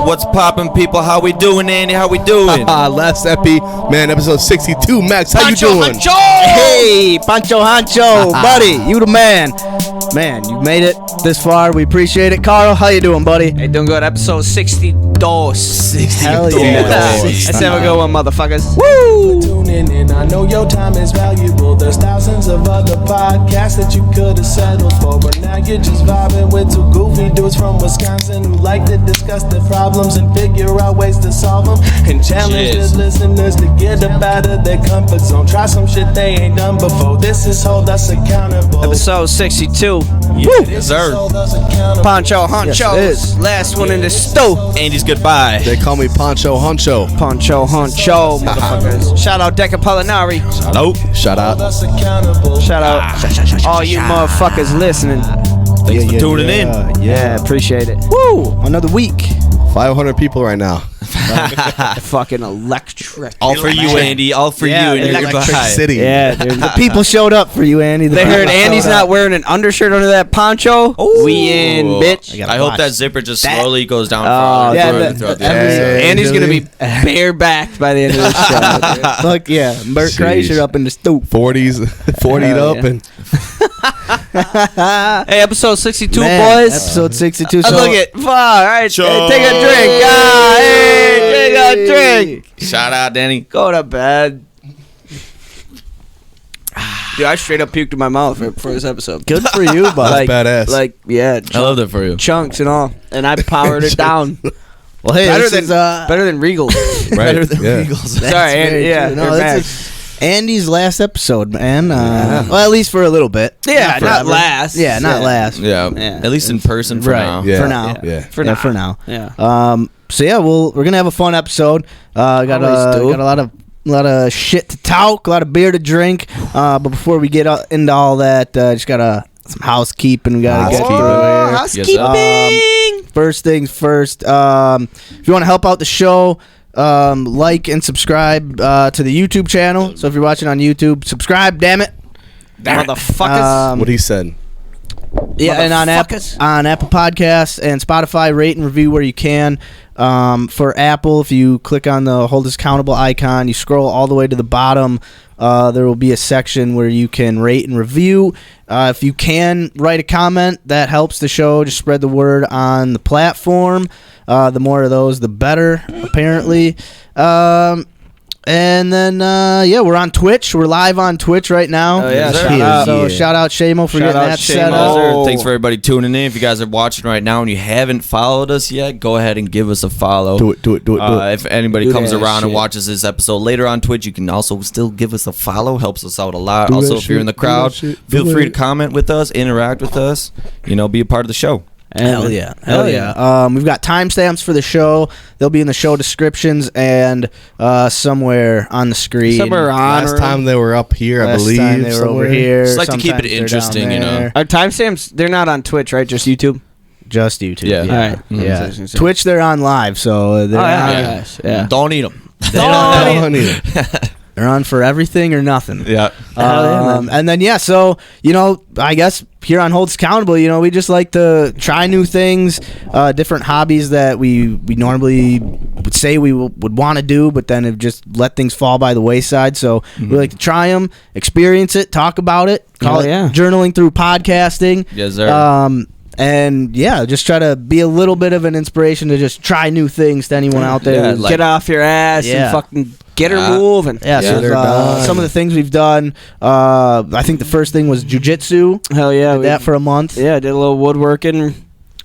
What's poppin', people? How we doing, Andy? How we doing? Last epi, man, episode 62. Max, how Poncho you doing? Honcho! Hey, Poncho Honcho, buddy, you the man. Man, you made it this far. We appreciate it. Carl, how you doing, buddy? Hey, doing good. Episode 62. Hell yeah. Let's have a good one, motherfuckers. Woo! Tuning in, I know your time is valuable. There's thousands of other podcasts that you could have settled for, but now you're just vibing with two goofy dudes from Wisconsin who like to discuss their problems and figure out ways to solve them, and challenge the listeners to get up out of their comfort zone. Try some shit they ain't done before. This is Hold Us Accountable. Episode 62. Yes, sir. Poncho Honcho. Yes, it is. Last one in the stew. Andy's goodbye. They call me Poncho Honcho. Poncho Honcho, motherfuckers. Shout out Deca Pollinari. Hello. Shout out. Shout out all you motherfuckers listening. Thanks for tuning in. Yeah, appreciate it. Woo! Another week. 500 people right now. Fucking electric. All for you, Andy. All for Yeah, you and your Electric goodbye. City. Yeah, dude. The people showed up for you, Andy. They heard Andy's not wearing an undershirt under that poncho. Ooh. We in, bitch. I hope that zipper just slowly goes down yeah, throughout the Andy's gonna be barebacked by the end of the show. Fuck yeah. Bert Jeez. Kreischer up in the stoop. 40'd up yeah. and Hey, episode 62, Man, boys. Episode 62. Oh, look at, all right, Sure. hey, take a drink. Hey, take a drink. Shout out, Danny. Go to bed. Dude, I straight up puked in my mouth for this episode. Good for you, bud. badass. Like, yeah, I love that for you. chunks and all. And I powered it down. Well, hey, Better this than is, better than Regal. Better right. than Yeah. Regals. That's Sorry, Andy, very yeah, true. they're this back. is Andy's last episode, man. Well, at least for a little bit. Yeah, not forever. last. Yeah, not last. Yeah. Yeah. At least in person for Right. now. Yeah. For now. Yeah. For Yeah, now. for now. Yeah. So yeah, we're gonna have a fun episode. Got Always do. a lot of shit to talk, a lot of beer to drink. But before we get into all that, just got some housekeeping. We gotta get through here. Housekeeping. First things first. If you want to help out the show, like and subscribe to the YouTube channel. So if you're watching on YouTube, subscribe. Damn it. Motherfuckers. What he said. Yeah, and on Motherfuckers. Apple Podcasts and Spotify, rate and review where you can. For Apple, if you click on the Hold Us Accountable icon, you scroll all the way to the bottom, there will be a section where you can rate and review. If you can write a comment, that helps the show. Just spread the word on the platform. The more of those, the better, apparently. And then, we're on Twitch. We're live on Twitch right now. Oh, yeah, shout So out. shout out Seamo for Shout getting out that set Seamo. up. Thanks for everybody tuning in. If you guys are watching right now and you haven't followed us yet, go ahead and give us a follow. Do it. If anybody Do comes that around and shit. watches this episode later on Twitch, you can also still give us a follow. Helps us out a lot. Do Also, that if you're in the shit. Do that crowd, shit. feel Do free it. to comment with us, interact with us. Be a part of the show. Hell yeah. We've got timestamps for the show. They'll be in the show descriptions and somewhere on the screen. Somewhere on. Last time they were up here, I Last believe. time they were over somewhere. here. Just like to keep it Sometimes they're interesting, down you know. there. Our timestamps, they're not on Twitch, right? Just YouTube? Just YouTube. Yeah. Yeah. All right. Yeah. Mhm. Twitch, they're on live, so they're, yeah. Yeah. Don't eat them. Don't need it. they're on for everything or nothing. Yeah. And then, so, I guess here on Holds Accountable, we just like to try new things, different hobbies that we normally would say we would want to do, but then have just let things fall by the wayside. So we like to try them, experience it, talk about it, call it journaling through podcasting. Yes, sir. And just try to be a little bit of an inspiration to just try new things to anyone out there. Yeah, who's- like- Get off your ass and fucking get her moving. Yeah, so they're done. some of the things we've done, I think the first thing was jujitsu. Hell yeah. Did that for a month. Yeah, did a little woodworking.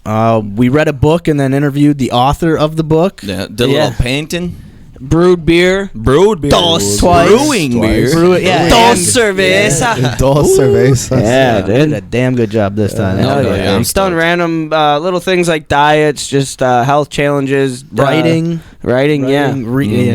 We read a book and then interviewed the author of the book. Yeah. Did a little painting. Brewed beer. Brewed beer. Twice. Brewing beer. Brew it, yeah. Dos and- cerveza. Dos cervezas. Yeah, did a damn good job this time. Hell Hell yeah. yeah. I'm He's done stoked. random little things like diets, just health challenges, Writing. Writing, yeah. Reading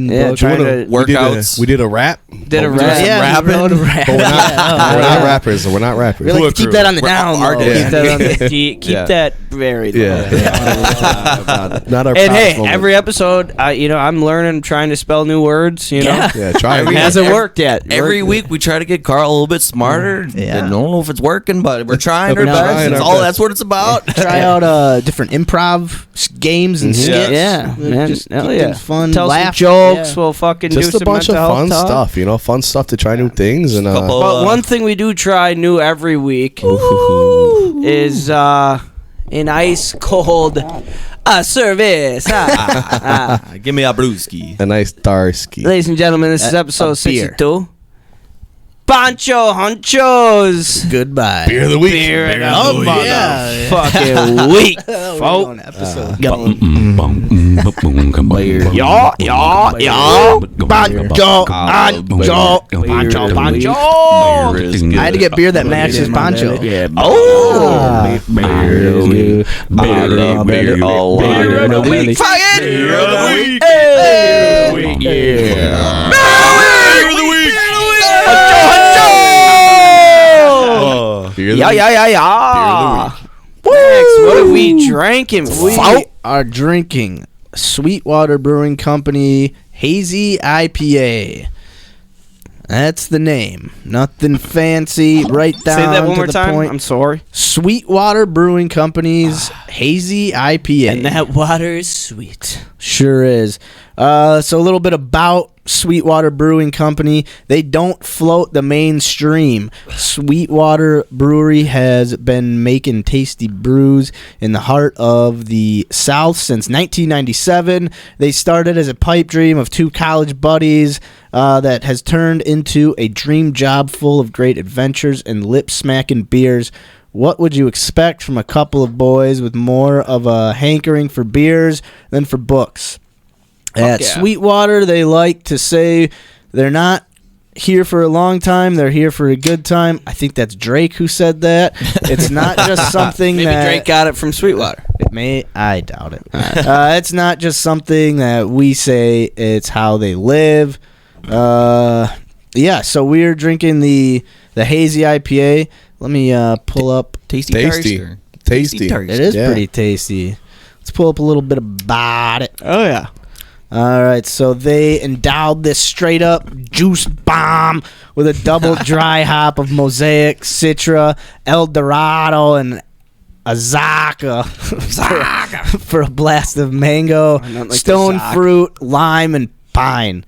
Yeah, books. trying to Workouts. We did a rap. did a rap. Yeah, we wrote a rap. But we're not rappers. We're not rappers. We like to keep that on the down low. Keep that on the keep Yeah. that very low. Yeah. Not our And hey, proudest moment. every episode, I'm learning, trying to spell new words. You know, Yeah, try it it. hasn't worked yet. Every week we try to get Kärel a little bit smarter. Yeah. I don't know if it's working, but we're trying our We're best. trying That's our all. best. That's what it's about. Try out different improv games and skits. Yeah, man. Just Hell keep yeah. things fun. Tell laugh. some jokes. Yeah. We'll fucking Just do a some bunch of mental fun health talk. stuff, fun stuff to try new things. And Couple- But one thing we do try new every week is an ice cold service. Give me a brewski. a nice Darsky. Ladies and gentlemen, this is episode 62. Poncho Honcho's Goodbye. Beer of the week. Beer of the Oh, week. yeah. Fucking week. We're Folk. on episode. Y'all. Poncho Honcho. I had to get beer that matches Poncho. Oh. Beer of the week. Fire! Beer of the week. Yeah. Next, what are we drinking? We are drinking Sweetwater Brewing Company Hazy IPA. That's the name. Nothing fancy. Right down Say that one to more the time. point. I'm sorry. Sweetwater Brewing Company's Hazy IPA. And that water is sweet. Sure is. So a little bit about Sweetwater Brewing Company. They don't float the mainstream. Sweetwater Brewery has been making tasty brews in the heart of the South since 1997. They started as a pipe dream of two college buddies that has turned into a dream job full of great adventures and lip-smacking beers. What would you expect from a couple of boys with more of a hankering for beers than for books? At yeah. Sweetwater, they like to say they're not here for a long time, they're here for a good time. I think that's Drake who said that. It's not just something Maybe that... Drake got it from Sweetwater. I doubt it. It's not just something that we say, it's how they live. Yeah, so we're drinking the Hazy IPA. Let me pull up. Tasty. Tasty. It is Yeah. pretty tasty. Let's pull up a little bit about it. Oh, yeah. All right, so they endowed this straight up juice bomb with a double dry hop of Mosaic, Citra, El Dorado, and Azaka for a blast of mango, Not like stone the Zak. fruit, lime, and pine.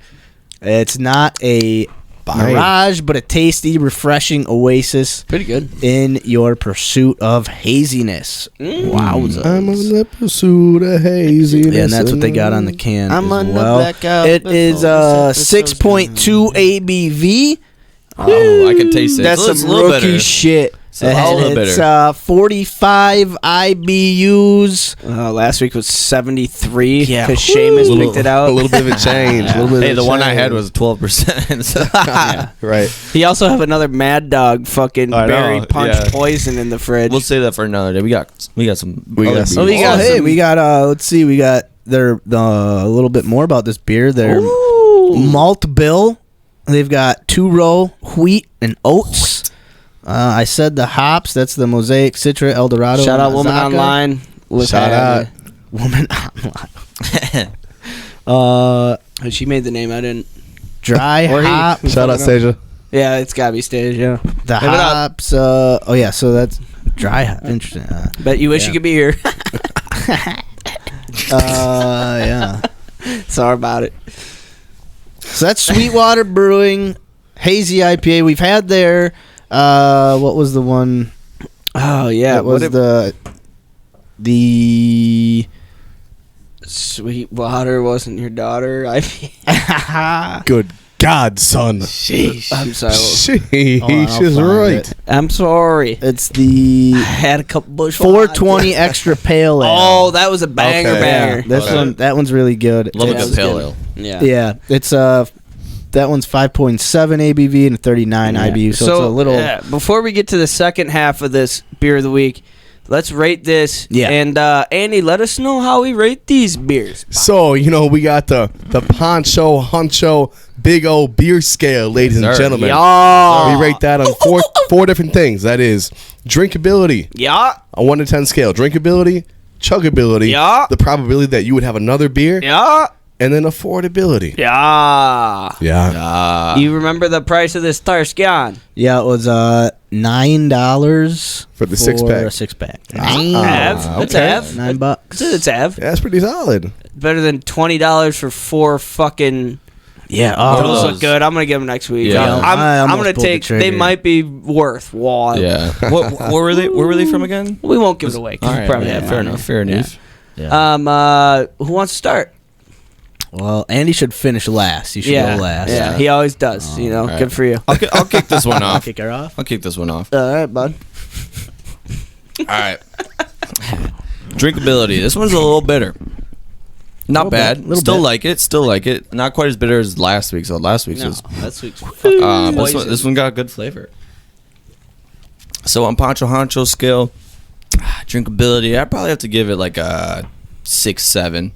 It's not a mirage, but a tasty, refreshing oasis Pretty good. in your pursuit of haziness. Wowza. I'm on the pursuit of haziness. Yeah, and that's what they got on the can. I'm as on the well. back out It before is the 6.2 ABV. Oh, I can taste it. That's It's a some little rookie bitter. shit. It's a little It's bitter. 45 IBUs. Last week was 73 Yeah. because Seamus picked it out. A little bit of a change. A little bit Hey, of the a one I had change. was 12%. Right. He also have another Mad Dog fucking I know, berry punch yeah. poison in the fridge. We'll save that for another day. We got some. We other got beers. some- we got hey, some- we got let's see, we got a little bit more about this beer. They're Ooh. malt bill. They've got 2-row wheat and oats. I said the hops. That's the Mosaic, Citra, El Dorado. Shout out and Woman Azaka. Online. Shout out. Woman Online. She made the name. I didn't. Dry Or he. hop. Shout out, Stasia. Yeah, it's gotta be stage. Yeah. The Give it up. hops. Oh yeah, so that's dry hop. Interesting. Bet you wish Yeah. you could be here. Yeah. Sorry about it. So that's Sweetwater Brewing Hazy IPA. We've had their what was the one? Oh yeah, That was the Sweetwater wasn't your daughter. Good God, son. Sheesh. I'm sorry. Sheesh is find right. it. I'm sorry. It's the I had a couple bush 420 extra pale ale. Oh, that was a banger, Okay. banger. This Okay. one, that one's really good. Love a It's- good pale ale. Yeah. Yeah, it's that one's 5.7 ABV and 39 IBU, so it's a little. Before we get to the second half of this beer of the week, let's rate this. Yeah. And Andy, let us know how we rate these beers. So, we got the Poncho Honcho big old beer scale, ladies and sir. gentlemen. Yeah. We rate that on four different things. That is drinkability, Yeah. a 1 to 10 scale. Drinkability, chuggability, Yeah. the probability that you would have another beer, Yeah. and then affordability. Yeah. Yeah. You remember the price of this Tarskan? Yeah, it was $9 For the six-pack. a 6-pack. It's okay. Av. $9. It's Av. Yeah, that's pretty solid. Better than $20 for 4 fucking. Yeah. Those Oh, look good. I'm gonna give them next week. Yeah. I I'm almost gonna pulled the take. They trigger. might be worth. Wall. Yeah. What were they? Where were they from again? We won't give it away. 'Cause All we right, probably yeah, have fair on enough. there. Fair enough. Who wants to start? well, Andy should finish last. You should go last. Yeah, he always does. right. Good for you. I'll kick this one off. Kick her off. I'll kick this one off. All right, bud. All right. Drinkability. This one's a little bitter. Not bad. little Still bit. like it. Still like it. Not quite as bitter as last week's. So last week's was. That's week's fucking This one got good flavor. So on Poncho Honcho scale, drinkability, I probably have to give it like a 6-7.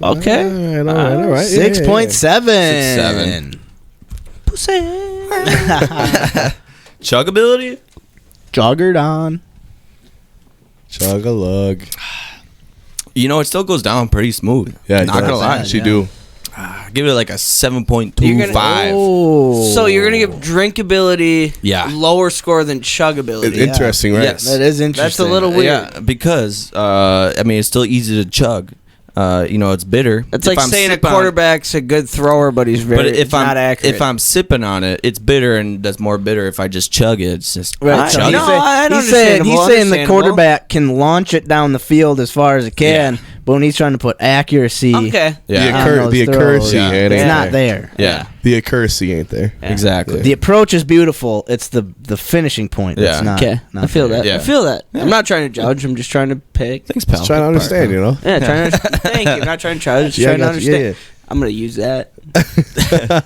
Okay. All right. 6.7. 7. Chuggability, Joggered on. Chug a lug. it still goes down pretty smooth. Yeah, not gonna lie. She do. Give it like a 7.25. You're So you're gonna give drinkability Yeah. lower score than chuggability. Interesting, right? Yes. That is interesting. That's a little weird. Yeah, because it's still easy to chug. It's bitter. It's If like I'm saying a sipping on- quarterback's a good thrower, but he's very But if not I'm accurate. if I'm sipping on it, it's bitter, and that's more bitter if I just chug it. It's just Right. so chug he's it. saying- he's saying the understandable. quarterback can launch it down the field as far as it can, but when he's trying to put accuracy, Okay. Yeah. on those The throws, accuracy Yeah. ain't it's there. not there. Yeah. The accuracy ain't there. Exactly. The approach is beautiful. It's the finishing point that's Yeah. not. Okay. not I feel there. that. Yeah. I feel that. I'm not trying to judge. I'm just trying to pick. Thanks, pal. Just trying to understand, Yeah, trying to. Thank you. I'm not trying to judge. Just Yeah, I trying to got you. Yeah, understand. I'm gonna use that.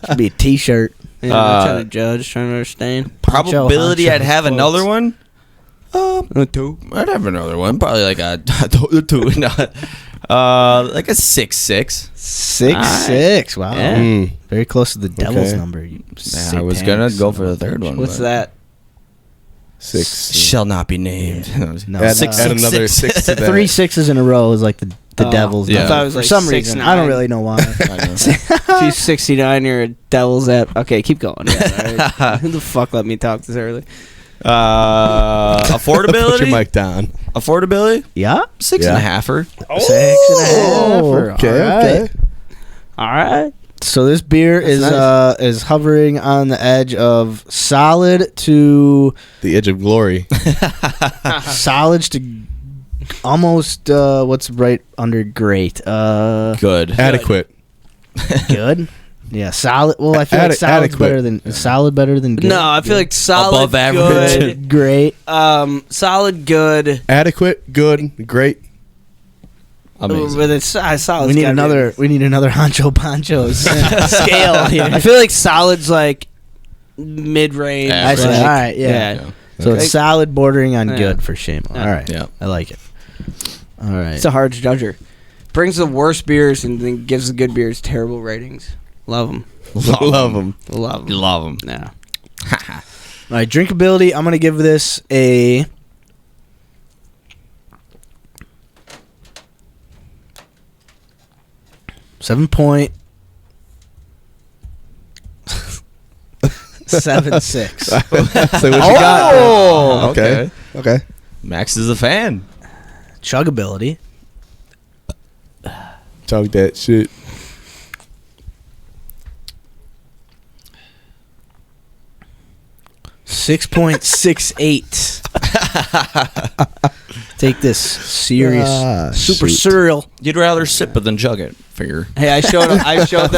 Should be a T-shirt. Yeah, I'm not trying to judge. Trying to understand. Probability Poncho I'd have Honcho another one. A 2. I'd have another one. Probably like a 2. Like a 6.6. 6'6". Wow. Yeah. Very close to the devil's Okay. number. You I was gonna go for the third one. What's but- that? 6. Shall not be named. No. Add, Six, add six, another six. 6 to that. 3 6s in a row is like the devil's Yeah. number. I thought it was For like some 6, reason. 9. I don't really know why. I know. She's 69. You're a devil's app. Okay, keep going. Yeah, all right. Who the fuck let me talk this early? Put your Affordability. mic down. Affordability. Yeah. 6.5. 6.5. Okay, okay. All right. So this beer is hovering on the edge of solid to The edge of glory. solid to almost what's right under great. Good. Adequate. Good. Yeah, solid. Well, I feel like Ade- solid's adequate. better than solid better than good. No, I feel like solid, Above average. good. Great. Solid, good. Adequate, good, great. Amazing. But it's solid. We need another Honcho Ponchos scale here. I feel like solid's like mid-range. I see. Average. All right, yeah. Yeah. So Okay. it's solid, bordering on Yeah. good for Seamo. Yeah. All right, Yeah. I like it. All right, It's a hard judger. Brings the worst beers and then gives the good beers terrible ratings. Love them. Love them. Love them. Love them. Yeah. all right. Drinkability. I'm gonna give this a 7.76. So what you Oh, got? Okay. Okay. Max is a fan. Chuggability. Chug that shit. $6.68. Take this serious, super shoot. surreal. You'd rather sip it than chug it. Figure. Hey, I showed them. I showed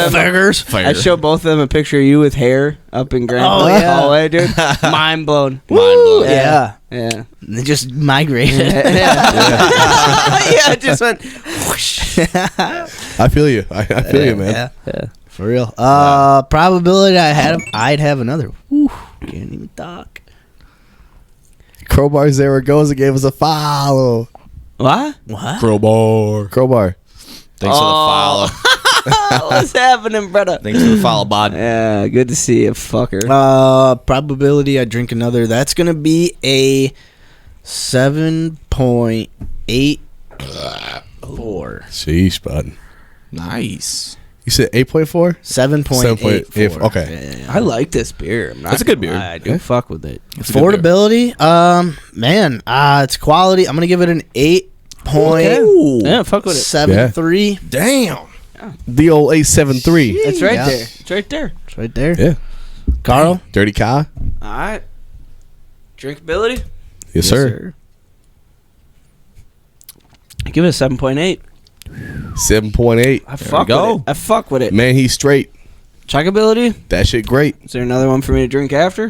both of them a picture of you with hair up in Grandpa's Oh, yeah. hallway, dude. Mind blown. Mind blown. Yeah. Yeah. They just migrated. Yeah, it just went. I feel you. I feel you, man. Yeah. For real. Probability I'd have another. Whew, can't even talk. Crowbar's there it goes and gave us a follow. What? Crowbar. Thanks for the follow. What's happening, brother? Thanks for the follow, bud. Yeah, good to see you, fucker. Probability I drink another. That's gonna be a 7.84. Sheesh, bud. Nice. You said 8.4? 7.84. Okay. Yeah. I like this beer. I'm not That's a good gonna beer. lie, I do Yeah. fuck with it. It's a good beer. Affordability, man, it's quality. I'm gonna give it an 8.73. Yeah, fuck with it. Damn. The old 873. It's right Yeah. there. It's right there. It's right there. Yeah. Carl. Dirty Ka. All right. Drinkability? Yes, sir. I give it a 7.8. 7.8. I fuck go. with it. I fuck with it. Man, he's straight. Chuckability? That shit great. Is there another one for me to drink after?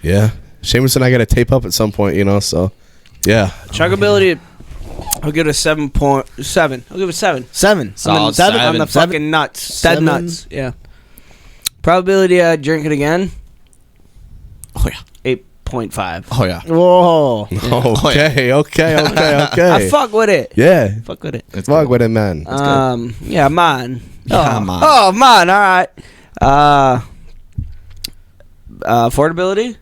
Yeah. Seamus and I got to tape up at some point, so. Yeah. Chuckability, I'll give it a 7.7. I'll give it a 7. 7. Solid Seven on seven. the fucking nuts. Dead Seven. nuts. Yeah. Probability I drink it again, Oh, yeah. 8.5. Oh, yeah. Whoa. Okay. I fuck with it. Yeah. Fuck with it. It's Fuck good. with it, man. Yeah, man. Yeah, oh. man. Oh, man. All right. Affordability?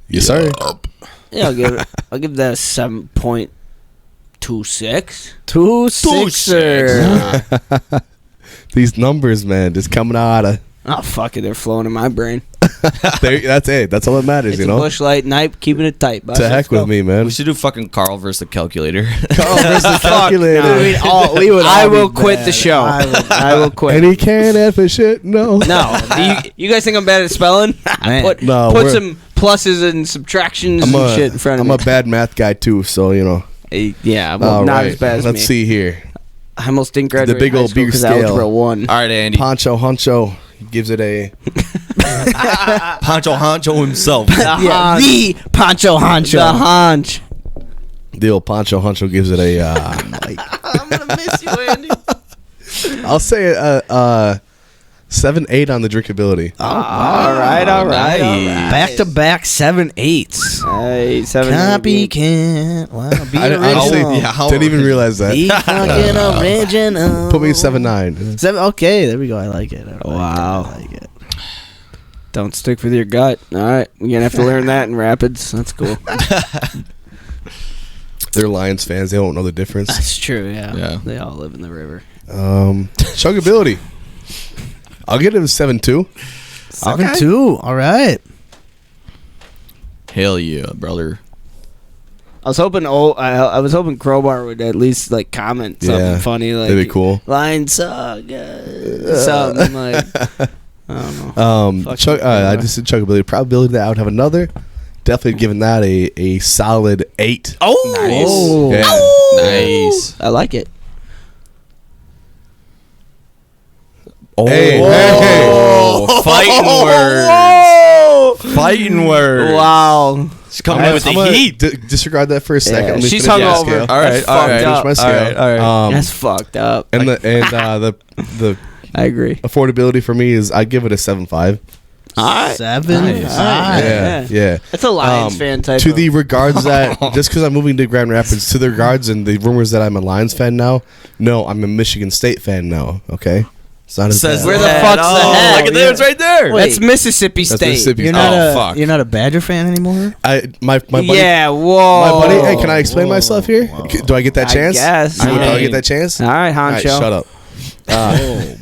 Yes, sir. Yeah, I'll give that a 7.26. 2.6. These numbers, man, just coming out of. Oh, fuck it. They're flowing in my brain. That's it. That's all that matters, It's a Bush Light night, keeping it tight. Boss. To heck with me, man. We should do fucking Carl versus the calculator. Carl versus the calculator. I will quit the show. I will quit. And he can't F a shit. No. No. You guys think I'm bad at spelling? Man. Put No, some pluses and subtractions and shit in front of I'm me. a bad math guy too, so Yeah, well, All not right. as bad as me. Let's see here. I almost didn't graduate big high old school beer 'cause scale. Algebra 1. All right, Andy. Poncho Honcho gives it a. Poncho Honcho himself. Yeah, the Poncho Honcho. The haunch. The old Poncho Honcho gives it a. I'm going to miss you, Andy. I'll say a 7.8 on the drinkability. All right. Back-to-back 7.8s. Hey, 7. Copycat. Wow, be I original. honestly Yeah, didn't even realize that. Be fucking original. Put me 7.9. 7. Okay, there we go. I like it. Wow. I like it. Don't stick with your gut. All right. You're going to have to learn that in Rapids. That's cool. They're Lions fans. They don't know the difference. That's true, yeah. Yeah. They all live in the river. Chuggability. I'll get it a 7.2. 7.2. All right. Hell yeah, brother. I was hoping I was hoping Crowbar would at least comment something funny like that'd be cool. Line suck something like I don't know. I just said chuggability. Probability that I would have another. Definitely giving that a solid 8. Oh, Nice. Yeah. Nice. I like it. Oh, Hey, fighting words. Fighting words. Wow. She's coming in with the I'm gonna heat. Disregard that for a second. Yeah, Let me she's finish my hungover. scale. All right, That's all right. fucked up. Finish my scale. All right. That's fucked up. And the I agree. affordability for me is I give it a 7.5. All right. 7. Nice. Yeah. That's a Lions fan type. To of- the regards that just because I'm moving to Grand Rapids, to the regards and the rumors that I'm a Lions fan now. No, I'm a Michigan State fan now. Okay, it's not as Says bad. Where the head. fuck's the head? Look at there, it's right there. That's Mississippi That's State. Mississippi You're State. not fuck. you're not a Badger fan anymore? My buddy. Yeah. Whoa. My buddy. Hey, can I explain myself here? Do I get that I chance? guess. Do I I get that chance? All right, All right, Honcho. shut up.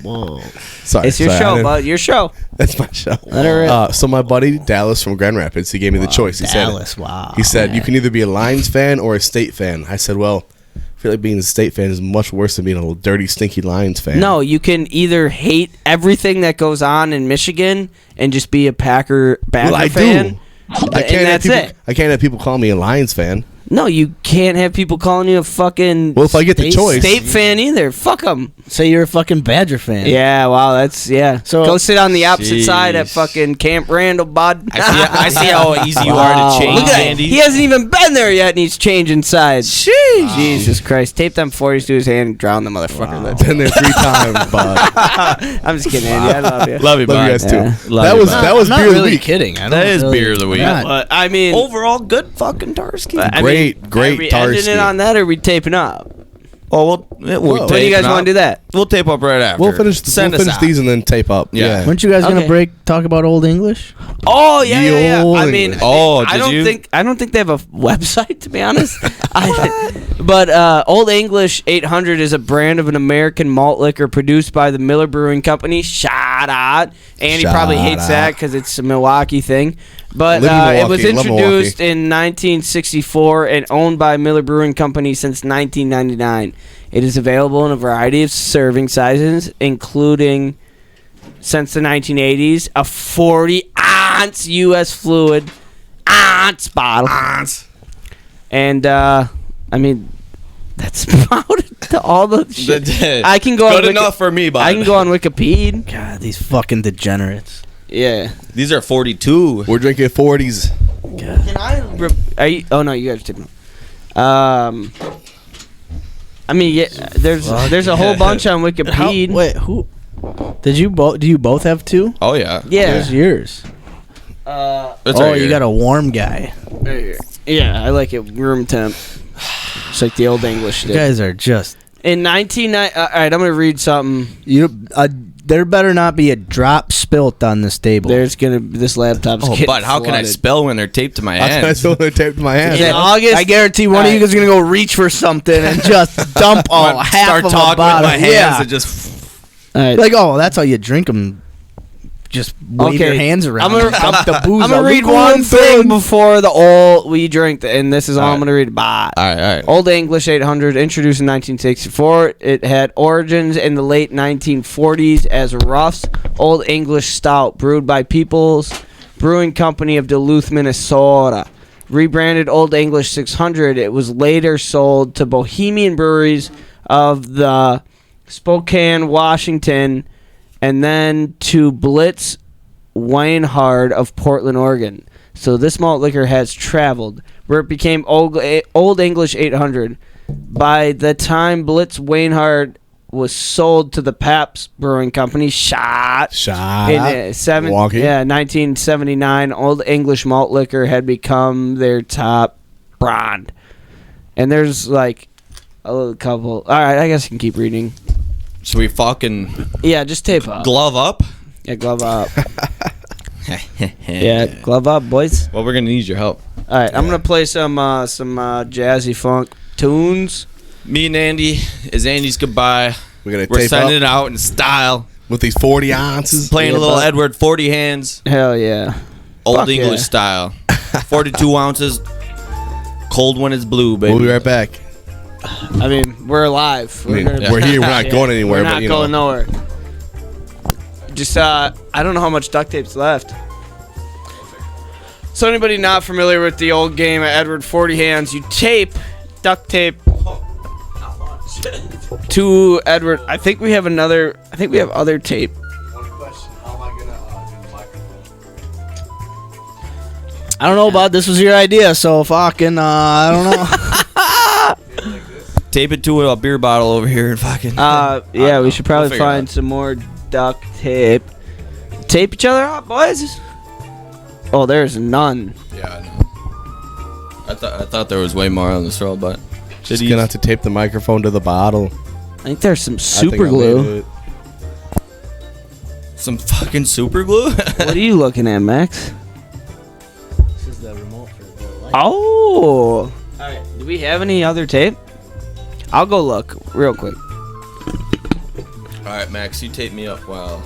Whoa. Sorry, It's your sorry, I show, didn't- bud. Your show. That's my show. Let her rip. So my buddy Dallas from Grand Rapids, he gave me the choice. He Dallas, said, wow. He said you can either be a Lions fan or a State fan. I said, well, I feel like being a State fan is much worse than being a little dirty, stinky Lions fan. No, you can either hate everything that goes on in Michigan and just be a Badger well, I fan. do. I And can't have that's people, it. I can't have people call me a Lions fan. No, you can't have people calling you a fucking Well, if I get the choice. state fan either. Fuck them. Say you're a fucking Badger fan. Yeah, wow, that's So- go sit on the opposite side at Jeez. fucking Camp Randall, bud. I see how easy you are Wow. to change, Look at that. Andy. He hasn't even been there yet, and he's changing sides. Sheesh. Jesus Christ! Tape them 40s to his hand and drown the motherfucker. That's Been there 3 times, bud. I'm just kidding, Andy. I love you. Love you, Love bud. you guys too. Yeah. Love That you, was bud. that was I'm not beer of the really week. kidding. I don't That is really- beer of the week. God. But I mean, Overall, good fucking Tarski. I Great, mean, great Are we ending Tarski. it on that, or are we taping up? Oh, we'll Whoa. When do you guys want to do that? We'll tape up right after. We'll finish Send us out. these and then tape up. Yeah. Weren't you guys Okay. gonna talk about Old English? Oh yeah, Ye yeah. olde I mean, English. Oh, I did don't you? think they have a website, to be honest. But Old English 800 is a brand of an American malt liquor produced by the Miller Brewing Company. Shout out. Andy probably Shout hates out. that because it's a Milwaukee thing. But Live in it was Milwaukee. Love introduced in 1964 and owned by Miller Brewing Company since 1999. It is available in a variety of serving sizes, including, since the 1980s, a 40-ounce U.S. fluid ounce bottle. And, I mean, that's about all the shit. I can go Good on enough for me, bud. I can go on Wikipedia. God, these fucking degenerates. Yeah. These are 42. We're drinking 40s. Can I? Are you? Oh no, you guys take them. I mean, yeah. There's a whole bunch on Wikipedia. Wait, who? Did you both? Do you both have 2? Oh yeah. Yeah. Where's yours? It's Oh, right you here. got a warm guy. Yeah, I like it room temp. It's like the old English You did. guys are just. In 1990, all right, I'm gonna read something. There better not be a drop spilt on this table. This laptop's Oh, getting but how can I flooded. spell when they're taped to my I hand? still taped my hand. In August, I guarantee one of you Alright. guys is gonna go reach for something and just dump half Start of a talking with bottle. my hands Yeah. and just. all right. Like, oh, that's how you drink them. Just wave Okay. your hands around. I'm and dump the booze. gonna out. read Look one what thing I'm before the old we drink, and this is all I'm Alright. gonna read. Bye. All right. Old English 800, introduced in 1964. It had origins in the late 1940s as Ruff's Old English Stout, brewed by People's Brewing Company of Duluth, Minnesota. Rebranded Old English 600, it was later sold to Bohemian breweries of the Spokane, Washington, and then to Blitz Weinhard of Portland, Oregon. So this malt liquor has traveled, where it became Old English 800. By the time Blitz Weinhard was sold to the Pabst Brewing Company, Shot. in Milwaukee. 1979, Old English malt liquor had become their top brand. And there's like a little couple. All right, I guess I can keep reading. Should we fucking Yeah, just tape up. glove up? Yeah, glove up. Yeah, glove up, boys. Well, we're gonna need your help. All right, I'm gonna play some jazzy funk tunes. Me and Andy is Andy's goodbye. We're We're tape sending up it out in style. with these 40 ounces. Playing Yeah, a little but- Edward 40 hands, Hell yeah. old Fuck English yeah. style. 42 ounces. Cold when it's blue, baby. We'll be right back. I mean, we're alive. I mean, gonna- we're here. We're not going anywhere. We're not but, you going know. nowhere. Just I don't know how much duct tape's left. So anybody not familiar with the old game of Edward 40 hands, you tape, duct tape to Edward. I think we have other tape. I don't know about this was your idea, so fucking I don't know. Tape it to a beer bottle over here and fucking. Yeah, we should We'll probably figure it find out. some more duct tape. Tape each other up, boys. Oh, there's none. Yeah, I know. I thought there was way more on this roll, but Just gonna have to tape the microphone to the bottle. I think there's some I think super I glue. made it. some fucking super glue. What are you looking at, Max? This is the remote for the light. Oh. Alright, do we have any other tape? I'll go look real quick. All right, Max, you tape me up while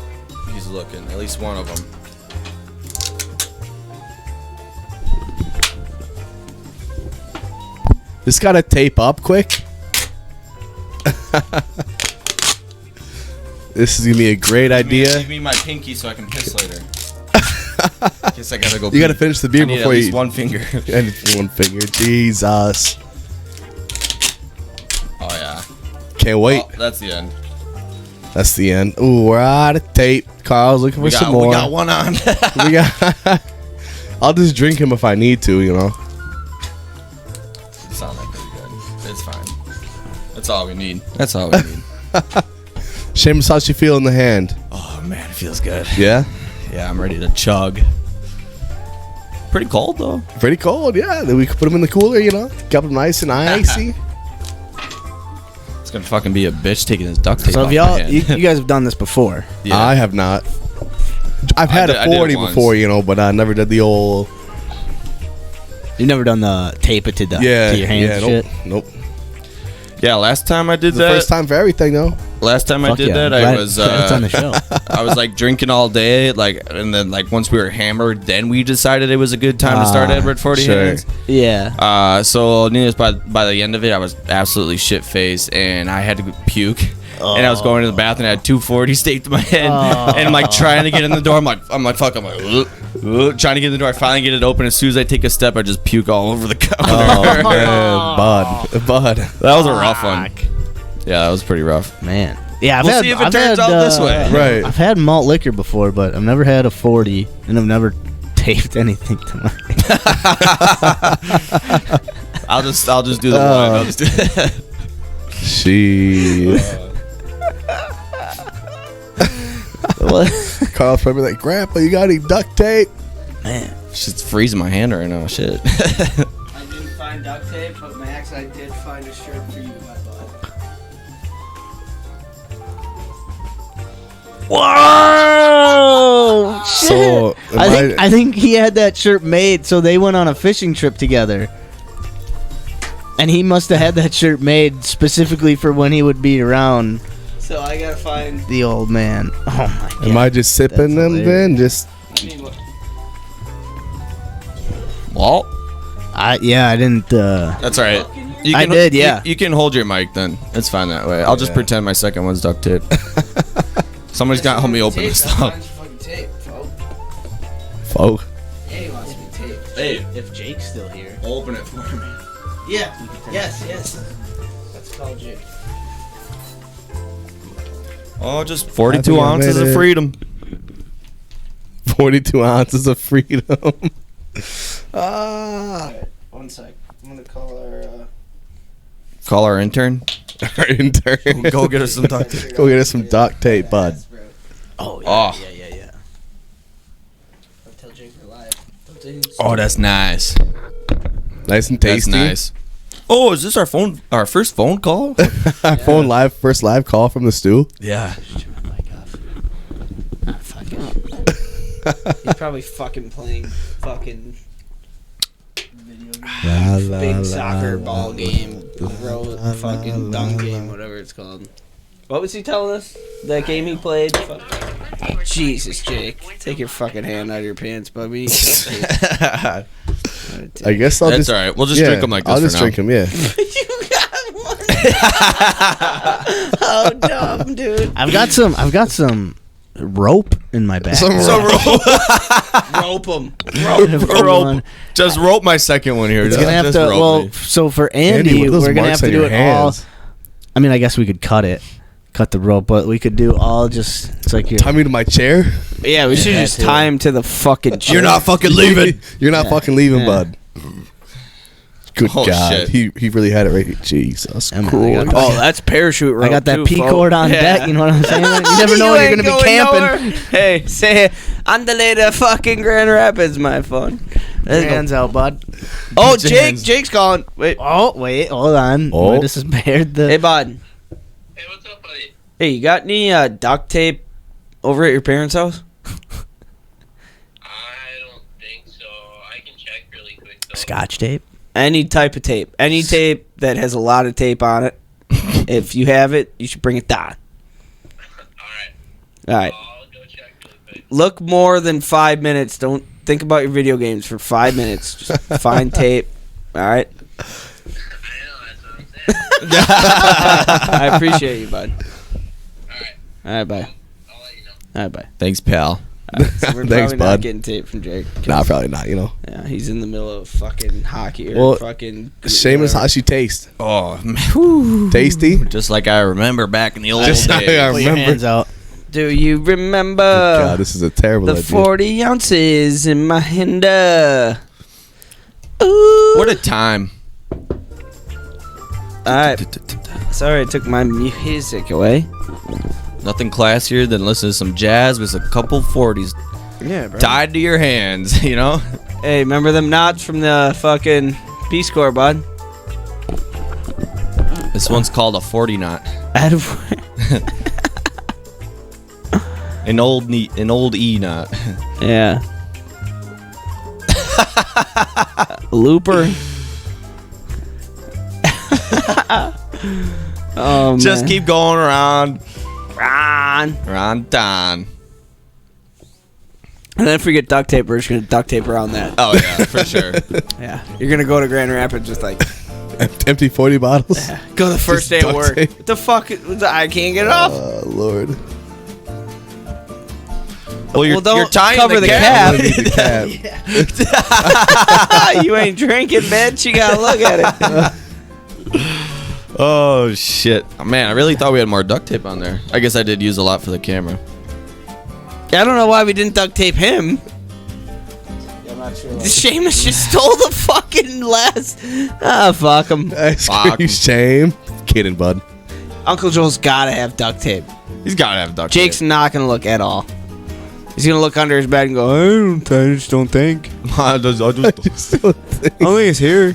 he's looking. At least one of them. This gotta tape up quick. This is gonna be a great idea. Give me my pinky so I can piss later. Guess I gotta go. You gotta finish the beer I need before at least you. one finger. And one finger. Jesus. Oh yeah. Can't wait. Oh, that's the end. That's the end. Ooh, we're out of tape. Carl's looking for some more. We got one on. We got. I'll just drink him if I need to, you know. It sounds like pretty good. It's fine. That's all we need. That's all we need. Seamus, how's you feel in the hand? Oh man, it feels good. Yeah? Yeah, I'm ready to chug. Pretty cold though. Pretty cold, yeah. Then we could put them in the cooler, you know. Keep them nice and icy. It's gonna fucking be a bitch taking this duct tape So off if y'all, my hand. you guys have done this before. Yeah. I have not. I've had I a did 40 once. before, you know, but I never did the old. You've never done the tape it to the to your hands and shit. Nope. Yeah, last time I did It's the that. first time for everything, though. Last time I Fuck did yeah, that, I'm I glad was it's on the show. I was like drinking all day, like, and then like once we were hammered, then we decided it was a good time to start Edward 40 sure. Hands. Yeah. So needless by the end of it, I was absolutely shit faced, and I had to puke. And I was going to the bathroom. I had 240 taped to my head, and I'm like trying to get in the door. I'm like, fuck. I'm like, trying to get in the door. I finally get it open. As soon as I take a step, I just puke all over the counter. Oh, man. Bud. That was a rough one. Yeah, that was pretty rough. Man. Yeah, We'll see if it turns out this way. Right. I've had malt liquor before, but I've never had a 40, and I've never taped anything to my I'll just do the one. I'll just do Jeez. Carl's probably like, Grandpa, you got any duct tape? Man. Shit's freezing my hand right now. Shit. I didn't find duct tape, but Max, I did find a shirt for you, my bud. Whoa! So, I think he had that shirt made, so they went on a fishing trip together. And he must have had that shirt made specifically for when he would be around So I gotta find. the old man. Oh my god. am I just sipping That's them hilarious. then? Just Well, I didn't. that's all right. You I did, yeah. You can hold your mic then. It's fine that way. I'll just Yeah. pretend my second one's duct tape. Somebody's got to help me open this stuff. folk. Yeah, he wants to be taped. Hey, If Jake's still here. open it for me. Yeah. Yes. Let's call Jake. Oh, just I 42 think I ounces made of it. freedom. 42 ounces of freedom. Ah. One sec. I'm gonna call our. Call our intern. Our intern. Go get us some duct tape. Go get us some duct tape, bud. Oh yeah. Oh. Yeah. Don't tell Jake we're live. Oh, that's nice. Nice and That's tasty. nice. Oh, is this our first phone call? Phone live, first live call from the stew. Yeah. He's probably fucking playing fucking video games. La, la, Big la, soccer la, ball la, game, fucking la, dunk la. game, whatever it's called. What was he telling us? That game he played? Jesus, Jake. Take your fucking hand out of your pants, Bubby. I guess I'll That's just. all right. We'll just drink them like this I'll for just now. drink them, yeah. You got one. How dumb, dude. I've got some rope in my bag. Rope him. Rope. Just rope my second one here. It's gonna have Just to. rope Well, me. so for Andy, Andy, what are those we're gonna marks have to on do your it all. hands? I mean, I guess we could cut the rope, but we could do all just. It's like your. Tie me to my chair. Yeah, we should Yeah, just too. tie him to the fucking chair. You're not fucking leaving. You're not fucking leaving, Yeah. bud. Good Oh, God, shit. he really had it right. Jesus Yeah, man, Christ. I got Oh, that's parachute rope. I got that too, P folks. cord on Yeah. deck. You know what I'm saying? You never know when you're ain't gonna be going camping. nowhere. Hey, say andale to fucking Grand Rapids, my phone. Let's go. Hands out, bud. Oh, Put your Jake, hands- Jake's calling. Wait, Oh wait, hold on. Oh. This is bared the. hey, bud. Hey, what's up, buddy? Hey, you got any duct tape over at your parents' house? I don't think so. I can check really quick, though. Scotch tape. Any type of tape. Any tape that has a lot of tape on it. If you have it, you should bring it down. Alright. All right. I'll go check really quick. Look more than 5 minutes. Don't think about your video games for 5 minutes. Just find tape. All right. I know, that's what I'm saying. I appreciate you, bud. Alright. All right, bye. I'll let you know. All right, bye. Thanks, pal. So we're Thanks, probably not bud. getting tape from Jake. Nah, probably not. You know. Yeah, he's in the middle of fucking hockey or Well, fucking. Shame is how she tastes. Oh, man. Tasty. Just like I remember back in the old Just like days. I Put your remember. hands out. Do you remember God, this is a terrible the idea. 40 ounces in my hand? Ooh. What a time. Alright. Sorry I took my music away. Nothing classier than listening to some jazz with a couple 40s Yeah, bro. tied to your hands, you know? Hey, remember them knots from the fucking Peace Corps, bud? This one's called a 40 knot. An old E knot. Yeah. Looper. Oh, Just man. keep going around. Ron. Don. And then if we get duct tape, we're just going to duct tape around that. Oh, yeah, for sure. Yeah. You're going to go to Grand Rapids with like, Empty 40 bottles. go the first Just day of duct work. tape. What the fuck? I can't get it off. Oh Lord. Well, you're, Well, don't you're tying cover the I cap. wanna need the cap. You ain't drinking, bitch. You got to look at it. Oh, shit. Man, I really thought we had more duct tape on there. I guess I did use a lot for the camera. I don't know why we didn't duct tape him. Seamus just stole the fucking last. Ah, fuck him. Ice Fuck. cream shame. Kidding, bud. Uncle Joel's gotta have duct tape. He's got to have duct Jake's tape. not gonna look at all. He's gonna look under his bed and go, I just don't think. I just- Just don't think. I think it's here.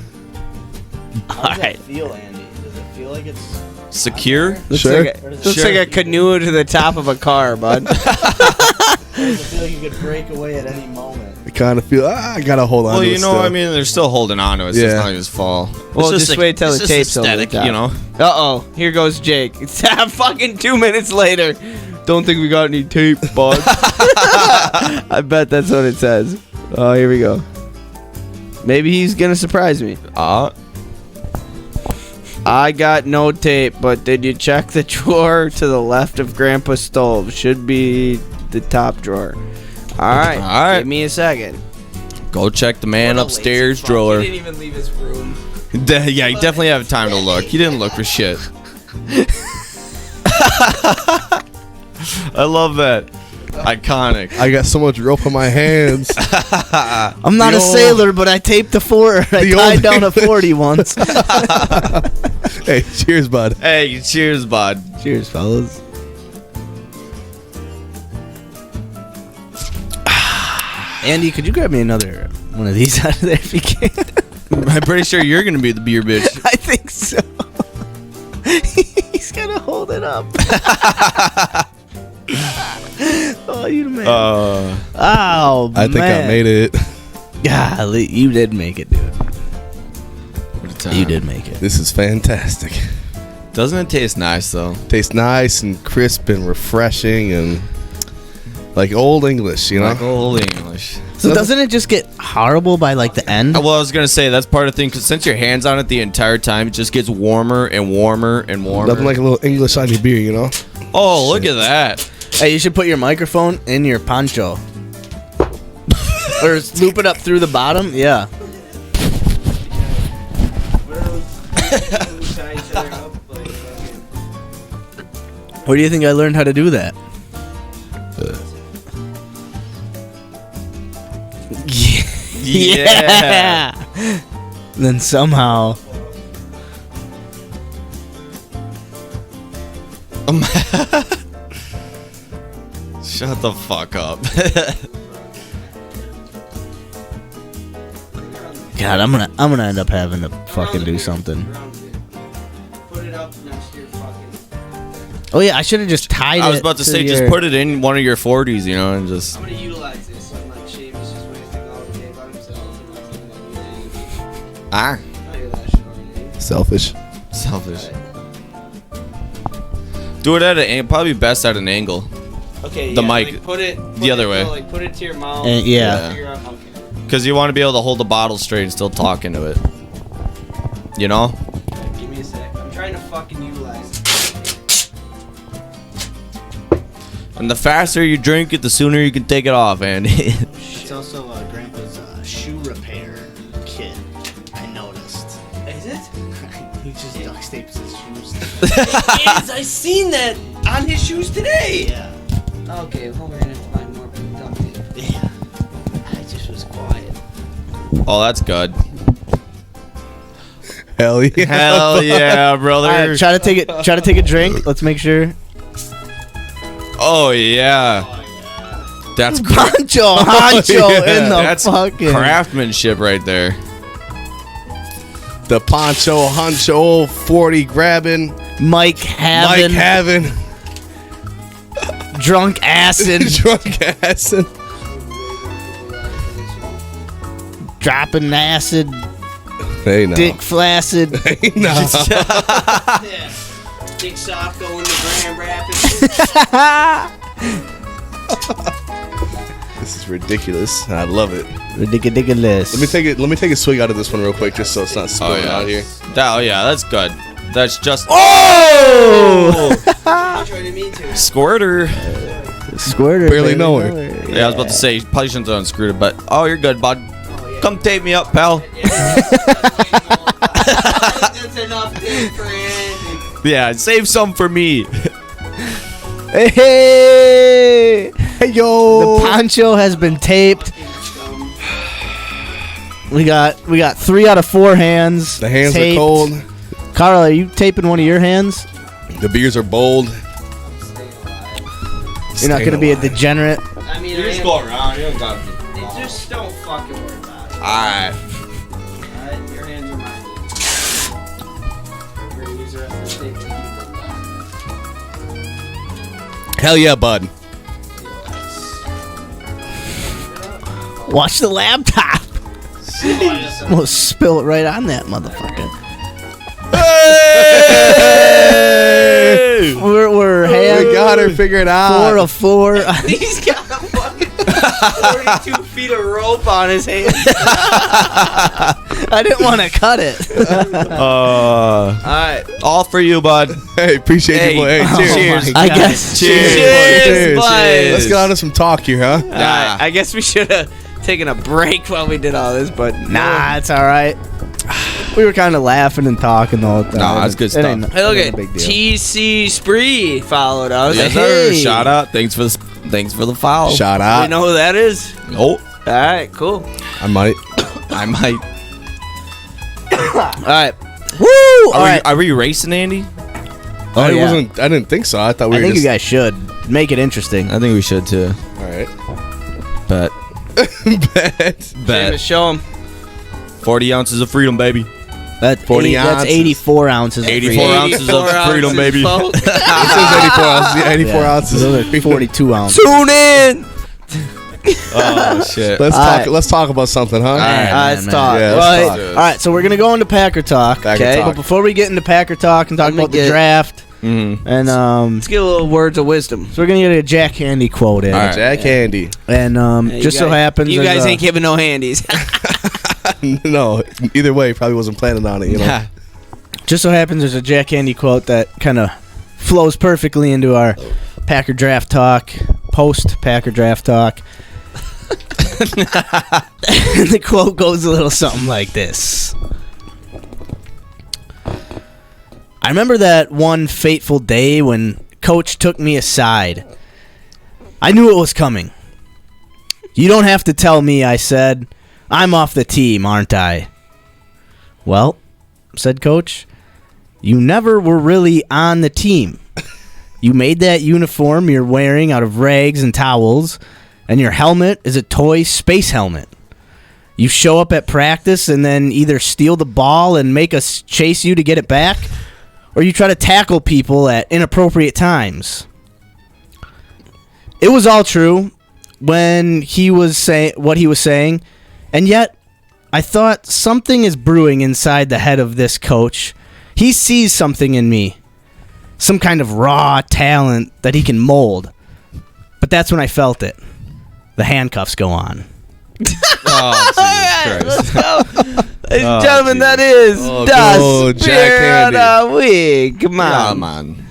Alright. Feel, Andy? Does it feel like it's Secure? Looks Sure. looks like a canoe to the top of a car, bud. does it feel like you could break away at any moment? I kind of feel. I gotta hold on. Well, to you it know, still. I mean, they're still holding on to it. So Yeah. it's not his fall. Well, just wait till the tape's over the aesthetic, top. you know? Uh-oh, here goes Jake. It's fucking 2 minutes later. Don't think we got any tape, bud. I bet that's what it says. Oh, here we go. Maybe he's gonna surprise me. I got no tape, but did you check the drawer to the left of Grandpa's stove? Should be the top drawer. Alright, Alright. give me a second. Go check the man What a upstairs lazy fuck. drawer. He didn't even leave his room. Yeah, you definitely have time to look. You didn't look for shit. I love that. Iconic. I got so much rope on my hands. I'm not a The old- sailor, but I taped a 4. I The tied old- down a 40 once. Hey, cheers, bud. Hey, cheers, bud. Cheers, fellas. Andy, could you grab me another one of these out of there if you can? I'm pretty sure you're gonna be the beer bitch. I think so. He's gonna hold it up. Oh, you the man. Oh, I think man. I made it. Golly, you did make it, dude. What a time. You did make it. This is fantastic. Doesn't it taste nice though? Tastes nice and crisp and refreshing and like old English, you know. Like old English. So doesn't it just get horrible by like the end? Well, I was gonna say that's part of the thing because since your hands on it the entire time, it just gets warmer and warmer and warmer. Nothing like a little English on your beer, you know. Oh, look at that! Hey, you should put your microphone in your poncho. Or loop it up through the bottom. Yeah. Where do you think I learned how to do that? Yeah. Then somehow. Shut the fuck up. God, I'm gonna end up having to fucking do something. Put it up next to your fucking. Oh yeah, I should have just tied it. I was about to say, just put it in one of your 40s, you know, and just. I'm gonna utilize this. I'm like, Seamus just wasting all the tape on himself and not doing anything. Ah. I hear that shit already. Selfish. Selfish. Do it at an probably best at an angle. Okay, The yeah, mic, like put it the other way. Like put it to your mouth. Yeah. Figure out- okay. Because you want to be able to hold the bottle straight and still talk into it. You know? Alright, give me a sec. I'm trying to fucking utilize it. And the faster you drink it, the sooner you can take it off, Andy. It's also Grandpa's shoe repair kit. I noticed. Is it? He just duct tapes his shoes. It is. I seen that on his shoes today. Yeah. Okay, well, we're gonna find more duct tape. Yeah. I just was quiet. Oh, that's good. Hell yeah. Hell yeah, brother. All right, try to take a drink. Let's make sure. Oh yeah. That's Poncho Honcho in the that's fucking craftsmanship right there. The Poncho Honcho 40 grabbing. Mike having drunk acid, Drunk acid. dropping acid, Hey, no. dick flaccid. Hey, no. Dick soft going to Grand Rapids. This is ridiculous. I love it. Ridiculous. Let me take a swig out of this one real quick, just so it's not spilling out here. Oh yeah, that's good. That's just I didn't mean to. squirter. Squirter. Barely know her. Yeah, I was about to say probably shouldn't have unscrewed it, but oh, you're good, bud. Come tape me up, pal. That's enough tape for Andy. Yeah, save some for me. Hey, yo. The poncho has been taped. We got 3 out of 4 hands. The hands taped. are cold. Carl, are you taping one of your hands? The beers are bold. You're not gonna be a degenerate. I mean, You just go around. You don't got to. just don't fucking worry about it. Alright. Alright, your hands are mine. We're gonna use the rest of the tape to keep Hell yeah, bud. Watch the laptop. We'll spill it right on that motherfucker. Hey! We're We got her figured out. 4 of 4. He's got a fucking 42 feet of rope on his hand. I didn't want to cut it. Alright. All for you, bud. Hey, appreciate you. Hey, cheers. I guess. Cheers. bud. Let's get on to some talk here, huh? Alright, I guess we should have taken a break while we did all this, but Nah, it's all right. We were kind of laughing and talking the whole time. Nah, that's good It stuff. ain't- Hey, look it ain't at a big deal. TC Spree followed us. Yes, Hey. sir. Shout out. Thanks for the follow. Shout You out. know who that is? Oh, Alright, cool. I might. I might. Alright. Woo! All right. Are we racing, Andy? Oh, I yeah. wasn't. I didn't think so. I thought we I were think just. you guys should make it interesting. I think we should too. All right. Bet. Bet. James, show him. 40 ounces of freedom, baby. That's 40 That's ounces. 84 ounces. of 84 freedom. ounces of freedom, baby. folks. This is 84 ounces. Yeah, 84 Yeah. ounces. Those are 42 ounces. Tune in. Oh shit. Let's All talk. right. Let's talk about something, huh? right. Let's talk. Yeah, All let's right. talk. All right, so we're going to go into Packer Talk. Packer okay. talk. But before we get into Packer Talk and talk Let me about the get- draft, Mm-hmm. and Let's get a little words of wisdom. so we're going to get a Jack Handy quote in. All right. Jack Handy. And Hey, just you so guys- happens. you there's guys a- ain't giving no handies. No, either way, probably wasn't planning on it. You know. Just so happens there's a Jack Handy quote that kind of flows perfectly into our Packer draft talk, post Packer draft talk. The quote goes a little something like this. I remember that one fateful day when Coach took me aside. I knew it was coming. You don't have to tell me, I said. I'm off the team, aren't I? Well, said Coach, you never were really on the team. You made that uniform you're wearing out of rags and towels, and your helmet is a toy space helmet. You show up at practice and then either steal the ball and make us chase you to get it back, or you try to tackle people at inappropriate times. It was all true when he was saying what he was saying, and yet I thought something is brewing inside the head of this coach. He sees something in me, some kind of raw talent that he can mold. But that's when I felt it. The handcuffs go on. Oh, Jesus Christ. Ladies and Oh, gentlemen, Jesus. that is Oh, Das go, Jack Spirit Handy. of the Week. Come on. Yeah, man.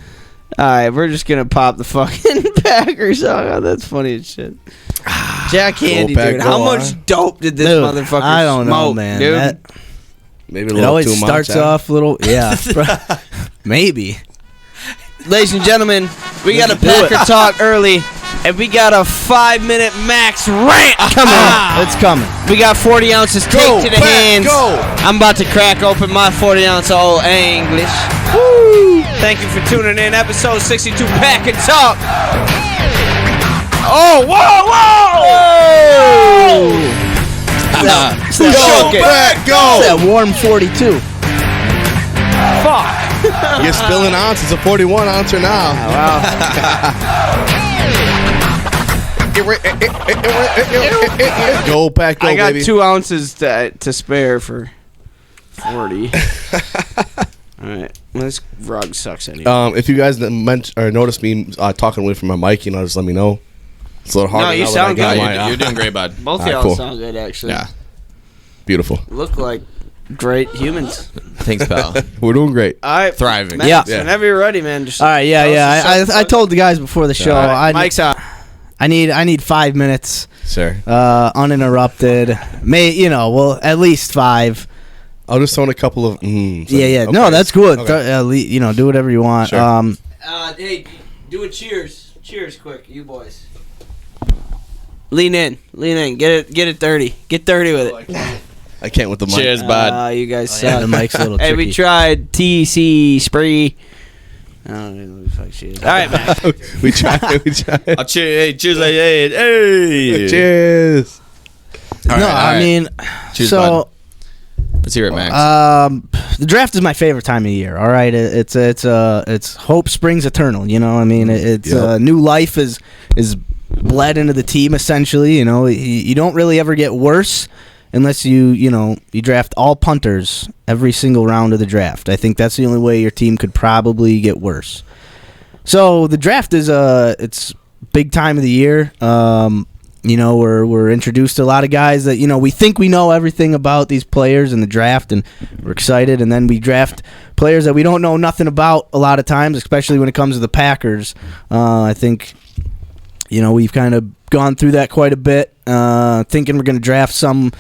right, we're just gonna pop the fucking Packer song. Oh, that's funny as shit. Jack Handy, Pack, dude. go How on. much dope did this Dude, motherfucker I don't know, smoke, man. dude? Maybe a It little always too starts much. huh? off a little, maybe. Ladies and gentlemen, we got a do it. Packer talk early, and we got a 5-minute max rant coming. It's coming. We got 40 ounces take to the Pack, hands. go. I'm about to crack open my 40 ounce of old English. Woo! Thank you for tuning in. Episode 62, Packer Talk. Oh, whoa! Go, Pack, go. That warm 42. Fuck. You're spilling ounces, a 41 ouncer now. Go, Pack, go, I got baby. 2 ounces to spare for 40. All right. Well, this rug sucks anyway. If you guys notice me talking away from my mic, just let me know. It's a little harder. No, you now that sound I got good. my, You're doing great, bud. Both of alright, y'all cool. sound good, actually. Yeah. Beautiful. Look like great humans. Thanks, pal. We're doing great. All right. Thriving. Max, Yeah. whenever you're ready, man. Just All right, tell us yeah. the I told the guys before the show. All right, I Mike's out. I need 5 minutes, Sure. uninterrupted. Well, at least 5. I'll just throw in a couple of. Yeah. Okay. No, that's good. Okay. Do whatever you want. Sure. Hey, do a cheers. Cheers, quick, you boys. Lean in. Get it dirty. Get dirty with it. I can't with the mic. Cheers, bud. You guys Yeah, suck. the mic's a little Hey, tricky. we tried TC Spree. I don't know who the fuck she is. All right, man. we tried. Cheers, hey. Cheers. All No, right. I mean, Cheers, so bud. Let's hear it, Max. the draft is my favorite time of year. All right, it's hope springs eternal. I mean, it's Yep. new life is bled into the team essentially. You don't really ever get worse unless you draft all punters every single round of the draft. I think that's the only way your team could probably get worse. So the draft is it's big time of the year. We're introduced to a lot of guys that we think we know everything about these players in the draft, and we're excited. And then we draft players that we don't know nothing about a lot of times, especially when it comes to the Packers. I think we've kind of gone through that quite a bit, thinking we're going to draft someone,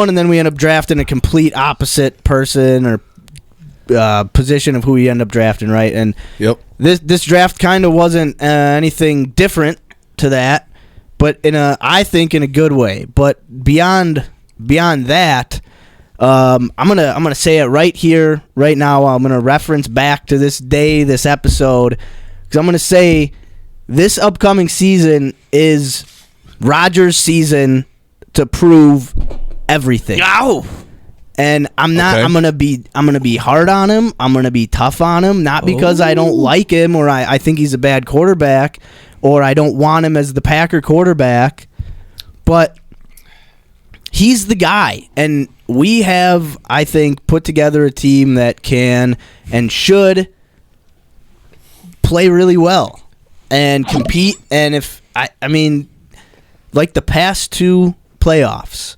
and then we end up drafting a complete opposite person or position of who we end up drafting, right? And Yep. this draft kind of wasn't anything different to that, but I think in a good way. But beyond that, I'm gonna say it right here, right now. I'm gonna reference back to this day, this episode, because I'm gonna say this upcoming season is Rodgers' season to prove everything. Ow! And I'm not. Okay. I'm gonna be hard on him. I'm gonna be tough on him, not because I don't like him or I think he's a bad quarterback or I don't want him as the Packer quarterback, but he's the guy, and we have, I think, put together a team that can and should play really well and compete. And if I mean, like the past 2 playoffs,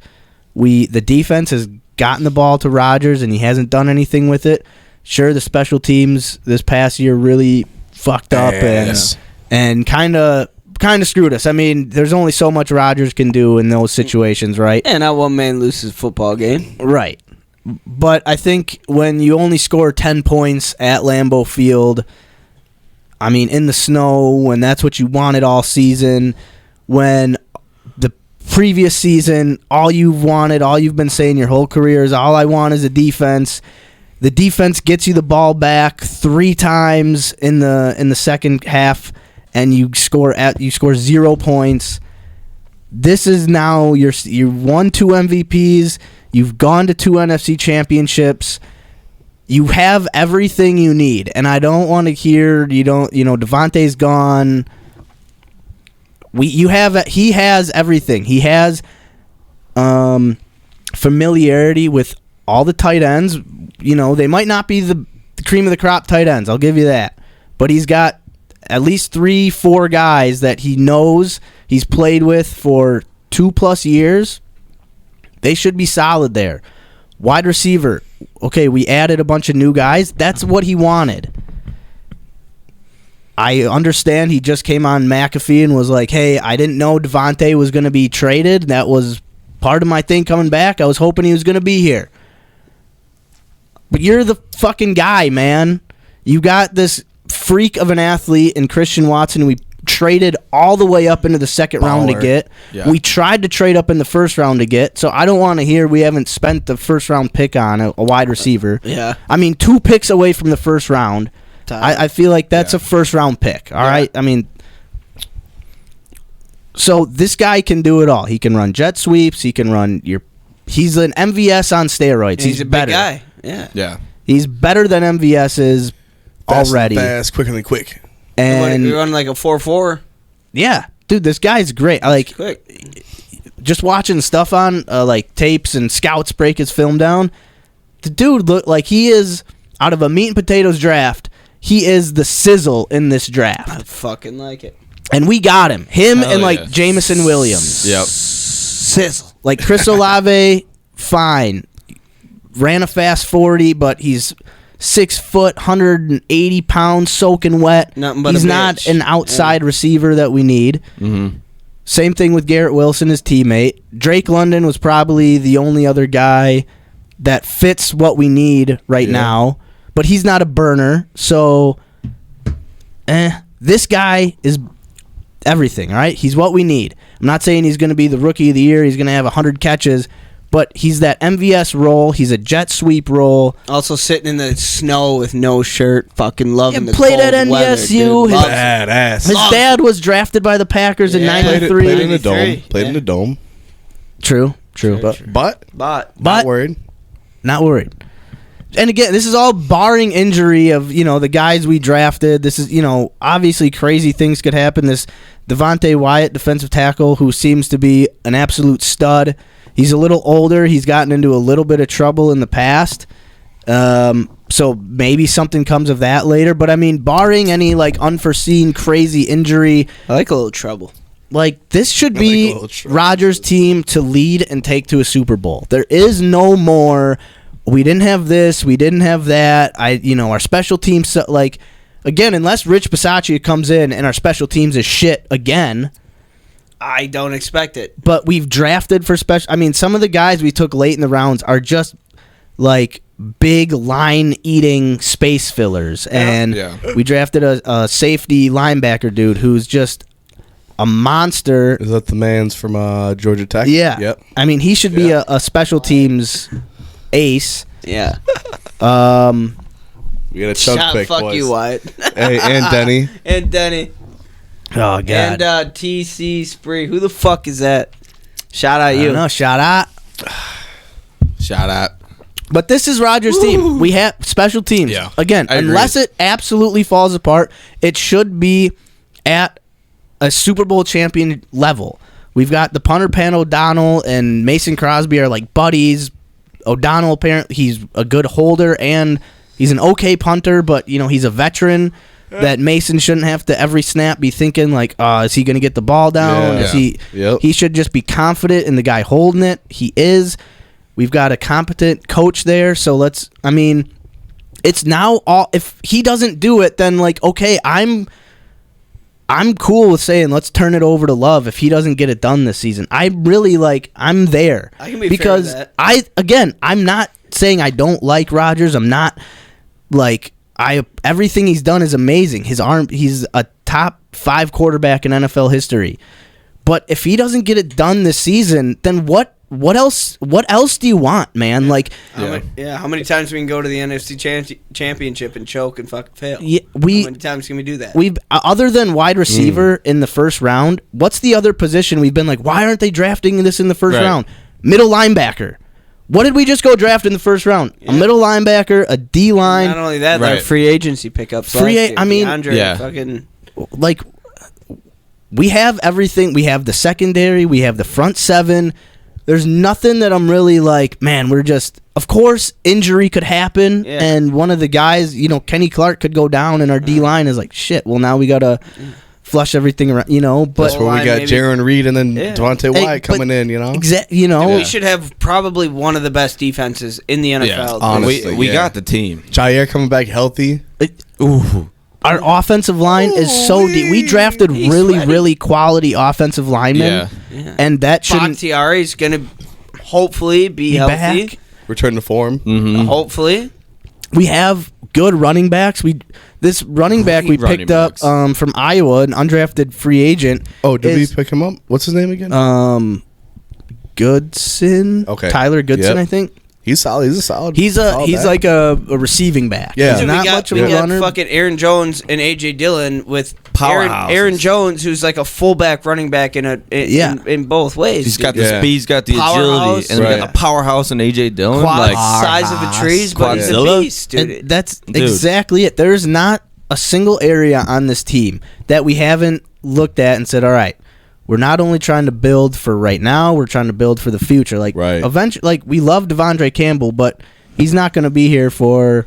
the defense has gotten the ball to Rodgers and he hasn't done anything with it. Sure, the special teams this past year really fucked up Yes. and kind of screwed us. I mean, there's only so much Rodgers can do in those situations, right? And not one man loses a football game. Right. But I think when you only score 10 points at Lambeau Field, I mean, in the snow, when that's what you wanted all season, when the previous season, all you've been saying your whole career is all I want is a defense. The defense gets you the ball back 3 times in the second half, and you score 0 points. This is now you won 2 MVPs. You've gone to 2 NFC championships. You have everything you need, and I don't want to hear Devontae's gone. He has everything. He has familiarity with all the tight ends. They might not be the cream of the crop tight ends, I'll give you that. But he's got at least 3-4 guys that he knows he's played with for 2+ years. They should be solid there. Wide receiver, okay, we added a bunch of new guys. That's what he wanted. I understand he just came on McAfee and was like, hey, I didn't know Devontae was going to be traded. That was part of my thing coming back. I was hoping he was going to be here. But you're the fucking guy, man. You got this freak of an athlete in Christian Watson. We traded all the way up into the second round to get. Yeah. We tried to trade up in the first round to get. So I don't want to hear we haven't spent the first round pick on a wide receiver. Yeah. I mean, 2 picks away from the first round. I feel like that's a first round pick. All right. I mean, so this guy can do it all. He can run jet sweeps. He can run He's an MVS on steroids. He's a big better. guy. Yeah. Yeah. He's better than MVS is already. Fast, quicker than quick. And We run like a 4.4. yeah, dude, this guy's great. I like Quick. just watching stuff on like tapes and scouts break his film down. The dude look like he is out of a meat and potatoes draft. He is the sizzle in this draft, I fucking like it. and we got him. Hell And like yeah. Jamison Williams. Yep. Sizzle. Like Chris Olave, fine. Ran a fast 40, but he's 6 foot, 180 pounds, soaking wet. Nothing but He's a not bitch. an outside receiver that we need. Mm-hmm. Same thing with Garrett Wilson, his teammate. Drake London was probably the only other guy that fits what we need right now, but he's not a burner. So, this guy is everything, all right? He's what we need. I'm not saying he's going to be the rookie of the year. He's going to have 100 catches, but he's that MVS role. He's a jet sweep role. Also sitting in the snow with no shirt, fucking loving the played cold at weather, NDSU. dude. Loves it. Badass. His dad was drafted by the Packers in Yeah. Played 93. in the dome. 93. Played in the dome. True. But But not worried. Not worried. And again, this is all barring injury of, the guys we drafted. This is, obviously crazy things could happen. This Devontae Wyatt, defensive tackle, who seems to be an absolute stud. He's a little older. He's gotten into a little bit of trouble in the past. So maybe something comes of that later. But, I mean, barring any, unforeseen crazy injury, I like a little trouble. this should I be like a little trouble. Rodgers' team to lead and take to a Super Bowl. There is no more, we didn't have this, we didn't have that. Our special teams, again, unless Rich Bisaccia comes in and our special teams is shit again. I don't expect it. But we've drafted for special. I mean, some of the guys we took late in the rounds are just big line eating space fillers. And we drafted a safety linebacker dude who's just a monster. Is that the man's from Georgia Tech? Yeah. Yep. I mean, he should be a special teams ace. Yeah. We got a chunk pick, Fuck boys. you, Wyatt. Hey, and Denny. And Denny. Oh, God. And TC Spree. Who the fuck is that? Shout out I you. don't know, shout out. Shout out. But this is Rodgers' team. We have special teams. Yeah. Again, I agree. unless it absolutely falls apart, it should be at a Super Bowl champion level. We've got the punter Pan O'Donnell and Mason Crosby are like buddies. O'Donnell, apparently, he's a good holder and he's an okay punter, but he's a veteran that Mason shouldn't have to every snap be thinking is he going to get the ball down? Yeah. Is he? Yep. He should just be confident in the guy holding it. He is. We've got a competent coach there, so it's now all. If he doesn't do it, then okay, I'm cool with saying let's turn it over to Love if he doesn't get it done this season. I really I'm there. I can be because fair with that. I'm not saying I don't like Rodgers. I'm not everything he's done is amazing. His arm, he's a top 5 quarterback in NFL history. But if he doesn't get it done this season, then what else do you want, man? How many times we can go to the NFC championship and choke and fucking fail? Yeah, How many times can we do that? We've other than wide receiver in the first round, what's the other position we've been why aren't they drafting this in the first Right. round? Middle linebacker. What did we just go draft in the first round? A middle linebacker, a D line. Not only that, Right. they're free agency pickups. DeAndre, Yeah. fucking We have everything. We have the secondary. We have the front 7. There's nothing that I'm really man, we're just... Of course, injury could happen, Yeah. and one of the guys, Kenny Clark could go down, and our D-line is shit, well, now we got to flush everything around, but... That's where we line, got maybe. Jaron Reed and then Yeah. Devontae Hey, Wyatt but- coming in, We should have probably one of the best defenses in the NFL. honestly. We yeah. got the team. Jair coming back healthy. Ooh. Our offensive line is so deep. We drafted He's really, sweaty. really quality offensive linemen, and that shouldn't Bakhtiari's gonna hopefully be healthy. back. Return to form. Hopefully, We have good running backs. This running back we Great picked running up backs. from Iowa, an undrafted free agent. Oh, did is, we pick him up? What's his name again? Goodson? Okay. Tyler Goodson, Yep. I think. He's solid. He's a solid. He's back. like a receiving back. Yeah. He's we not got, much of we a got runner. fucking Aaron Jones and AJ Dillon with Powerhouses. Aaron Jones, who's like a fullback running back in both ways. He's got dude. the Yeah. speed, he's got the Powerhouse. agility, and we Right. got the powerhouse and AJ Dillon. quad Like, size of the trees, but he's a Quadzilla? beast, dude. And that's Dude. exactly it. There's not a single area on this team that we haven't looked at and said, all right, we're not only trying to build for right now, we're trying to build for the future. Like, Right. eventually, like, we love Devondre Campbell, but he's not going to be here for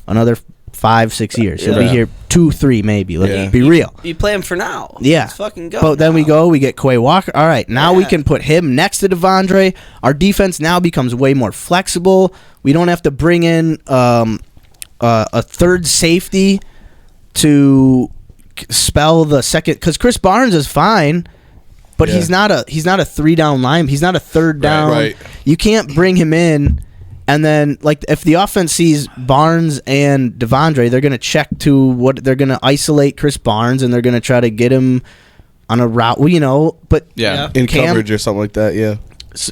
another 5-6 years. He'll be Yeah. here 2-3 maybe. Let's Yeah. be real. You play him for now. Yeah. Let's fucking go. But then we now. we get Quay Walker. All right, now we Yeah. can put him next to Devondre. Our defense now becomes way more flexible. We don't have to bring in a third safety to spell the second, because Chris Barnes is fine, but Yeah. he's not a 3-down line. He's not a third down. right. You can't bring him in. And then, like, if the offense sees Barnes and Devondre, they're going to check to what they're going to isolate Chris Barnes, and they're going to try to get him on a route, But yeah. in Cam- coverage or something like that. Yeah.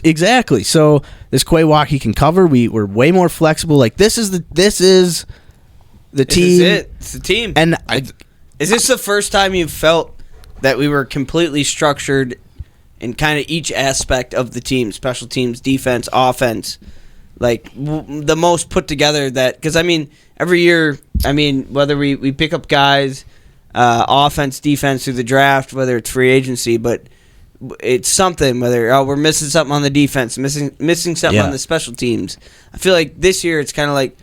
exactly. So this Quay Walk he can cover. We're way more flexible. Like this is the This team. is it. It's the team. And Is this the first time you've felt that we were completely structured in kind of each aspect of the team, special teams, defense, offense, like the most put together that, because I mean, every year, I mean, whether we pick up guys, offense, defense through the draft, whether it's free agency, but it's something, whether we're missing something on the defense, missing something on the special teams. I feel like this year it's kind of like,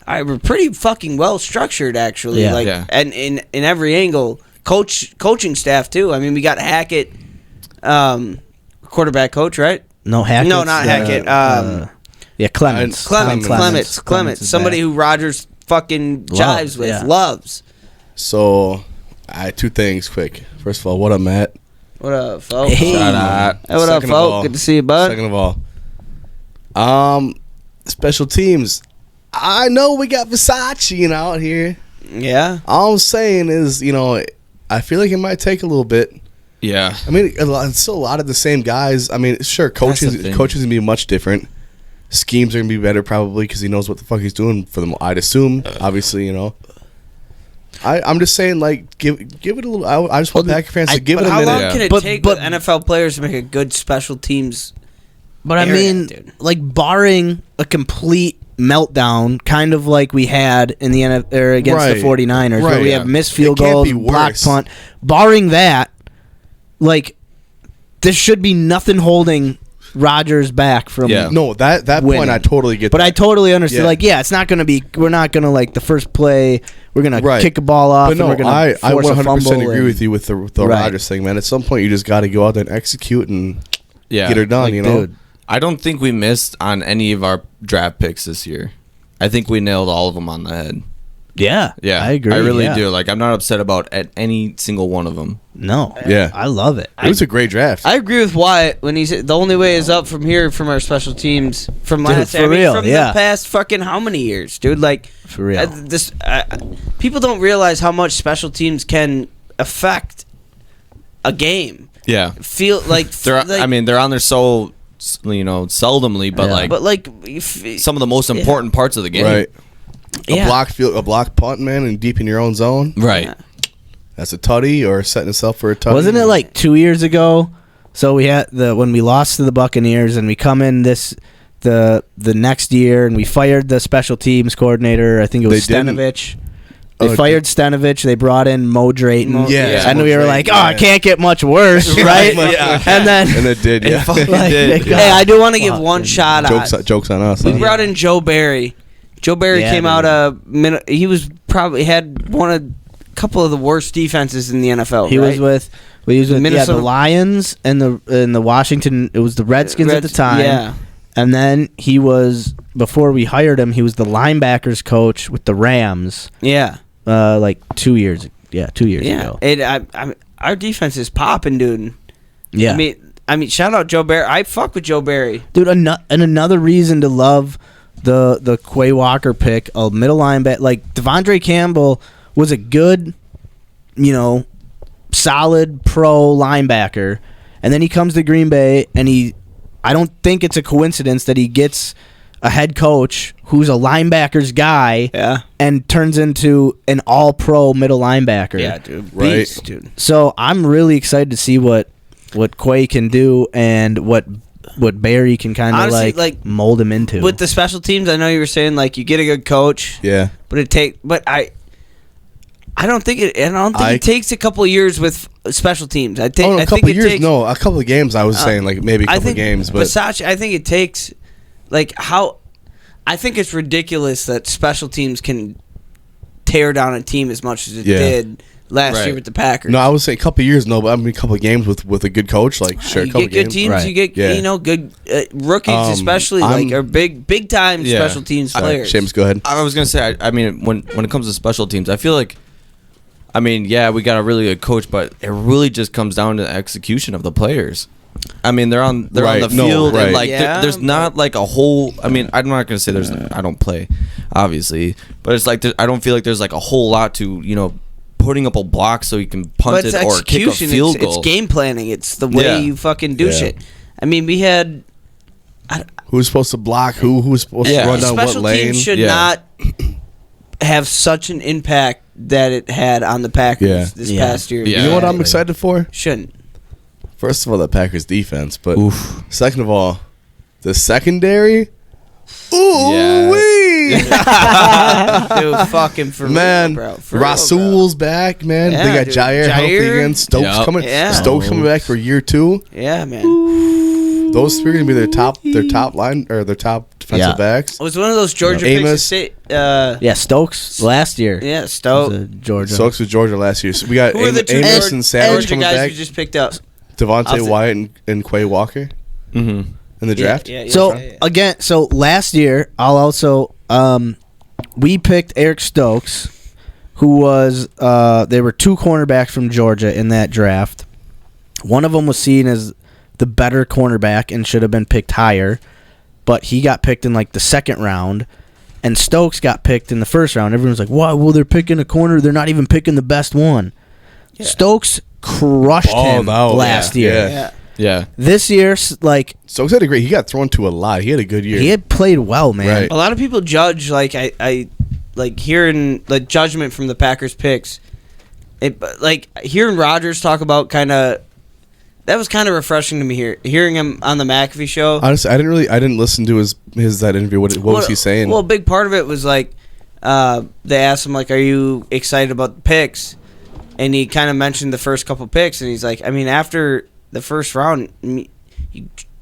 all right, we're pretty fucking well structured actually, Yeah. like, Yeah. and in every angle, coaching staff too. I mean, we got Hackett, quarterback coach, right? no Hackett. No, not Hackett. Clements. Clements. Somebody who Rodgers fucking jives with, yeah. loves. So, I two things quick. First of all, what up, Matt? What up, folks? Hey. Shout out. Hey, what up, Second of all- folks? Good to see you, bud. Second of all, special teams. I know we got Versace out here. Yeah. All I'm saying is, I feel like it might take a little bit. Yeah. I mean, it's still a lot of the same guys. I mean, sure, coaching's thing. gonna be much different. Schemes are gonna be better probably because he knows what the fuck he's doing for them. I'd assume, obviously, I'm just saying, like, give it a little. I just want Packer fans to give it But a how minute. long Yeah. can it But- take but- with NFL players to make a good special teams? But I area, mean, dude. like barring a complete meltdown, kind of like we had in the or against Right. the 49ers, where Right, we yeah. have missed field It can't goals, be block worse. punt. Barring that, like there should be nothing holding Rodgers back from. Yeah. No, that winning. point I totally get. But that. I totally understand. Yeah. Like, yeah, it's not going to be. We're not going to like the first play. We're going Right. to kick a ball off. But no, and we're going I to force a 100% fumble agree and- with you with the Right. Rodgers thing, man. At some point, you just got to go out there and execute and Yeah. get her done. Like, you know, dude, I don't think we missed on any of our draft picks this year. I think we nailed all of them on the head. yeah, Yeah. I agree. I really yeah. do. Like, I'm not upset about any single one of them. No, Yeah. I love it. it was a great draft. I agree with Wyatt when he said the only way is up from here from our special teams from Dude, last for I mean, real, from yeah. the past fucking how many years, dude? Like For real. people don't realize how much special teams can affect a game. Yeah. Feel like They're like, they're on there so seldomly, but Yeah. like if, some of the most important parts of the game. right. Yeah. A block punt, man, and deep in your own zone. Right. Yeah. That's a tutty or setting itself for a tutty. Wasn't it like 2 years ago? So we had when we lost to the Buccaneers, and we come in the next year, and we fired the special teams coordinator. I think it was They didn't. Stenovich. They Oh, fired Stenovich. They brought in Mo Drayton. Yeah. and we were Mo like, Drayton, "Oh, yeah. it can't get much worse, right?" Yeah. And then, And it did, yeah. fucking like, did. God, Hey, I do want to give fucking one shot out. jokes on us. We huh? brought in Joe Barry. Joe Barry Yeah, came dude. out a minute. He was probably had a couple of the worst defenses in the NFL. he right? was with the Minnesota- Lions and the Washington. It was the Redskins at the time. Yeah. And then he was, before we hired him, he was the linebackers coach with the Rams. Yeah. like 2 years. Yeah, 2 years ago. And our defense is popping, dude. Yeah, I mean, shout out Joe Barry. I fuck with Joe Barry, dude. And another reason to love the Quay Walker pick, a middle linebacker. Like Devondre Campbell was a good, solid pro linebacker, and then he comes to Green Bay, and I don't think it's a coincidence that he gets a head coach who's a linebackers guy, and turns into an all-pro middle linebacker. Yeah, dude. Right. Beast, dude. So I'm really excited to see what Quay can do and what Barry can kind of like mold him into. With the special teams, I know you were saying like you get a good coach. Yeah. But I don't think it takes a couple of years with special teams. a couple of years. No, a couple of games. I was saying like maybe a couple of games, but Versace, I think it takes I think it's ridiculous that special teams can tear down a team as much as it did last year with the Packers. No, I would say a couple of years. No, but I mean a couple of games with a good coach. Like sure, a couple you get good games. teams. Right. You get good rookies, especially are big time special teams players. James, go ahead. I was gonna say, I mean, when it comes to special teams, I feel like, I mean, yeah, we got a really good coach, but it really just comes down to the execution of the players. I mean, they're on the field, and like there's not like a whole. I mean, I'm not gonna say I don't play, obviously, but it's like I don't feel like there's like a whole lot to putting up a block so you can punt it or kick a field goal. It's game planning. It's the way you fucking do shit. I mean, we had who's supposed to block who's supposed to run down what special lane. teams should not have such an impact that it had on the Packers this past year. You know what I'm excited for? Shouldn't. First of all, the Packers defense, but second of all, the secondary. Ooh wee! Dude, fucking for man, real, bro. Rasul's back, man. Yeah, they got dude. Jair healthy again. Stokes coming. Stokes coming back for year 2. Yeah, man. Those three are gonna be their top line or their top defensive backs. It was one of those Georgia picks. Stokes last year. Yeah, Stokes. Georgia. Stokes was Georgia last year. So we got Who are the two Amos and Savage coming guys back. we just picked up? Devontae Wyatt and Quay Walker in the draft. Again, so last year, I'll also we picked Eric Stokes, who was there were 2 cornerbacks from Georgia in that draft. One of them was seen as the better cornerback and should have been picked higher, but he got picked in like the 2nd round, and Stokes got picked in the 1st round. Everyone's like, "Why? Well, they're picking a corner. They're not even picking the best one." Yeah. Stokes crushed him last year. Yeah. This year, like Stokes had a great. He got thrown to a lot. He had a good year. He had played well, man. Right. A lot of people judge I like hearing the judgment from the Packers picks. Like hearing Rodgers talk about that was kind of refreshing to me hearing him on the McAfee show. Honestly, I didn't listen to his that interview. What was he saying? Well, a big part of it was like they asked him like, "Are you excited about the picks?" And he kind of mentioned the first couple picks, and he's like, "I mean, after the first round, you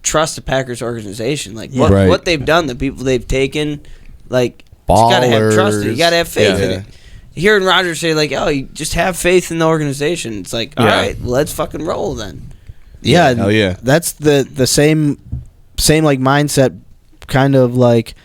trust the Packers organization. Like what they've done, the people they've taken, like you gotta have trust. You gotta have faith in it." Hearing Rodgers say like, "Oh, you just have faith in the organization," it's like, all right, let's fucking roll then. Yeah, hell yeah. That's the same like mindset, kind of like.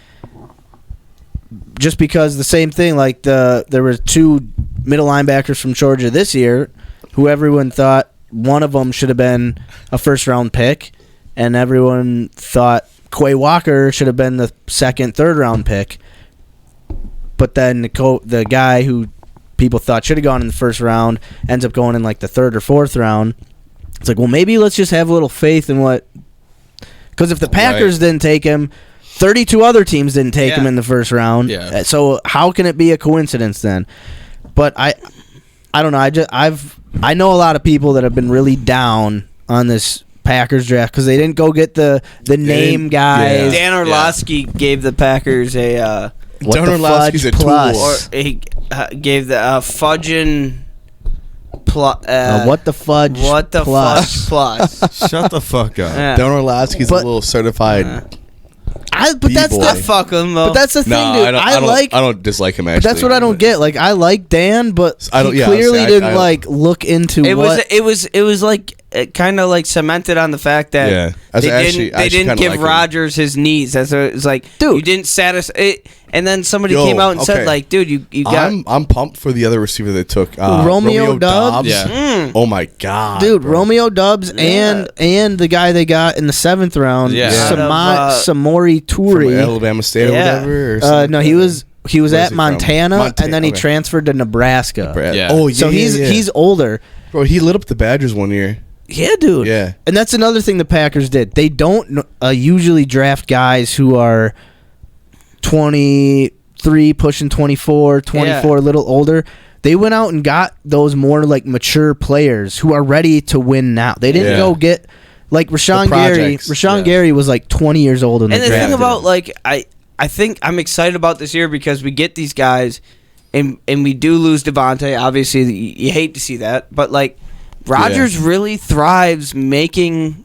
Just because the same thing, like there were 2 middle linebackers from Georgia this year, who everyone thought one of them should have been a 1st-round pick, and everyone thought Quay Walker should have been the 2nd, 3rd-round pick. But then the guy who people thought should have gone in the 1st round ends up going in like the 3rd or 4th round. It's like, well, maybe let's just have a little faith in what. Because if the Packers didn't take him, 32 other teams didn't take him in the 1st round. Yeah. So how can it be a coincidence then? But I don't know. I know a lot of people that have been really down on this Packers draft because they didn't go get the name guys. Dan Orlovsky gave the Packers a Dan Orlovsky's a plus. or he gave the fudging what the fudge what the plus. fudge plus. Shut the fuck up. Yeah. Dan Orlovsky's a little certified. But that's B-boy. the fuck him though. But that's the thing, dude. I don't dislike him actually. But that's what I don't get. Like I like Dan, but he clearly didn't like look into it was like it kind of like cemented on the fact that Yeah. they didn't give Rodgers his knees. It's like, dude, you didn't satisfy it. And then somebody came out and said, like, dude, you got. I'm pumped for the other receiver they took. Romeo Doubs. Yeah. Oh my god, dude, bro. Romeo Doubs and the guy they got in the 7th round, Samori From Toure, Alabama State or whatever. Or no, he was at he Montana, and then he transferred to Nebraska. Yeah. Oh, yeah. So he's older. Bro, he lit up the Badgers one year. Yeah, dude. Yeah. And that's another thing the Packers did. They don't usually draft guys who are 23, pushing 24, 24, a little older. They went out and got those more like mature players who are ready to win now. They didn't go get like Rashawn Gary. Rashawn Gary was like 20 years old when they drafted him. And the thing about like I think I'm excited about this year because we get these guys, and we do lose Devontae. Obviously, you hate to see that, but like Rodgers really thrives making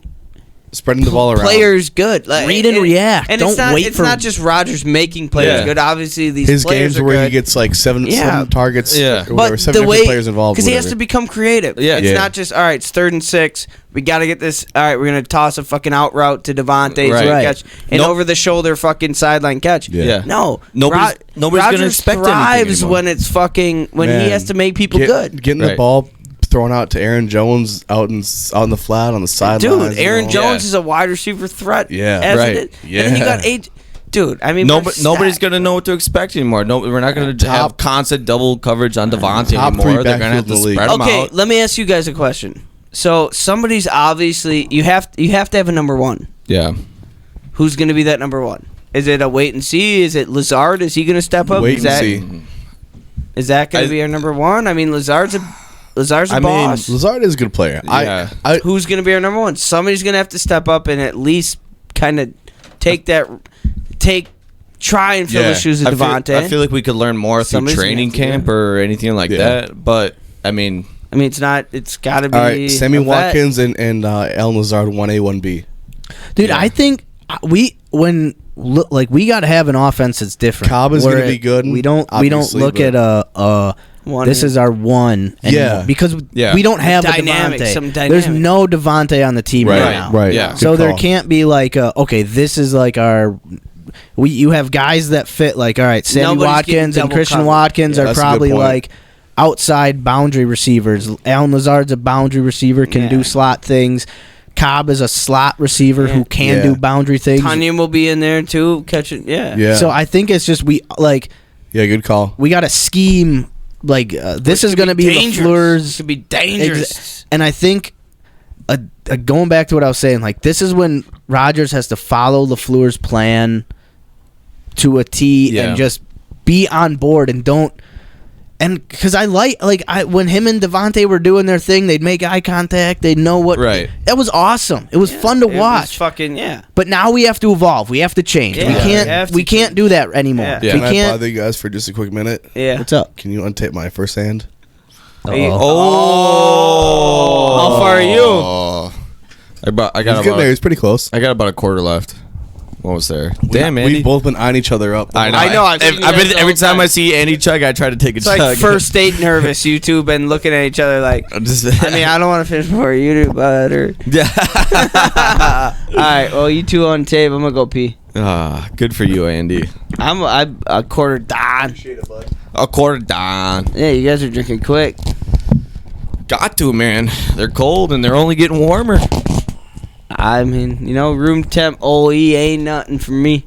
spreading the ball around, players good. Like, read and react. And Don't wait it's for not just Rodgers making players good. Obviously, these his players games are where good. he gets like seven targets. Yeah. Or whatever, But seven the way players involved because he has to become creative. Yeah. It's not just all right. It's 3rd and 6. We got to get this. All right, we're gonna toss a fucking out route to Devontae Right. catch an over the shoulder fucking sideline catch. Yeah. No, Nobody's gonna Rodgers expect anything thrives anymore. when it's fucking when he has to make people good. Getting the ball thrown out to Aaron Jones out in the flat on the sideline. Dude, Aaron Jones is a wide receiver threat. Yeah. as Right. it is. And then you got 8. Dude, I mean, nobody's gonna know what to expect anymore. No, we're not gonna have constant double coverage on Devontae top anymore. three They're gonna have backfield to in the spread them Okay, out. let me ask you guys a question. So somebody's obviously you have to have a number 1. Yeah. Who's going to be that number 1? Is it a wait and see? Is it Lazard? Is he going to step up? Wait is and that, see. Is that going to be our number 1? I mean, Lazard's a boss. Lazard is a good player. Yeah. Who's going to be our number 1? Somebody's going to have to step up and at least kind of try and fill the shoes of Devontae. I feel like we could learn more through Somebody's training gonna have to camp or anything like that. But I mean, it's not. It's got to be. All right, Sammy a vet. Watkins and Alan Lazard 1A 1B. Dude, I think we got to have an offense that's different. Cobb is where gonna be good, We don't obviously, look but- at One this is our one. Yeah. Because we don't have a Devontae. There's no Devontae on the team right now. Right. Yeah. So Good there call. can't be like okay, this is like our. You have guys that fit like all right. Sammy Nobody's Watkins getting and double Christian covered. Watkins Yeah, are that's a good probably point. like outside boundary receivers. Alan Lazard's a boundary receiver, can do slot things. Cobb is a slot receiver who can do boundary things. Tunyon will be in there too, catching. Yeah. So I think it's just Yeah, good call. we got to scheme like this is going to be LaFleur's. Could be dangerous. And I think going back to what I was saying, like this is when Rodgers has to follow LaFleur's plan to a T and just be on board and don't. And because I when him and Devontae were doing their thing, they'd make eye contact. They'd know what. Right. That was awesome. It was fun to watch. Fucking But now we have to evolve. We have to change. Yeah, We can't do that anymore. Yeah. We Can I can't. bother you guys for just a quick minute? Yeah. What's up? Can you untape my first hand? Oh. How far are you? Oh. I got He's getting there. about He's pretty close. I got about a quarter left. Almost there. Damn, We've Andy. both been eyeing each other up. I know. I've seen you I've been guys every all the time I time. see Andy chug, I try to take a It's chug. like first date nervous. You two been looking at each other like. I'm just- I mean, I don't want to finish before you do, but. Yeah. All right. Well, you two on tape. I'm gonna go pee. Good for you, Andy. I'm a quarter done. A quarter down. Yeah, you guys are drinking quick. Got to, man. They're cold and they're only getting warmer. I mean, room temp OE ain't nothing for me.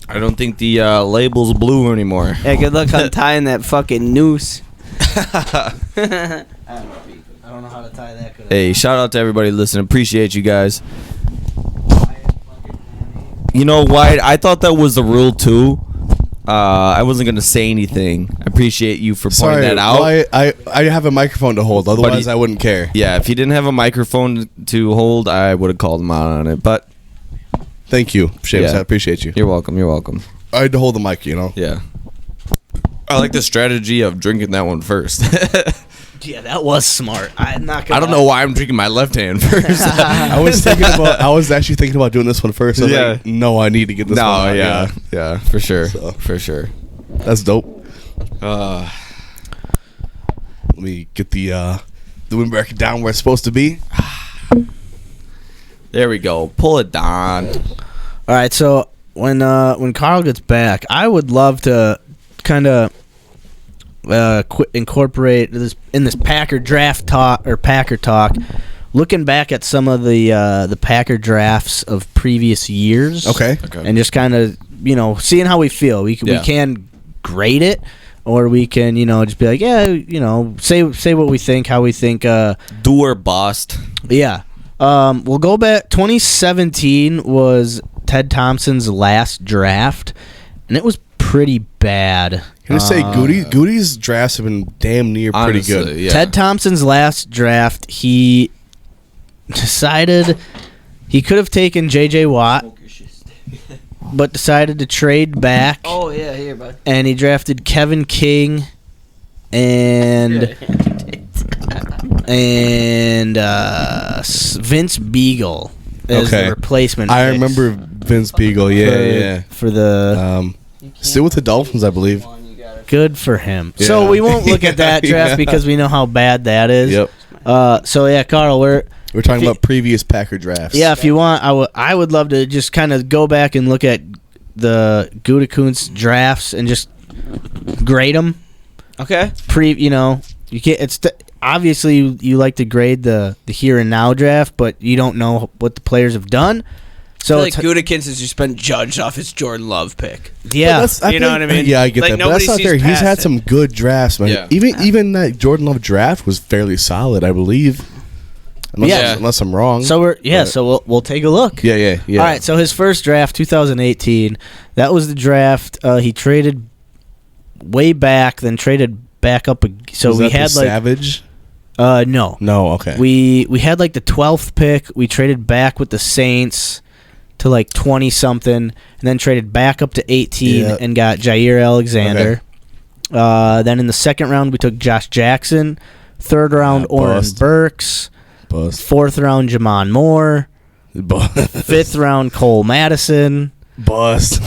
I don't think the label's blue anymore. Yeah, good luck untying that fucking noose. I don't know how to tie that. Hey, shout out to everybody listening. Appreciate you guys. You know, White, I thought that was the rule too. I wasn't gonna say anything. I appreciate you for pointing Sorry, that out. I have a microphone to hold. Otherwise, I wouldn't care. Yeah, if you didn't have a microphone to hold, I would have called him out on it. But Thank you, Seamus. Yeah. I appreciate you. you're welcome. You're welcome. I had to hold the mic, Yeah. I like the strategy of drinking that one first. Yeah, that was smart. I'm not gonna. I don't know why I'm drinking my left hand first. I was actually thinking about doing this one first. I was like, no, I need to get this one out. yeah, for sure, So. for sure. That's dope. Uh, Let me get the wind bracket down where it's supposed to be. There we go. Pull it down. All right, so when Kärel gets back, I would love to kind of incorporate this in this Packer draft talk or Packer talk. Looking back at some of the Packer drafts of previous years, Okay. and just kind of seeing how we feel. We can grade it, or we can just be like, say what we think, how we think. Do or bust. Yeah. We'll go back. 2017 was Ted Thompson's last draft, and it was pretty bad. I'm gonna say Goody's drafts have been damn near pretty Honestly, good. yeah. Ted Thompson's last draft, he decided he could have taken J.J. Watt, but decided to trade back, Oh yeah, here, bud. and he drafted Kevin King and Vince Beagle as Okay. the replacement. I picks remember Vince Beagle. Yeah, for the still with the Dolphins, I believe. good for him. Yeah. So we won't look at that draft Yeah. because we know how bad that is. Yep. So yeah, Kärel, We're talking about previous Packer drafts. yeah, if you want, I would love to just kind of go back and look at the Gutekunst drafts and just grade them. Okay. You can't. Obviously you like to grade the here and now draft, but you don't know what the players have done. So I feel like Gutekunst has just been judged off his Jordan Love pick. yeah, You know what I mean? Yeah, I get Like, that. But that's nobody not sees there. He's past had it. some good drafts, man. Yeah. Even that Jordan Love draft was fairly solid, I believe. Unless I'm wrong. so But- so we'll take a look. Yeah. All right, so his first draft, 2018, that was the draft he traded way back, then traded back up. So Was we that the had Savage. no, Okay. we had like the 12th pick. We traded back with the Saints to like 20 something, and then traded back up to 18 Yeah. and got Jair Alexander. Then in the second round we took Josh Jackson. Third round Oren bust. Burks. Bust. Fourth round Jamon Moore. Fifth round Cole Madison. Bust.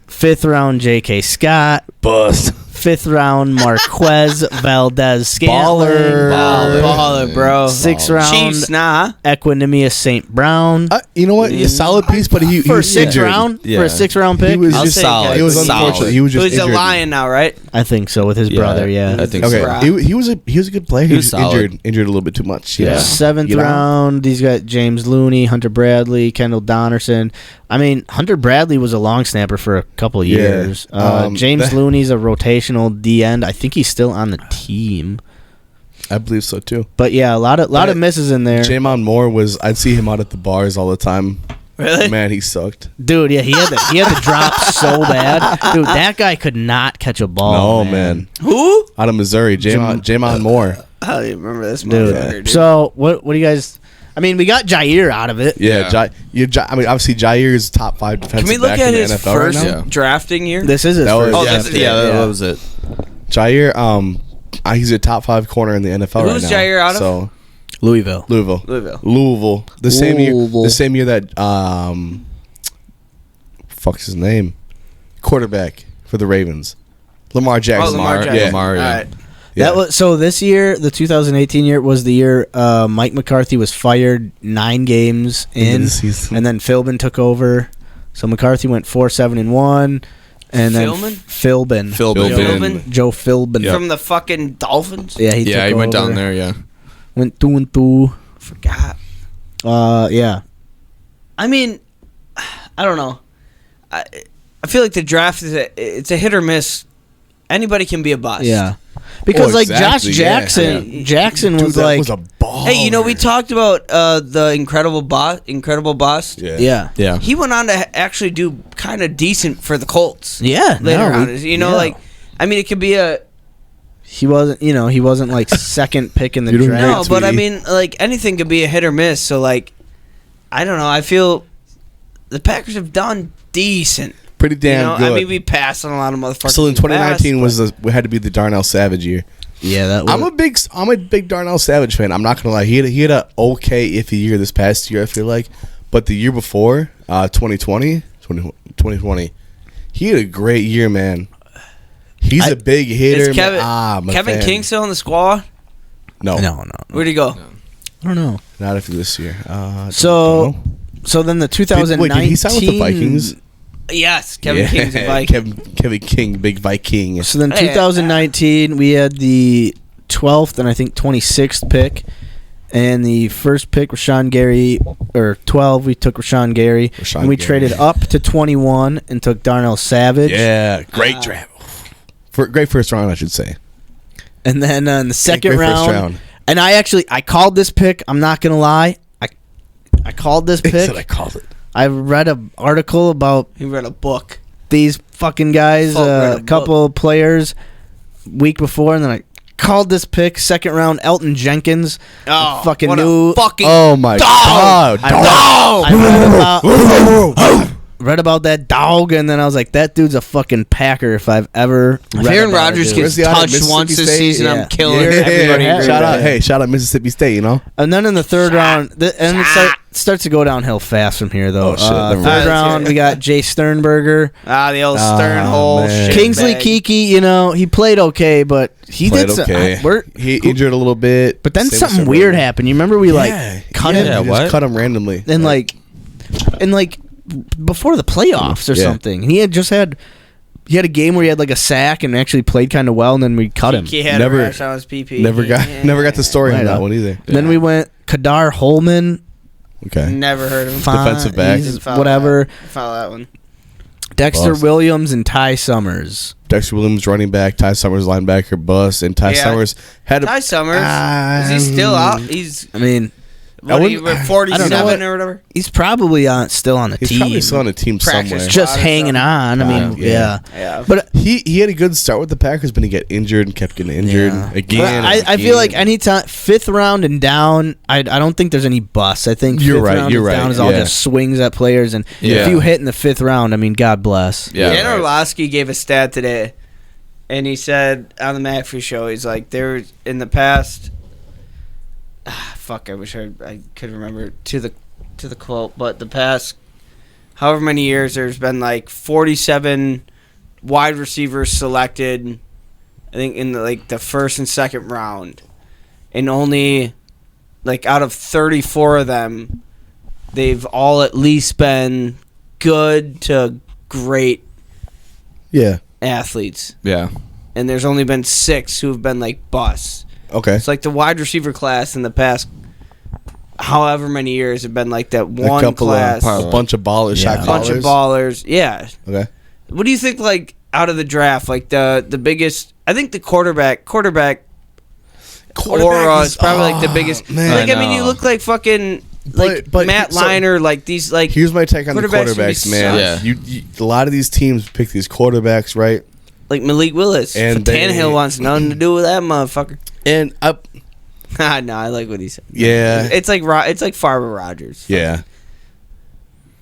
Fifth round J.K. Scott. Bust. Fifth round Marquez Valdez Scantling. Baller, bro. Sixth round Chiefs, nah. Equinemius St. Brown. You know what? A solid piece, but he For a was sixth injured. round? Yeah. For a sixth round pick? He was I'll just say solid. It was Solid. unfortunate. He was just He's a injured. Lion now, right? I think so, with his brother, yeah. I think Okay, so. he was a good player. He was was solid. injured a little bit too much. Yeah. Seventh You know? round, he's got James Looney, Hunter Bradley, Kendall Donnerson. I mean, Hunter Bradley was a long snapper for a couple of Yeah. years. James that- Looney's a rotational D end. I think he's still on the team. I believe so too. But yeah, a lot of misses in there. Jamon Moore I'd see him out at the bars all the time. Really? Man, he sucked. Dude, yeah, he had the drop so bad. Dude, that guy could not catch a ball. No, man. Who? Out of Missouri, Jamon Moore. I don't even remember this Dude. motherfucker, dude. So what do you guys? I mean, we got Jair out of it. Yeah, I mean, obviously Jair's top 5 defensive Can we look back at in the his NFL first right now. drafting year? This is his That was- first. Oh, yeah, this is that was it. Jair, he's a top 5 corner in the NFL Who's right now. Jair out of? So Louisville. Louisville. The same year that fuck's his name? Quarterback for the Ravens. Lamar Jackson. Lamar Jackson. Yeah. Lamar, yeah. All right. Yeah. That was so. This year, the 2018 year, was the year Mike McCarthy was fired 9 games in, the season. and then Philbin took over. So McCarthy went 4-7-1, and then Philbin? Philbin, Joe Philbin. From the fucking Dolphins? Yeah, he Yeah, took he went over. down there, yeah. Went 2-2. Forgot. Yeah. I mean, I don't know. I feel like the draft it's a hit or miss. Anybody can be a bust. Yeah. Because Oh, like exactly, Josh yeah. Jackson, Jackson Dude, was that like, was a ball. Hey, we talked about the incredible bust. Yeah. yeah, He went on to actually do kind of decent for the Colts. yeah. Later no, on, yeah. like, I mean, it could be a he wasn't like second pick in the You're doing draft. no, but I sweetie. mean, like anything could be a hit or miss. So, like, I don't know. I feel the Packers have done decent. Pretty damn good. I mean, we passed on a lot of motherfuckers. Still in the past, 2019 we had to be the Darnell Savage year. Yeah, that was. I'm a big Darnell Savage fan. I'm not gonna lie. He had a okay iffy year this past year, I feel like, but the year before, 2020, he had a great year, man. He's a big hitter. Is Kevin I'm a Kevin fan. King still in the squad? No. no. Where'd he go? I don't know. Not after this year. So then the 2019. Wait, did he sign with the Vikings? Yes, Kevin Yeah, King's a Viking. Kevin King, big Viking. So then 2019, we had the 12th and I think 26th pick. And the first pick, Rashawn Gary, or 12, we took Rashawn Gary. And we traded up to 21 and took Darnell Savage. Yeah, great draft. Great first round, I should say. And then in the second great first round, round. and I called this pick. I'm not going to lie. I called this He pick. said I called it. I read an article about He read a book. these fucking guys, Folk read a a couple of players week before, and then I called this pick. Second round, Elton Jenkins. Oh, fucking what a new. fucking Oh my god! I read about that dog, and then I was like, that dude's a fucking Packer if I've ever If read Aaron about Rodgers it, dude. Where's gets the other touched Mississippi once this State? season, Yeah. I'm killing Yeah. everybody. Yeah. Shout out Mississippi State. You know, And then in the third round, and it starts to go downhill fast from here, though. Oh, shit, never Third mind. round, we got Jay Sternberger. The old Stern hole. man. shit Kingsley bag. Kiki, he played okay, but he played did okay. he Injured a little bit, but then Same something as weird Sternberger. happened. You remember we cut him, Yeah, we just what? cut him randomly. and before the playoffs or Yeah. something. He had a game where he had like a sack and actually played kind of well, and then we cut him. He had Never- a rash on his PP. never got the story on Right that up. one either. And then we went Kadar Holman, Okay, Never heard of him. Defensive back. he's Didn't follow whatever. Follow that one. Dexter Bust. Williams and Ty Summers. Dexter Williams running back, Ty Summers linebacker, bust, and Ty Yeah. Summers had Ty Summers. Is he still out? He's I mean, what, wouldn't- 47 I don't know. or whatever. he's probably still on the He's team. probably still on a team Practice somewhere. squad. just or hanging something. on. I mean, Yeah. Yeah. But He had a good start with the Packers, but he got injured and kept getting injured Yeah. again. But I feel like anytime fifth round and down, I don't think there's any busts. I think You're fifth right, round you're and down right, is all yeah. just swings at players, and Yeah. if you hit in the fifth round, I mean, God bless. Yeah, Dan right. Orlovsky gave a stat today, and he said on the McAfee show, he's like, there in the past. Fuck! I wish I could remember to the quote, but the past however many years, there's been like 47 wide receivers selected. I think in the first and second round, and only out of 34 of them, they've all at least been good to great yeah. athletes, Yeah. and there's only been 6 who have been busts. Okay. It's the wide receiver class in the past however many years have been that A one couple class, of a bunch of ballers, Yeah. shot a bunch of callers. ballers. Yeah. Okay. What do you think out of the draft? The biggest, I think the quarterback aura is probably the biggest. man. I mean, you look like fucking But- Matt so- Liner, these Here's my take on the quarterbacks would be quarterbacks, man. Yeah. You a lot of these teams pick these quarterbacks, right? like Malik Willis. And And they- Tannehill wants nothing to do with that motherfucker. And No, I like what he said. yeah, It's like Favre Rodgers. yeah.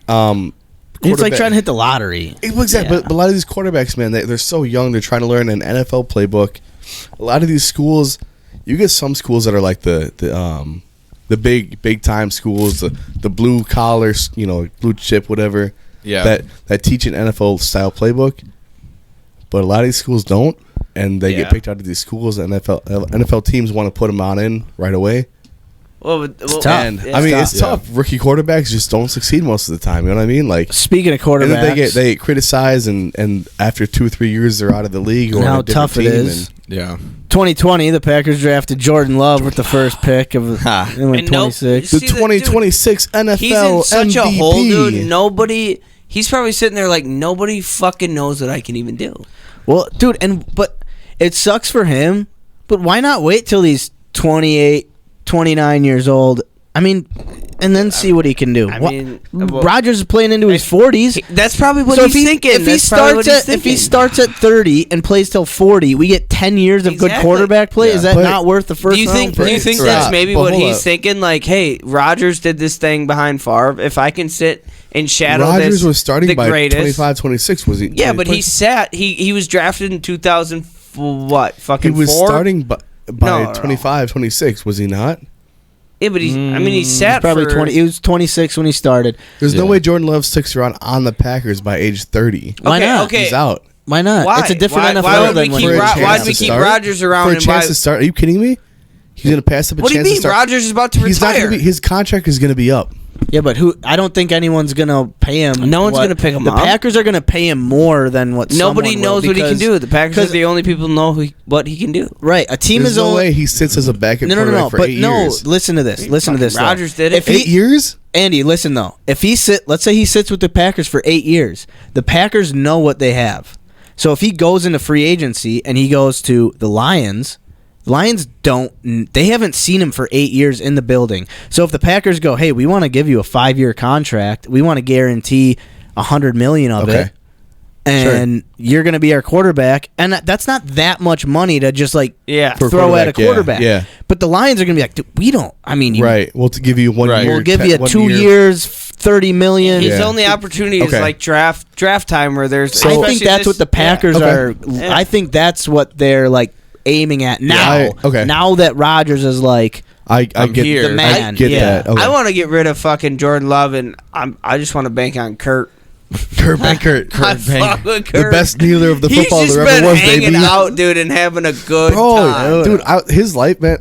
It's like trying to hit the lottery. Exactly, Yeah. but a lot of these quarterbacks, man, they're so young. They're trying to learn an NFL playbook. A lot of these schools, you get some schools that are like the big time schools, the blue collars, blue chip, whatever. Yeah. That teach an NFL style playbook. But a lot of these schools don't, and they Yeah. get picked out of these schools. And NFL teams want to put them on in right away. tough. And Yeah, I mean, tough. it's tough. Rookie quarterbacks just don't succeed most of the time. You know what I mean? Like, Speaking of and then quarterbacks, they get criticized, and after 2 or 3 years, they're out of the league. Or And on how a different tough it team, is. Yeah. 2020, the Packers drafted Jordan Love with the first pick of Ha. they went And nope. 26. The See, the 2026 NFL He's in such MVP. a hole, dude. Nobody. He's probably sitting there nobody fucking knows what I can even do. Well, dude, but it sucks for him. But why not wait till he's 28, 29 years old? I mean, and then see what he can do. I mean, well, Rodgers is playing into his 40s. That's probably what So he's thinking. If he That's probably what starts he's if he thinking. starts at 30 and plays till 40, we get 10 years of good Exactly. quarterback play. Yeah. Is that But not worth the first Do you think? round Do you pick? think Right. that's maybe But what hold he's up. thinking? Hey, Rodgers did this thing behind Favre. If I can sit and shadow Rodgers this, was starting the by greatest. 25, 26, was he? Yeah, but he sat. He was drafted in 2000. What? He Fucking was 4? starting by No. 25, 26, was he not? Yeah, but he sat Probably for 20. He was 26 when he started. There's no Yeah. way Jordan Love sticks around on the Packers by age 30. Why okay, not? Okay, He's out. Why not? Why? It's a different Why NFL would than we when keep he was For a Why'd chance we to keep start? Rodgers around For a and chance why? to start? Are you kidding me? He's gonna pass up a What do you chance to mean? start. Rodgers is about to He's not retire. gonna be. His contract is gonna be up. Yeah, but I don't think anyone's gonna pay him. No one's gonna pick him the up. The Packers are gonna pay him more than what. Nobody someone will knows what he can because- do. The Packers are the only people who know what he can do. Right, a team There's is no only. way he sits as a backup quarterback for But 8 years. listen to this. Listen to this. though. Rodgers did it. If he- 8 years? Andy, listen though. If let's say he sits with the Packers for 8 years, the Packers know what they have. So if he goes into free agency and he goes to the Lions they haven't seen him for 8 years in the building. So if the Packers go, hey, we want to give you a 5-year contract, we want to guarantee $100 million of it, and you're going to be our quarterback, and that's not that much money to just like For throw at a quarterback. Yeah. But the Lions are going to be like, dude, we don't. I mean, Right. We'll give you 1 year. we'll give you 1 2 year. years, $30 million. His Yeah. only opportunity is Okay. like draft time where there's. I think especially that's this- what the Packers Okay. are. Yeah. I think that's what they're like aiming at now. okay. Now that Rodgers is like, I I'm get here. The man, I get yeah. that. Okay. I want to get rid of fucking Jordan Love, and I just want to bank on Kurt. Kurt Bankert. I fuck with The Kurt. best kneeler of the He's football just there been ever was, hanging baby. out, dude, and having a good Bro, time. dude, his life, man.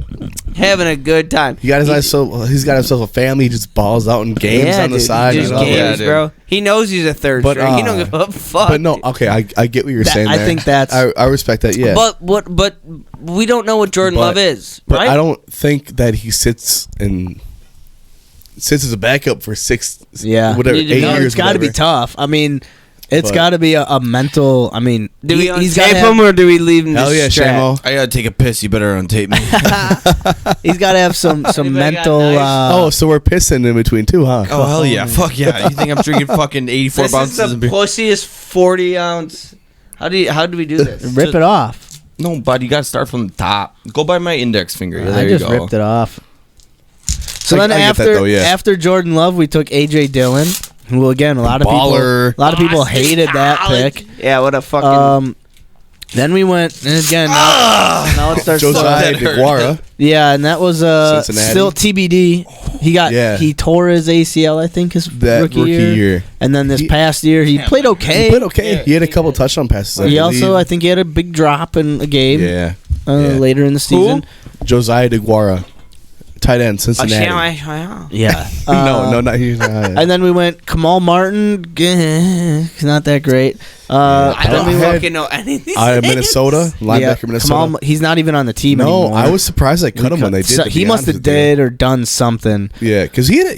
Having a good time. He's got himself a family. He just balls out in games on the dude, side. Just you know? games, Yeah, dude. bro. He knows he's a third But, string. He don't give a fuck. But no, okay, I get what you're saying. I there. think that's- I respect that. Yeah, But we don't know what Jordan But- Love is, but right? I don't think that he sits as a backup for 6, yeah, whatever, Need to 8 know. years. It's got to be whatever. tough. I mean, it's But- got to be a mental. I mean, Do we he's got untape him or do we leave him Hell to yeah, strap? Seamo. I gotta take a piss. You better untape me. he's got to have some Anybody got mental. knives? Oh, so we're pissing in between too, huh? Oh hell yeah! Fuck yeah! You think I'm drinking fucking 84 This bounces is of the beer? pussiest 40-ounce. How do we do this? rip it off. No, bud. You gotta start from the top. Go by my index finger. There I you just go. ripped it off. So I then get that after though, yeah. after Jordan Love, we took AJ Dillon. Who again, a lot of Baller. people hated that pick. Yeah, what a fucking. Then we went and again. Now it starts. Josiah that hurt. DeGuara. Yeah, and that was Cincinnati. still TBD. He tore his ACL, I think, his That rookie, rookie year. year. And then this He- past year, he played okay. He played okay. He had a couple touchdown passes. I He also, I believe. think, he had a big drop in a game Yeah. later in the season. Josiah DeGuara, tight end, Cincinnati. Yeah. No, not he. And then we went Kamal Martin. He's not that great. I then don't we went- fucking know anything. Minnesota, linebacker, Minnesota. Kamal, he's not even on the team No, anymore. I was surprised they cut him when they did. So to he be must honest have with you. did or done something, Yeah, because he had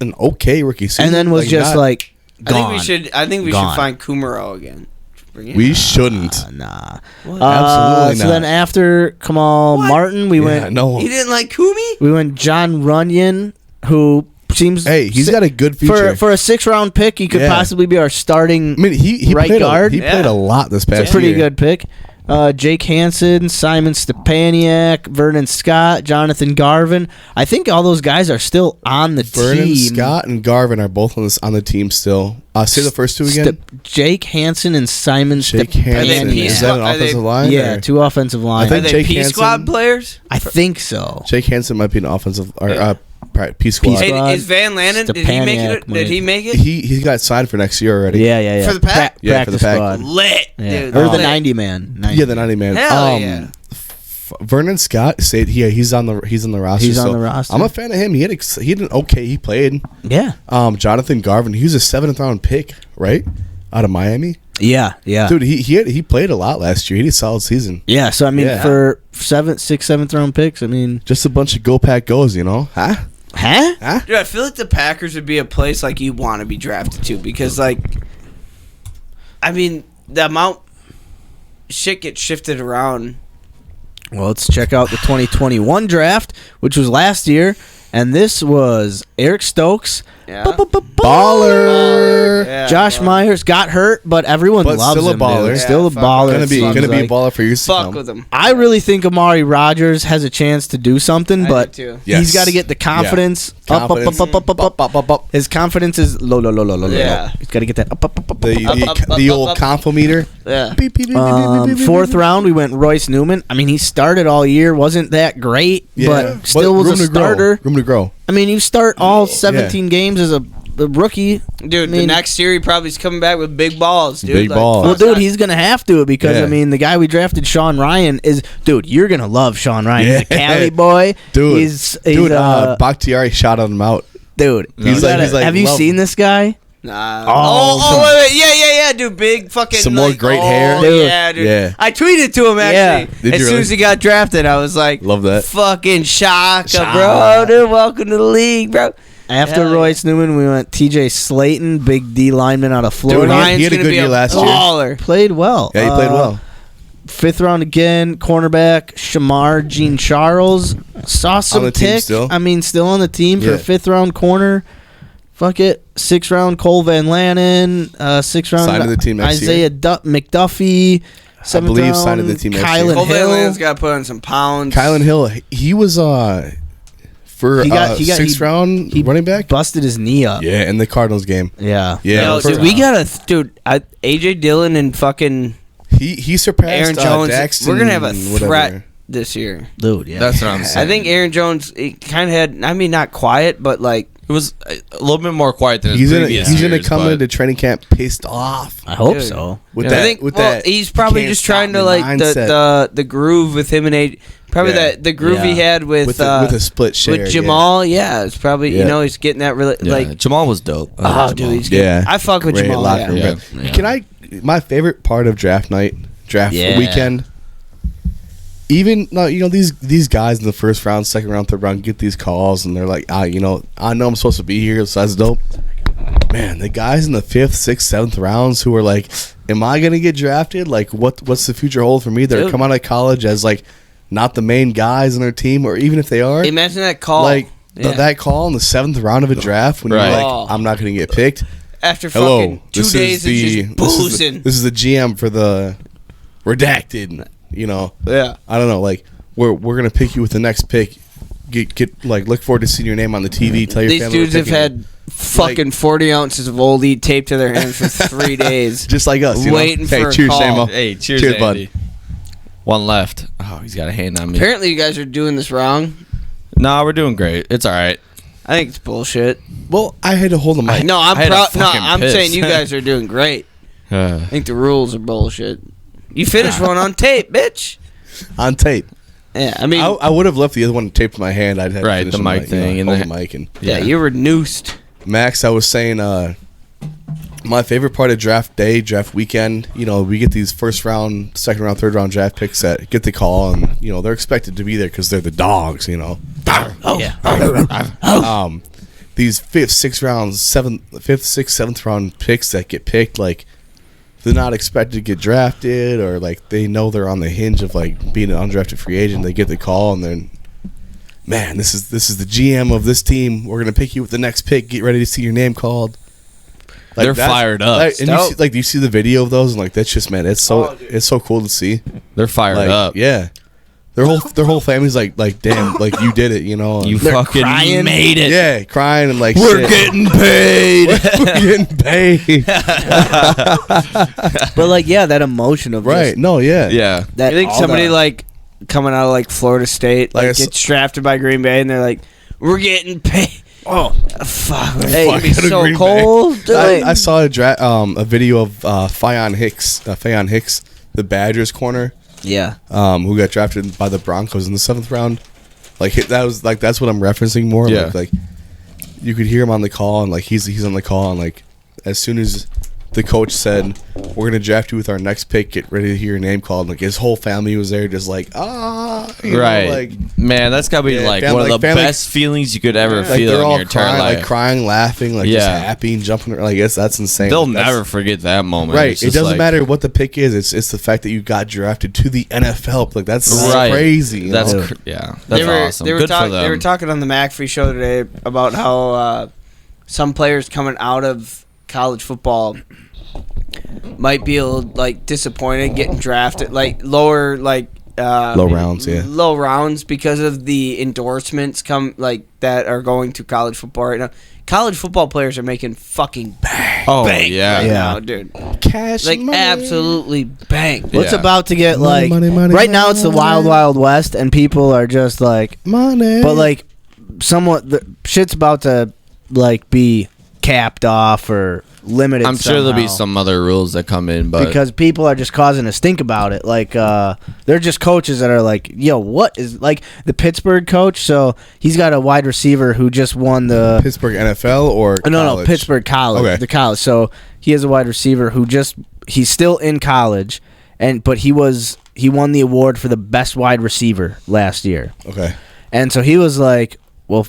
an okay rookie season, and then was like, just not- like I gone. think we should Gone. find Kumaro again. Bring it we back. shouldn't. Nah. Absolutely So not. then after Kamal Martin, we Yeah, went. no. He didn't like Kumi? We went John Runyon, who seems. Hey, he's got a good future. for a 6th-round pick. He could Yeah. possibly be our starting. I mean, he right played guard. he played a lot this past It's a pretty year. good pick. Jake Hansen, Simon Stepaniak, Vernon Scott, Jonathan Garvin. I think all those guys are still on the Vernon team. Scott and Garvin are both on the team still. Say the first two again. Jake Hansen and Simon Jake Stepaniak. Hansen. P Is that an squad? Are they- offensive line? Yeah, or- 2 offensive I line. Are think they Jake P Hansen- squad players? I think so. Jake Hansen might be an offensive or P P squad. squad. Hey, is Van Lannen? Did he make it? Stepaniak Did he make it? He got signed for next year already. Yeah. For the Pack? Yeah, for the Practice Pack. squad. Lit, Yeah. dude. Or the lit. 90 man. Yeah, the 90 man. Hell yeah. Vernon Scott said he's on the roster. He's on so the roster. I'm a fan of him. He had an okay. He played. Yeah. Jonathan Garvin. He was a 7th round pick, right, out of Miami. Yeah. Dude, he played a lot last year. He had a solid season. Yeah, so I mean, Yeah. for 7th round picks, I mean, Just a bunch of go pack goes, you know? Huh? Dude, I feel like the Packers would be a place like you want to be drafted to because, like, I mean, the amount shit gets shifted around. well, let's check out the 2021 draft, which was last year, and this was Eric Stokes, Yeah. Baller. Yeah, Josh well, Myers got hurt, but everyone But loves still a him. baller. Dude. Yeah, Still a fuck baller. Gonna it be seems a like. baller for years to Fuck come. with him. I really think Amari Rodgers has a chance to do something, I but do too. Yes. he's got to get the confidence up. Up. His confidence is low. Yeah. He's got to get that up. The old confometer. Yeah. Beep, beep, beep, beep, beep, beep, beep, 4th beep. round, we went Royce Newman. I mean, he started all year, wasn't that great, Yeah. but still was room a to grow. starter. Room to grow. I mean, you start all 17 games as a the rookie. Dude, I mean, the next year he probably is coming back with big balls, dude. Big balls. Well, dude, he's gonna have to because Yeah. I mean, the guy we drafted, Sean Ryan, is dude. You're gonna love Sean Ryan. He's a Yeah. Cali boy, Dude, He's Bakhtiari shouted him out. dude. He's like- he's like, have you love seen this guy? Nah. Oh, Wait. Yeah, dude. Big fucking. Some more great hair. Dude. Yeah, dude. Yeah. I tweeted to him actually. Did As you soon really? as he got drafted, I was like, Love that. fucking Shaka, Shaka. bro. Dude, welcome to the league, bro. After Hell Royce Newman, we went T.J. Slayton, big D lineman out of Florida. Dude, Ryan's he had a gonna good be year last year. baller. Played well. Yeah, he played well. 5th round again, cornerback Shamar Jean Charles. Saw some the team tick. still? I mean, still on the team for Yeah. a 5th round corner. Fuck it. 6th round Cole Van Lannon. 6th round Signed to the team next Isaiah year. McDuffie. 7th believe round signed to the team next year. Kylan Cole Van Hill. Lan's got to put on some pounds. Kylan Hill, he was for He got- 6th round he running back. Busted his knee up. Yeah, in the Cardinals game. Yeah. Yeah, Yo, for- dude, we got a AJ Dillon and fucking he surpassed Aaron Jones. Daxton, We're gonna have a whatever. threat this year. Dude, yeah. That's what I'm saying. I think Aaron Jones kind of had. I mean, not quiet, but like it was a little bit more quiet than his He's gonna previous he's gonna years, come but- into training camp pissed off I hope Dude. so. with Yeah. that. I think. with Well, that, he's probably "You can't just trying stop to me" like mindset. the groove with him and AJ. Probably Yeah. the groove he Yeah. had with a split share. with Jamal. Yeah, it's probably you Yeah. know he's getting that really Yeah, like. Jamal was dope. I Oh, like dude, Jamal. he's good. Yeah. I fuck with Great Jamal. locker room Yeah. guy. Yeah. Can I? My favorite part of draft night, draft Yeah. weekend. Even these guys in the first round, second round, third round get these calls and they're like, I know I'm supposed to be here, so that's dope. Man, the guys in the 5th, 6th, 7th rounds who are like, am I gonna get drafted? Like, what's the future hold for me? They're Dude. coming out of college as like not the main guys in their team, or even if they are, Imagine that call. like Yeah. that call in the 7th round of a draft when Right. you're like, Oh. I'm not gonna get picked. After Hello, fucking 2 this days is the of just boozing. this is the GM for the redacted. Yeah. I don't know. Like we're gonna pick you with the next pick. Get like look forward to seeing your name on the TV. Tell your These family dudes we're have picking had fucking 40 ounces of Old E taped to their hands for 3 days. you. Just like us. You waiting know? Hey, for a cheers, call. Seamo. Hey, cheers, Cheers, bud. Andy. One left. Oh, he's got a hand on me. Apparently, you guys are doing this wrong. Nah, we're doing great. It's all right. I think it's bullshit. Well, I had to hold the mic. No, I'm I had a proud. No, fucking I'm piss. saying you guys are doing great. I Uh, think the rules are bullshit. You finished one on tape, bitch. on tape. Yeah, I mean, I would have left the other one taped in my hand. I'd have to Right, finish the mic thing and hold the- the mic and yeah, you were noosed. Max. I was saying, my favorite part of draft day, draft weekend. We get these first round, second round, third round draft picks that get the call, and they're expected to be there because they're the dogs. These 5th, 6th rounds, 7th, 5th, 6th, 7th round picks that get picked, like they're not expected to get drafted, or like they know they're on the hinge of like being an undrafted free agent. They get the call, and then, man, this is the GM of this team. We're gonna pick you with the next pick. Get ready to see your name called. They're that's- fired up. and you Dope. see, do you see the video of those? And like that's just, man, it's so cool to see. they're fired Like, up. yeah, their whole family's like damn, like you did it, and- You fucking crying. made it. yeah, crying and like We're shit. getting paid. We're getting paid. But like, yeah, that emotion of Right? just No, yeah, Yeah. that I think all somebody the- like coming out of like Florida State, Like like I s- gets drafted by Green Bay, and they're like, "We're getting paid." oh Fuck, Hey, it's gonna be fucking so Green Bay. cold. dude. I saw a video of Faion Hicks, the Badgers corner, yeah. who got drafted by the Broncos in the 7th round. Like that's what I'm referencing more. Yeah. Like you could hear him on the call, and like he's on the call, and like as soon as the coach said, "We're gonna draft you with our next pick. Get ready to hear your name called." Like his whole family was there, just like Right. like Man, that's got to be Yeah, like family- one of the family- best feelings you could ever like feel they're in all your entire crying, life. like crying, laughing, like just Yeah. happy and jumping. Like that's insane. They'll Like, that's- never forget that moment. Right. It's It just doesn't like- matter what the pick is. It's the fact that you got drafted to the NFL. Like that's Right. crazy. you That's know? yeah. That's they were, awesome. They were, Good for them. they were talking on the McAfee show today about how some players coming out of college football might be a little, like disappointed getting drafted, like lower Low rounds, yeah. low rounds because of the endorsements that are going to college football right now. College football players are making fucking bank. Oh, bank yeah. right Yeah. now, dude. Cash Like money. absolutely bank. What's Yeah. about to get Money, like money, money, right now? It's the money. wild, wild west, and people are just like, money. but like, somewhat the shit's about to like be capped off or limited. I'm sure there'll be somehow. some other rules that come in, but Because people are just causing us think about it. Like, they're just coaches that are like, yo, what is, like, the Pittsburgh coach? So he's got a wide receiver who just won the Pittsburgh NFL or no, college? Pittsburgh College. Okay. The college. So he has a wide receiver who he's still in college, but he won the award for the best wide receiver last year. Okay. And so he was like, well,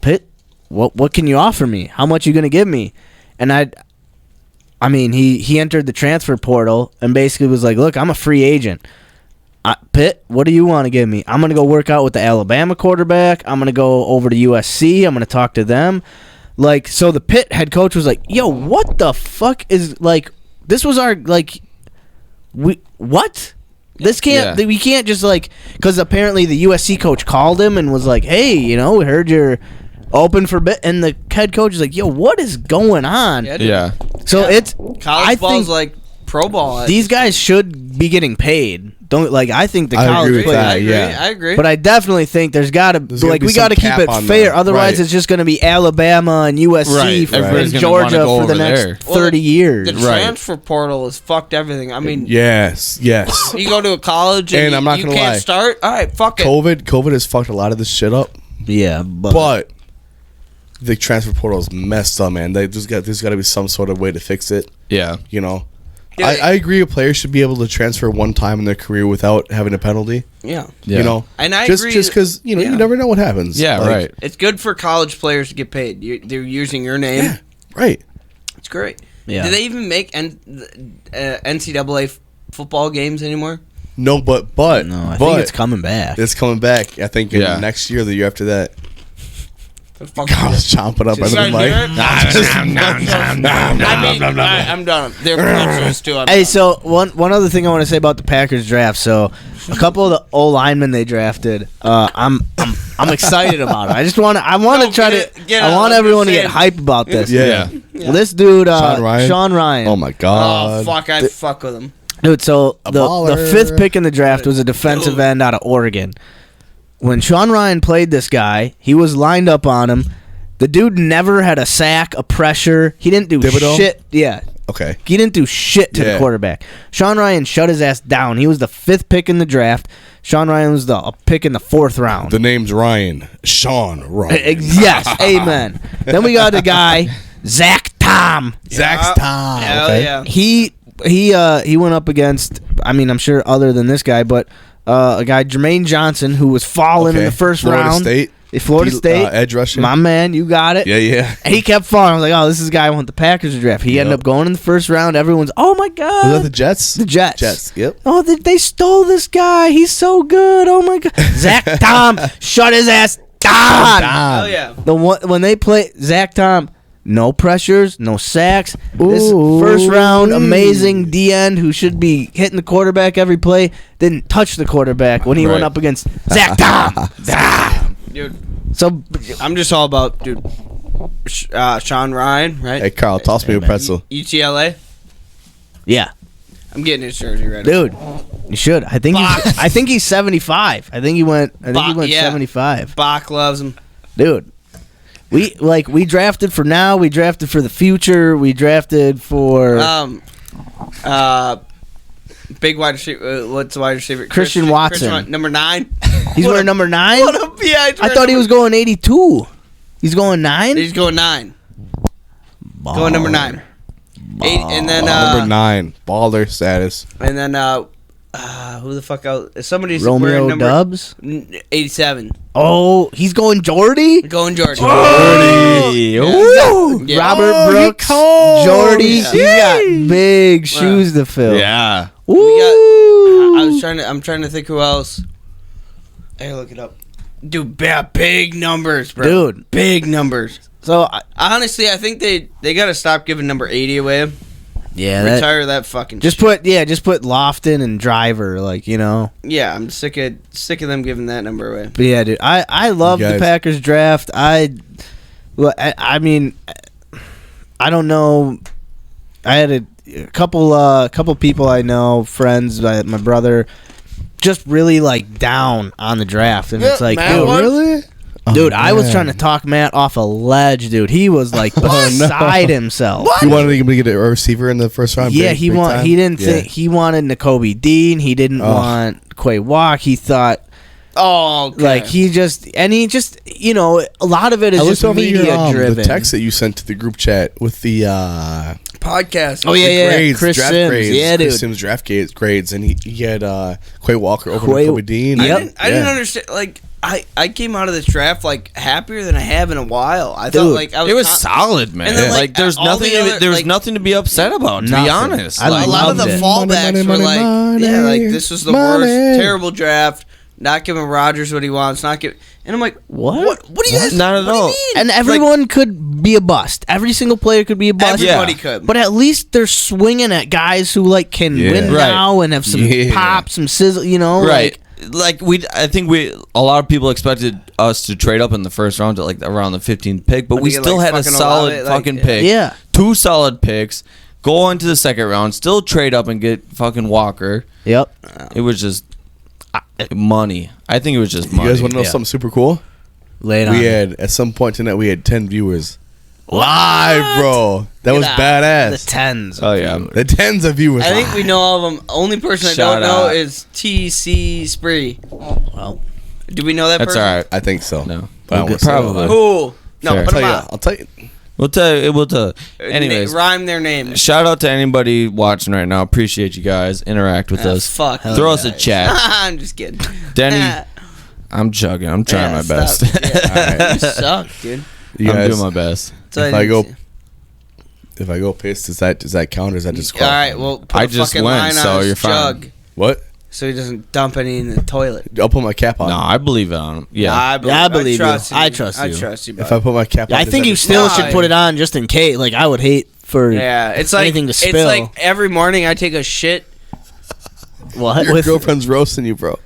Pitt, what can you offer me? How much you going to give me? And I mean, he entered the transfer portal and basically was like, look, I'm a free agent. Pitt, what do you want to give me? I'm going to go work out with the Alabama quarterback. I'm going to go over to USC. I'm going to talk to them. Like, so the Pitt head coach was like, yo, what the fuck is, like, this was our, like, what? This can't, we can't just, like, because apparently the USC coach called him and was like, hey, we heard you're open for bit, and the head coach is like, yo, what is going on? yeah. So it's College ball's like pro ball. these guys should be getting paid. I think the I college agree with players. that. I agree. But I definitely think there's got to, There's gotta like, be we got to some keep cap it on fair. that. Otherwise, Right. it's just going to be Alabama and USC Right. Everybody's and gonna wanna Georgia go for the over next there. 30 years. The transfer portal has fucked everything. I mean, Yes. you go to a college and, And I'm not you gonna can't lie. start. All right, fuck it. COVID has fucked a lot of this shit up, Yeah, but the transfer portal is messed up, man. There's got to be some sort of way to fix it. Yeah. Yeah, I agree. A player should be able to transfer one time in their career without having a penalty. Yeah. Yeah. And I just agree. just because you never know what happens. Yeah, Like, right. It's good for college players to get paid. They're using your name. Yeah, right. It's great. Yeah. Do they even make NCAA football games anymore? No, but no, I think it's coming back. It's coming back. I think in Yeah. next year, or the year after that. Fuck God, I was chomping up You under the guys hear mic. it? I'm done. They're coaches too. Hey, so one other thing I want to say about the Packers draft. So a couple of the O linemen they drafted, I'm excited about it. I want to try to. I want everyone to get hype about this. Yeah. Well, this dude, Sean Ryan. Oh Oh my God. Oh fuck! I fuck with them. dude. So the baller. fifth pick in the draft was a defensive end out of Oregon. When Sean Ryan played this guy, he was lined up on him. The dude never had a sack, a pressure. He didn't do Thibodeau? shit. Yeah. Okay. He didn't do shit to the Yeah. quarterback. Sean Ryan shut his ass down. He was the fifth pick in the draft. Sean Ryan was the pick in the fourth round. The name's Ryan. Sean Ryan. Yes, amen. Then we got a guy, Zach Tom. Zach's Tom. Hell Okay. yeah. He went up against, I mean, I'm sure other than this guy, but a guy, Jermaine Johnson, who was falling in the first Florida round. State. Florida State. Edge rusher. My man, you got it. Yeah. And he kept falling. I was like, oh, this is the guy I want the Packers to draft. He ended up going in the first round. Everyone's, oh my God. Was that the Jets? The Jets. Jets. Yep. Oh, they stole this guy. He's so good. Oh my God. Zach Tom, shut his ass down. Hell yeah. The one when they play Zach Tom, no pressures, no sacks. This Ooh. first round amazing D end who should be hitting the quarterback every play didn't touch the quarterback when he went Right. up against Zach Tom. Dude, So I'm just all about Sean Ryan, right? Hey, Carl, toss me a pretzel. UCLA. yeah, I'm getting his jersey ready. dude, you should. I think he's 75. I think he went 75. Bach loves him. Dude. We drafted for now. We drafted for the future. We drafted for Big wide receiver. What's the wide receiver? Christian Watson. Number 9. He's wearing number 9. What a bitch. I thought he was going 82. He's going 9. He's going 9. Going number 9. 8, and then Number 9. Baller status. and then who the fuck else? Somebody's Romeo wearing number Dubs. 87. Oh, he's going Jordy. Going Georgia. Ooh, Yeah. Robert Brooks, Jordy. He's got big shoes to fill. Yeah. Ooh. I'm trying to think who else. I gotta look it up. Dude, big numbers, bro. Dude. Big numbers. So Honestly, I think they gotta stop giving number 80 away. yeah, Retire that fucking. just put Lofton and Driver, Yeah, I'm sick of them giving that number away. But yeah, dude, I love You the guys- Packers draft. I mean, I don't know. I had a couple people I know, friends, my brother, just really down on the draft, and it's like, Matt dude, was. Really? Dude, I was trying to talk Matt off a ledge, dude. He was like beside himself. You wanted him to get a receiver in the first round? Yeah, big time? he didn't think he wanted Nakobe Dean. He didn't want Quay Walk. He thought like he just you know, a lot of it is just media driven. The text that you sent to the group chat with the podcast. Oh yeah, grades, Chris draft Sims. grades, Yeah, dude. Chris Sims draft grades, and he had Quay Walker over Nakobe Dean. I didn't understand. Like I came out of this draft like happier than I have in a while. I thought like it was solid, man. And then, like there's nothing. There was nothing to be upset about. To be honest, I a lot of the fallbacks were like, like this was the worst, terrible draft. Not giving Rodgers what he wants. Not giving, and I'm like, what do you guys? Not at all. And everyone could be a bust. Every single player could be a bust. Everybody could. But at least they're swinging at guys who like can win now and have some pop, some sizzle. You know, right? Like I think a lot of people expected us to trade up in the first round to like around the 15th pick, but we still had a solid fucking pick. Yeah, 2 solid picks. Go into the second round, still trade up and get fucking Walker. Yep. It was just money. I think it was just money. You guys want to know something super cool? Lay it on. We had at some point tonight we had 10 viewers live, bro. That was badass. The tens. Oh yeah, the tens of viewers. I think we know all of them. Only person Shout I don't know out. is TC Spree. Well, do we know that that's person? all right. I think so. No, But I won't say probably. it. Who? No, Fair. put them out. I'll tell you. We'll tell you. We'll tell. Anyways, Rhyme their names. shout out to anybody watching right now. Appreciate you guys. Interact with us. Fuck. Throw us a chat. I'm just kidding. Denny, I'm chugging. I'm trying my best. Yeah. You suck, dude. You I'm guys, doing my best. if I go piss, does that count or is that just all right, well, put I a just fucking went, line so on his you're fine. jug what? so he doesn't dump any in the toilet. I'll put my cap on. No, I believe it on him. Yeah. I believe you. trust I trust I you. trust you. If I put my cap on, I does think that you just- still No, should put it on just in case. Like I would hate for it's like anything to spill. It's like every morning I take a shit. what? Your girlfriend's roasting you, bro.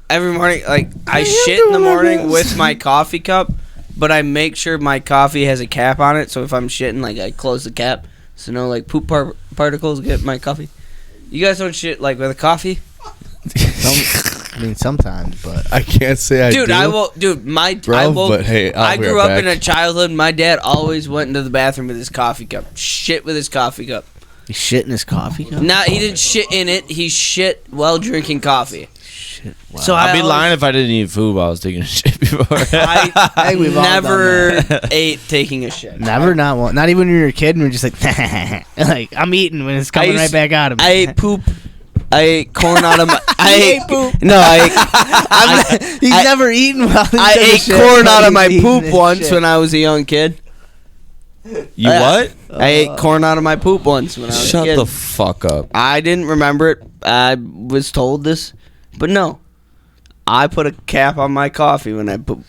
Every morning, like I shit in the morning with my coffee cup, but I make sure my coffee has a cap on it. So if I'm shitting, like I close the cap, so no like poop particles get my coffee. You guys don't shit like with a coffee, I mean, sometimes, but I can't say I dude. do. I will, dude. But hey, I we grew are up back. in a childhood. My dad always went into the bathroom with his coffee cup, shit with his coffee cup. he's shit in his coffee cup. Now he didn't shit in it. He shit while drinking coffee. Shit. Wow. So I'd be always- lying if I didn't eat food while I was taking a shit before. I we've all never done ate taking a shit. Never, not one. Not even when you were a kid and we're just like, like I'm eating when it's coming right back out of me. I ate poop. I ate corn out of my. I ate poop. No, I. He's never eaten while he's I taking a ate shit, corn but out of he's my eating poop his once shit. when I was a young kid. You what? I ate corn out of my poop once when I was a Shut kid. the fuck up. I didn't remember it. I was told this, but no. I put a cap on my coffee when I poop.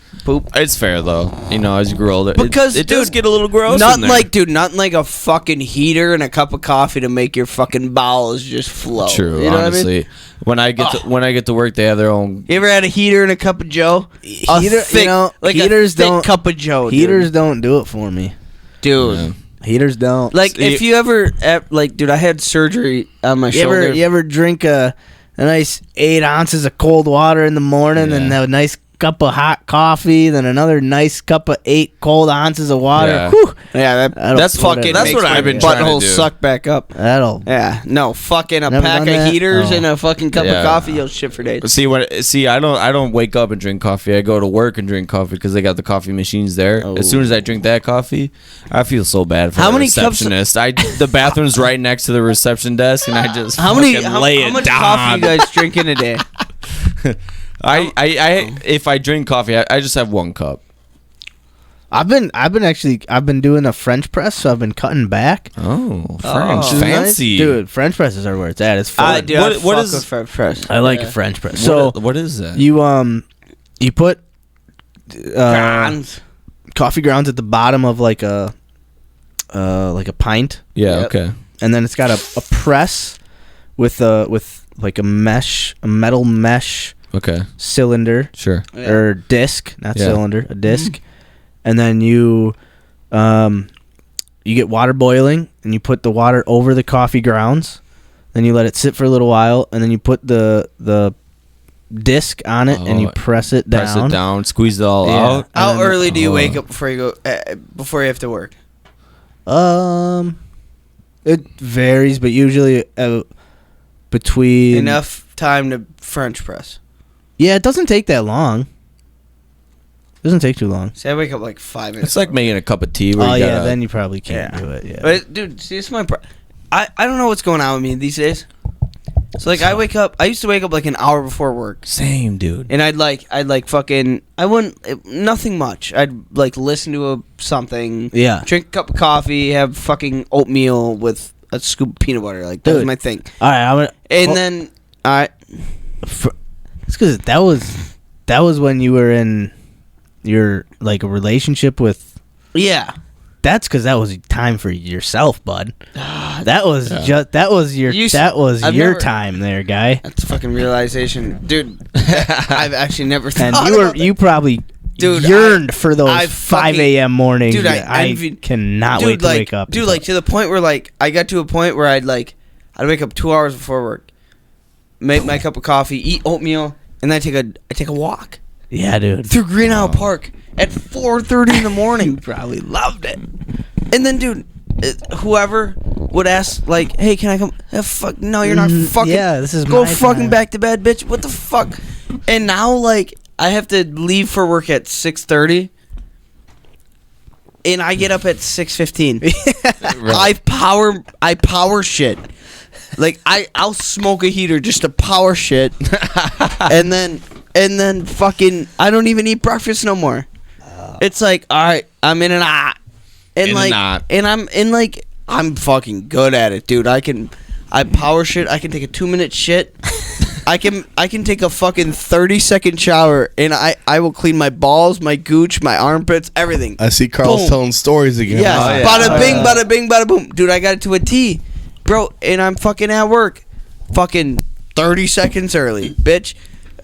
It's fair though. You know, as you grow older, Because, it does dude, get a little gross. Not in there. like, dude, nothing like a fucking heater and a cup of coffee to make your fucking bowels just flow. True. You know honestly, what I mean? when I get to work, they have their own. You ever had a heater and a cup of Joe? A Heater- thick, you know, like heaters a thick don't- cup of Joe. Heaters don't do it for me. dude. Yeah. Heaters don't. Like if you ever, like, dude, I had surgery on my you shoulder. ever drink a nice 8 ounces of cold water in the morning, Yeah. and have a nice cup of hot coffee, then another nice cup of 8 cold ounces of water. Yeah. Whew, Yeah, That'll that's put fucking. it- That's makes what my I've been trying to butthole do. suck back up. that'll. Yeah, no, fucking a Never pack of done that? heaters Oh. and a fucking cup Yeah. of coffee. You'll shit for days. See, I don't wake up and drink coffee. I go to work and drink coffee because they got the coffee machines there. Oh. As soon as I drink that coffee, I feel so bad for How the many cups- receptionist. The bathroom's right next to the reception desk, and I just How many? fucking How, lay how it much down. coffee you guys drink in a day? If I drink coffee, I just have 1 cup. I've been doing a French press, so I've been cutting back. Oh, French, Which is fancy, nice. Dude. French presses are where it's at. It's fun. What is- fresh? I like a French press. So What is that? you put Grounds. coffee grounds at the bottom of like a pint, Yeah, Yep. okay. and then it's got a press with like a metal mesh Okay, cylinder sure. Yeah. or disc, not Yeah. cylinder, a disc, and then you get water boiling, and you put the water over the coffee grounds, then you let it sit for a little while, and then you put the disc on it, and you press it down. Press it down, squeeze it all Yeah. out. How And then- early do you wake up before you go before you have to work? It varies, but usually between Enough time to French press. Yeah, it doesn't take that long. It doesn't take too long. See, I wake up like 5 minutes. It's like making a cup of tea. Where Oh you yeah, gotta, then you probably can't do it. Yeah. But dude, see, this is my. I don't know what's going on with me these days. So like, I wake up. I used to wake up like an hour before work, same dude. and I'd like fucking. I wouldn't nothing much. I'd like listen to something. Yeah. Drink a cup of coffee, have fucking oatmeal with a scoop of peanut butter. Like that was Dude. my thing. All right, I'm gonna. And then I. It's because that was when you were in your like a relationship with. Yeah. That's because that was time for yourself, bud. That was just You s- I've your never- time there, guy. That's a fucking realization, dude. I've actually never And thought about you probably Dude, yearned for those I 5 fucking- a.m. mornings. Dude, that I I envied- cannot dude, wait to like, wake up. Dude, like to the point where like I got to a point where I'd wake up 2 hours before work, make my cup of coffee, eat oatmeal, and then I take a walk yeah, dude. through Green Isle Park at 4:30 in the morning. You probably loved it. And then, dude, whoever would ask, like, "Hey, can I come?" Fuck, no, you're not fucking. yeah, this is go my fucking time. back to bed, bitch. What the fuck? And now, like, I have to leave for work at 6:30, and I get up at 6:15. I power shit. Like I'll smoke a heater just to power shit, and then fucking I don't even eat breakfast no more. It's like, all right, I'm in an knot, and In a like, knot. and I'm in like, I'm fucking good at it, dude. I power shit. I can take a 2-minute shit. I can take a fucking 30-second shower, and I will clean my balls, my gooch, my armpits, everything. I see Carl's Boom. telling stories again. Yes, Oh, yeah. bada bing, bada bing, bada boom, dude. I got it to a T, bro, and I'm fucking at work, fucking 30 seconds early, bitch.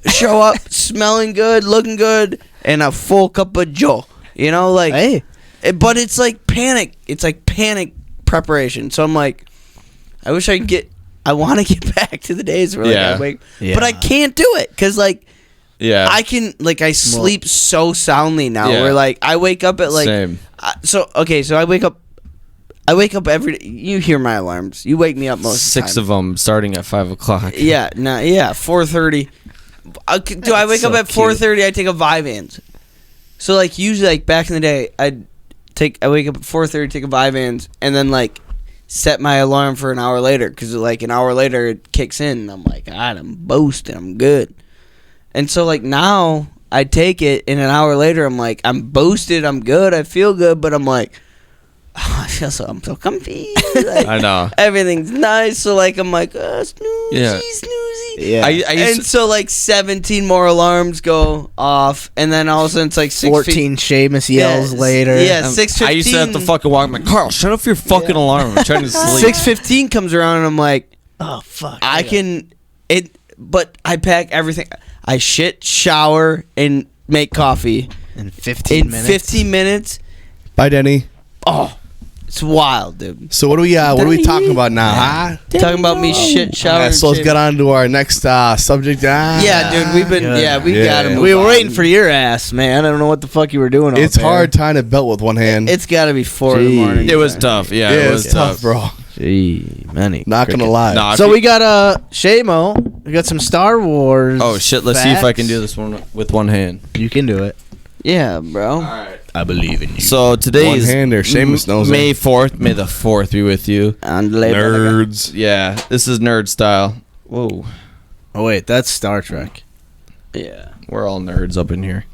Show up, smelling good, looking good, and a full cup of Joe. You know, like, Hey. but it's like panic. It's like panic preparation. So I'm like, I wish I could get. I want to get back to the days where like Yeah. I wake, Yeah. but I can't do it because like Yeah. I can like I sleep so soundly now. Yeah. Where like I wake up at like Same. so I wake up. I wake up every. You hear my alarms. You wake me up most Six of of them starting at 5 o'clock. the time. Yeah, no, yeah, 4:30. Do I wake so up at 4:30? I take a Vyvanse. So like usually like back in the day, I wake up at 4:30, take a Vyvanse, and then like set my alarm for an hour later because like an hour later it kicks in, and I'm like, alright, I'm boosted, I'm good. And so like now I take it, and an hour later I'm like, I'm boosted, I'm good, I feel good, but I'm like, oh, I'm so comfy. Like, I know. everything's nice. So like I'm like, snoozy, Yeah. snoozy. Yeah. I used And to, so like 17 more alarms go off, and then all of a sudden it's like 14 Seamus yells later. Yeah, I 6:15. used to have to fucking walk. I'm like, Carl, shut off your fucking alarm. I'm trying to sleep. 6:15 comes around, and I'm like, Oh fuck. I can it, but I pack everything. I shit, shower, and make coffee in 15 in minutes. 15 minutes. Bye, Denny. Oh, it's wild, dude. So what are we talking about now? Huh? Talking about me shit, shower. Alright, and so let's shit. get on to our next subject. Yeah, dude, we've been good. we Yeah. got to. We were waiting for your ass, man. I don't know what the fuck you were doing. It's out there. hard tying a belt with one hand. It's got to be 4 in the Jeez. morning. It was tough. Yeah, yeah, it was it's tough, bro. Gee, many. Not gonna lie. Nah, So if you- we got Seamo. We got some Star Wars. Oh shit! Let's see if I can facts. do this one with one hand. You can do it. Yeah, bro. I believe in you. So today One is hand there, Seamus knows May it. 4th. May the 4th be with you, Nerds. Yeah, this is nerd style. Whoa, Oh wait, that's Star Trek. Yeah. we're all nerds up in here.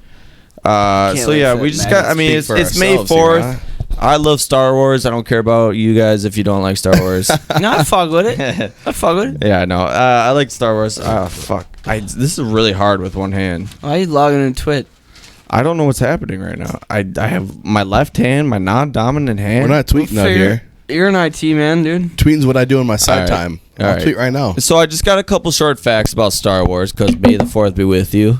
So wait yeah, for we that, just man. got. I mean, Speak it's for May ourselves here, 4th. huh? I love Star Wars. I don't care about you guys if you don't like Star Wars. No, I fuck with it. I fuck with it. Yeah, I know. I like Star Wars. Fuck. This is really hard with one hand. Why are you logging in Twit? I don't know what's happening right now. I have my left hand, my non-dominant hand. We're not tweeting out Figure- here. You're an IT man, dude. Tweeting's what I do in my side Alright. time. I'll Alright. tweet right now. So I just got a couple short facts about Star Wars because May the 4th be with you.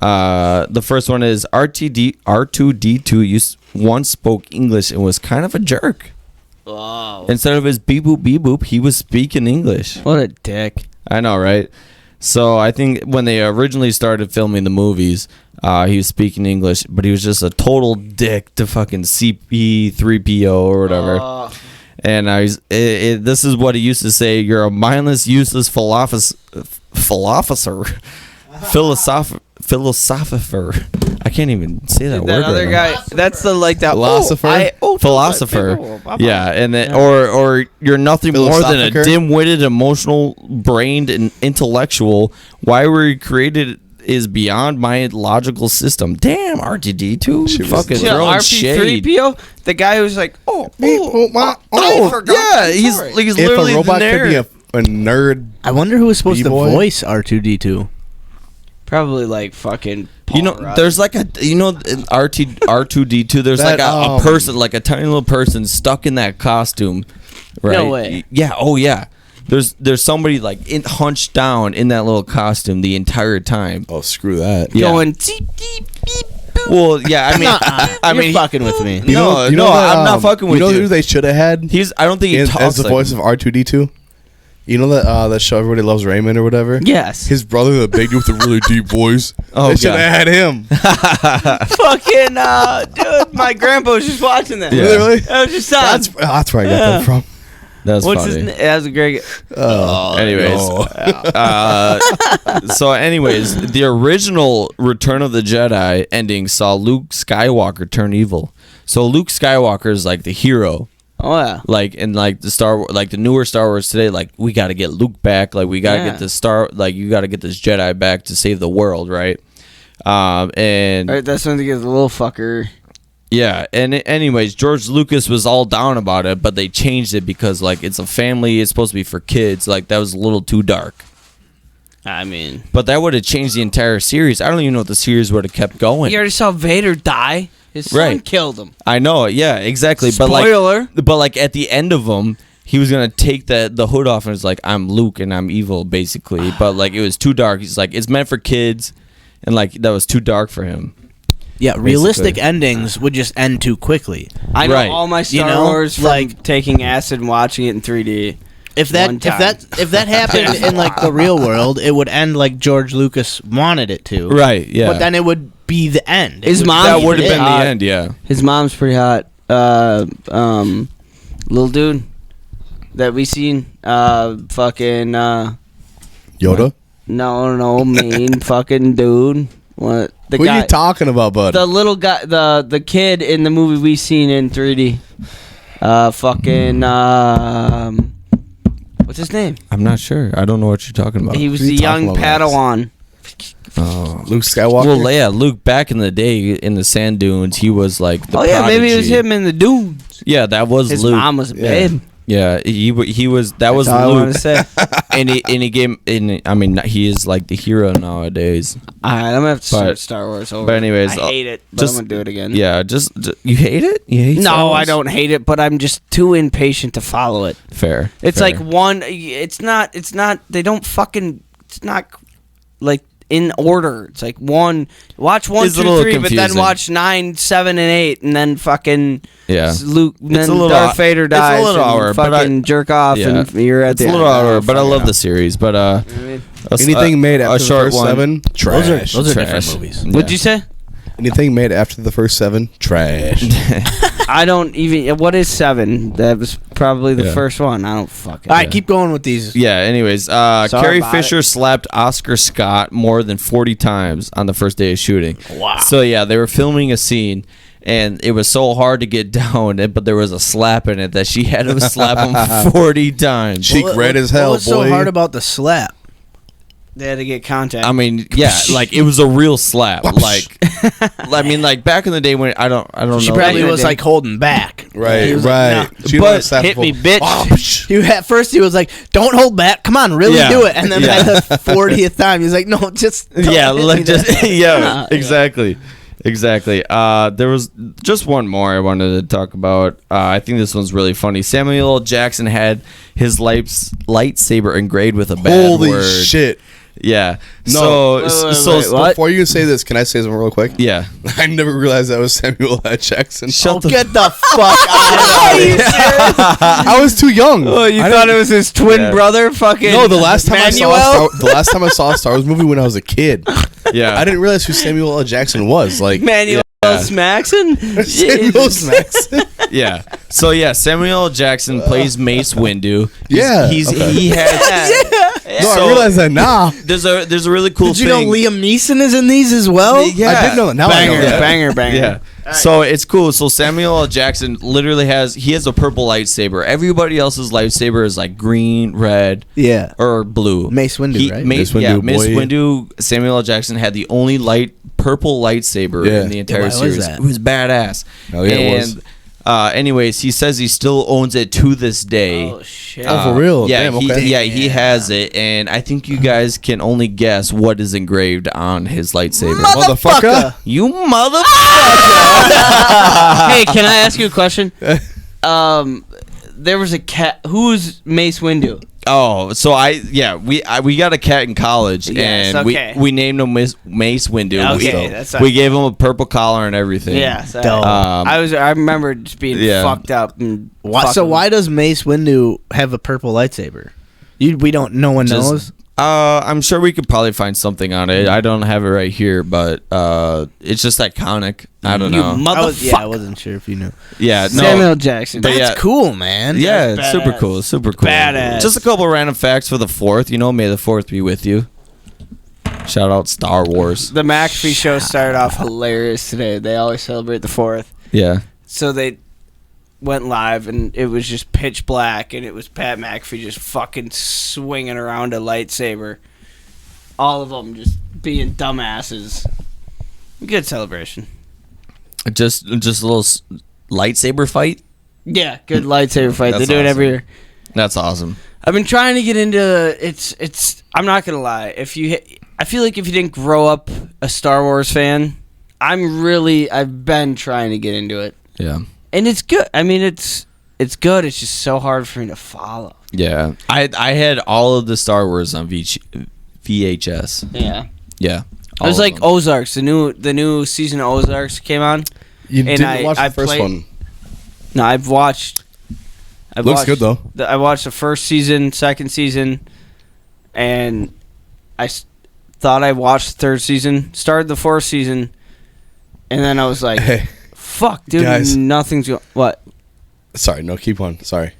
The first one is R2D2 once spoke English and was kind of a jerk. Wow. Instead of his beep boop, he was speaking English. What a dick. I know, right? So I think when they originally started filming the movies, he was speaking English, but he was just a total dick to fucking CP3PO or whatever. And this is what he used to say: "You're a mindless, useless philosopher." Philosopher. I can't even say that word. That other right now. guy. That's the like that Philosopher? Philosopher. Yeah, and then or you're nothing more than a Philosophicer? dim-witted, emotional-brained, and intellectual. Why we created is beyond my logical system. Damn, R2D2, fucking throwing shade. RP3PO, the guy who's like, I forgot. Yeah, he's Sorry. If literally a robot the could be nerd. a nerd, I wonder who was supposed B-boy? to voice R2D2. Probably like fucking. You know, Paul Rudd. there's like in R2D2. There's That, like a person, like a tiny little person stuck in that costume. Right? No way. Yeah. Oh yeah. There's somebody like hunched down in that little costume the entire time. oh screw that. Yeah. going deep, deep, beep, boop. Well, yeah. I mean, I mean, You're fucking with me. No, You know no, that, I'm not fucking with you. you. Know who they should have had I don't think he talks as the like voice of R2D2? You know that show Everybody Loves Raymond or whatever? Yes. His brother, the big dude with the really deep voice. Oh, they should God. have had him. Fucking dude, my grandpa was just watching that. Yeah. Really? I was just on. That's where I got that from. That's What's funny. his name? That was a great. Anyways, so anyways, the original Return of the Jedi ending saw Luke Skywalker turn evil. So Luke Skywalker is like the hero, Oh yeah. like in like the newer Star Wars today. Like we got to get Luke back. Like we got to Yeah. get this you got to get this Jedi back to save the world, right? And All right, that's when they get the little fucker. yeah, and anyways, George Lucas was all down about it, but they changed it because like it's a family. It's supposed to be for kids. Like that was a little too dark. I mean, But that would have changed the entire series. I don't even know if the series would have kept going. you already saw Vader die. His son Right. killed him. I know, yeah, exactly. Spoiler. But like at the end of them, he was gonna take the hood off and was like, "I'm Luke and I'm evil," basically. But like it was too dark. He's like, it's meant for kids, and like that was too dark for him. Yeah, realistic endings would just end too quickly. I know Right. all my Star You know, Wars from like- taking acid and watching it in 3D. If One that time. if that happened in like the real world, it would end like George Lucas wanted it to. Right? Yeah. But then it would be the end. His It mom- that be would have it. been the end. Yeah. His mom's pretty hot. Little dude that we seen. Fucking. Yoda? No, mean fucking dude. What the Who guy? are you talking about, bud? The little guy, the kid in the movie we seen in 3D. What's his name? I'm not sure. I don't know what you're talking about. He was Who the you talking young about, Max? Padawan. Oh. Luke Skywalker? Well, yeah, Luke back in the day in the sand dunes, he was like the Oh yeah, maybe it was prodigy. him in the dudes. Yeah, that was His Luke. mom was a Yeah. babe. Yeah, he was. That was That's all I wanted Luke. to say. and he gave. And I mean, he is like the hero nowadays. All right, I'm gonna have to But- start Star Wars over. but anyways, I hate it, but just- I'm gonna do it again. Yeah, just you hate it. You hate Star No, Wars? I don't hate it, but I'm just too impatient to follow it. Fair. It's fair. like one. It's not. They don't fucking. It's not like in order. It's like one. Watch 1, It's a 2, little 3, but then confusing. watch 9, 7, and 8, and then fucking Yeah. Luke. It's Then a little Darth hou- Vader it's a dies. little and hour, but fucking jerk off, yeah. and you're at It's the a little end. hour, but I love fucking the series. But hell. You know what I mean? Anything made after the short first one. 7? Trash. Those are different Trash. movies. Yeah. What'd you say? Anything made after the first 7? Trash. I don't even. What is 7? That was probably the Yeah. first one. I don't fucking. All right, keep going with these. Yeah. Anyways, Sorry Carrie about Fisher slapped Oscar Scott more than 40 times on the first day of shooting. Wow. So yeah, they were filming a scene, and it was so hard to get down, but there was a slap in it that she had to slap him 40 times. Cheek red as hell, What was boy. so hard about the slap? They had to get contact. I mean, yeah, like it was a real slap. Like, I mean, like back in the day when I don't She know. probably Back was in the like holding back. Right, He was like, right. "No." She But was slap hit me, full- bitch. Oh, psh. At first he was like, "Don't hold back, come on, really Yeah. do it." And then Yeah. by the 40th time, he's like, "No, just don't Yeah, hit me like there." just yeah, exactly. Exactly. There was just one more I wanted to talk about. I think this one's really funny. Samuel L. Jackson had his lightsaber engraved with a bad Holy word. shit. Yeah. No. So what? Before you say this, can I say something real quick? yeah. I never realized that was Samuel L. Jackson. Get the fuck out of here. I was too young. Oh, you I thought didn't- it was his twin brother? Fucking No, the last time I saw a Star Wars movie when I was a kid, Yeah. I didn't realize who Samuel L. Jackson was. Like Manuel Smaxon. Samuel Jackson. Yeah. So yeah, Samuel L. Jackson plays Mace Windu. Yeah, He okay. has. No, So- I realized that now. There's a really cool Did you thing. know Liam Neeson is in these as well? Yeah. I did know that. Now I know Banger, that. banger, banger. Yeah. So it's cool. So Samuel L. Jackson literally has a purple lightsaber. Everybody else's lightsaber is like green, red, Yeah. or blue. Mace Windu, right? Mace Yeah, Windu, Mace boy. Windu. Samuel L. Jackson had the only purple lightsaber Yeah. in the Yeah, entire why was series. that? It was badass. Oh, yeah, it was. Anyways, he says he still owns it to this day. Oh shit. Oh, for real? Yeah, Damn, okay. he has it, and I think you guys can only guess what is engraved on his lightsaber. Motherfucker. You motherfucker! Hey, can I ask you a question? There was a cat. Who's Mace Windu? Oh, so we got a cat in college, Yes, and okay. we named him Mace Windu. Okay, we, that's we gave him a purple collar and everything. Yeah, so Dope. I remember just being Yeah. fucked up and So why does Mace Windu have a purple lightsaber? No one Just- knows. I'm sure we could probably find something on it. I don't have it right here, but it's just iconic. I don't know. I wasn't sure if you knew. Yeah, no. Samuel Jackson. But That's yeah. cool, man. Yeah, That's super badass. cool, super cool. Badass. Just a couple random facts for the 4th. You know, may the 4th be with you. Shout out Star Wars. The McAfee show started off hilarious today. They always celebrate the 4th. Yeah. So they went live, and it was just pitch black, and it was Pat McAfee just fucking swinging around a lightsaber. All of them just being dumbasses. Good celebration. Just a little lightsaber fight. Yeah, good lightsaber fight. That's They do it every awesome. year. That's awesome. I've been trying to get into it's. I'm not gonna lie. I feel like if you didn't grow up a Star Wars fan, I've been trying to get into it, Yeah. and it's good. I mean, it's good. It's just so hard for me to follow. Yeah. I had all of the Star Wars on VHS. Yeah, Yeah. it was like Ozarks. The new season of Ozarks came on. You And didn't watch the I first played- one. No, I've watched. Looks good, though. I watched the first season, second season, and thought I watched the third season. Started the fourth season, and then I was like, Hey, "Fuck, dude, guys. nothing's going." What? sorry, no, keep on. Sorry.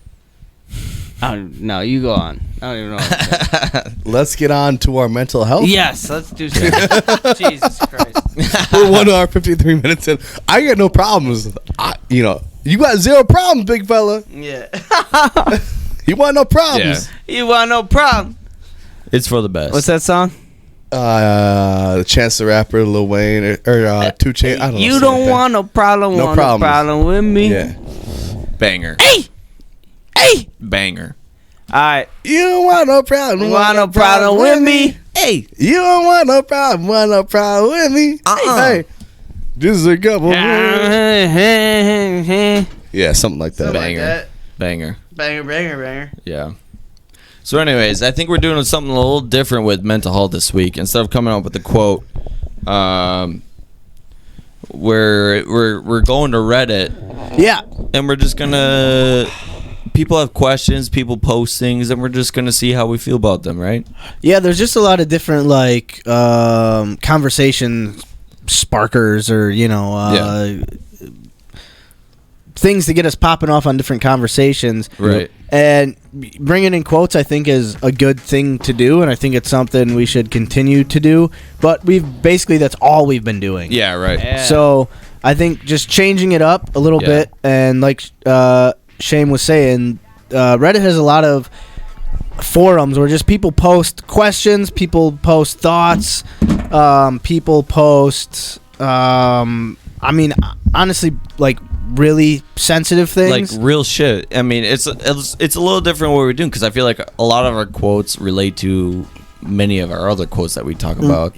No, you go on. I don't even know. What I'm saying. Let's get on to our mental health. Yes, let's do something. Jesus Christ. We're 1 hour 53 minutes in. I got no problems. You got zero problems, big fella. Yeah. You want no problems. You want no problem? It's for the best. What's that song? Chance the Rapper, Lil Wayne, or 2 Chainz. I don't know. You something don't like that. want no problem. No want problems. no problem with me. Yeah. Banger. Hey. Banger. All right. You don't want no problem. Want no problem with me? Hey. You don't want no problem. Want no problem with me? Hey. Just a couple. Yeah, something like that. Banger. Banger. Banger. Yeah. So, anyways, I think we're doing something a little different with mental health this week. Instead of coming up with a quote, we're going to Reddit, Yeah. and we're just gonna. People have questions, people post things, and we're just gonna see how we feel about them, right? Yeah, there's just a lot of different conversation sparkers or things to get us popping off on different conversations. Right. And bringing in quotes, I think, is a good thing to do, and I think it's something we should continue to do. But that's all we've been doing. Yeah. Right. Yeah. So I think just changing it up a little Yeah. bit, and like Shane was saying, Reddit has a lot of forums where just people post questions, people post thoughts, people post, honestly, like really sensitive things. Like real shit. I mean, it's a little different what we're doing because I feel like a lot of our quotes relate to many of our other quotes that we talk about.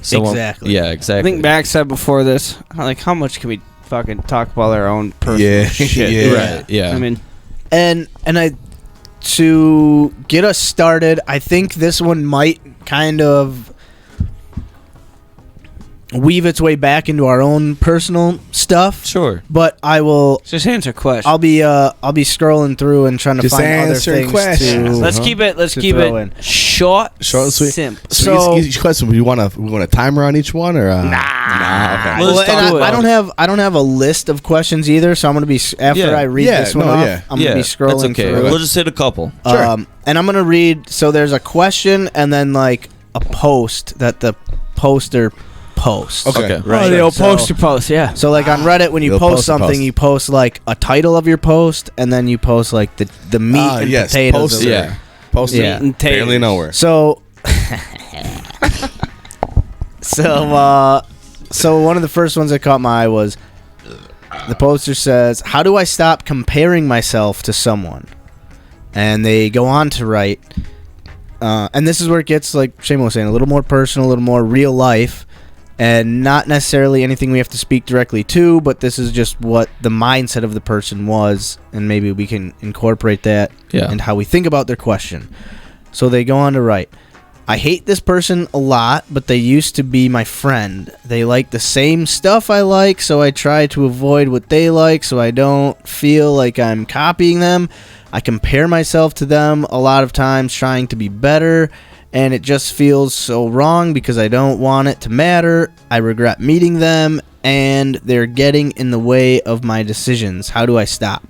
So, Exactly. Yeah, I exactly. think Max said before this, like, how much can we fucking talk about our own personal Yeah. shit? Yeah. Right. Yeah. I mean, and I to get us started, I think this one might kind of weave its way back into our own personal stuff. Sure. But I will. Just answer questions. I'll be scrolling through and trying to Just find other answering things questions. to. Let's keep it. Let's to keep throw it in. short, Short and sweet. simple. So- each question. We want a timer on each one, or nah? Okay. Well, Well, let's and do it. I don't have a list of questions either, so I'm gonna be after Yeah. I read Yeah, this one no, off. yeah. I'm gonna be scrolling that's okay. through. We'll just hit a couple. Sure. And I'm gonna read. So there's a question and then like a post that the poster posts. Okay. Right. Oh, the old So- poster post, yeah. So like on Reddit, when you You'll post post a something, post. you post like a title of your post, and then you post like the meat and Yes. potatoes. Poster. Of it. Yeah. Poster. Yeah. And taters. Barely nowhere. So, so one of the first ones that caught my eye was the poster says, "How do I stop comparing myself to someone?" And they go on to write, and this is where it gets, like Seamo was saying, a little more personal, a little more real life, and not necessarily anything we have to speak directly to, but this is just what the mindset of the person was, and maybe we can incorporate that Yeah. and how we think about their question. So they go on to write, "I hate this person a lot, but they used to be my friend. They like the same stuff I like, so I try to avoid what they like so I don't feel like I'm copying them. I compare myself to them a lot of times trying to be better, and it just feels so wrong because I don't want it to matter. I regret meeting them, and they're getting in the way of my decisions. How do I stop?"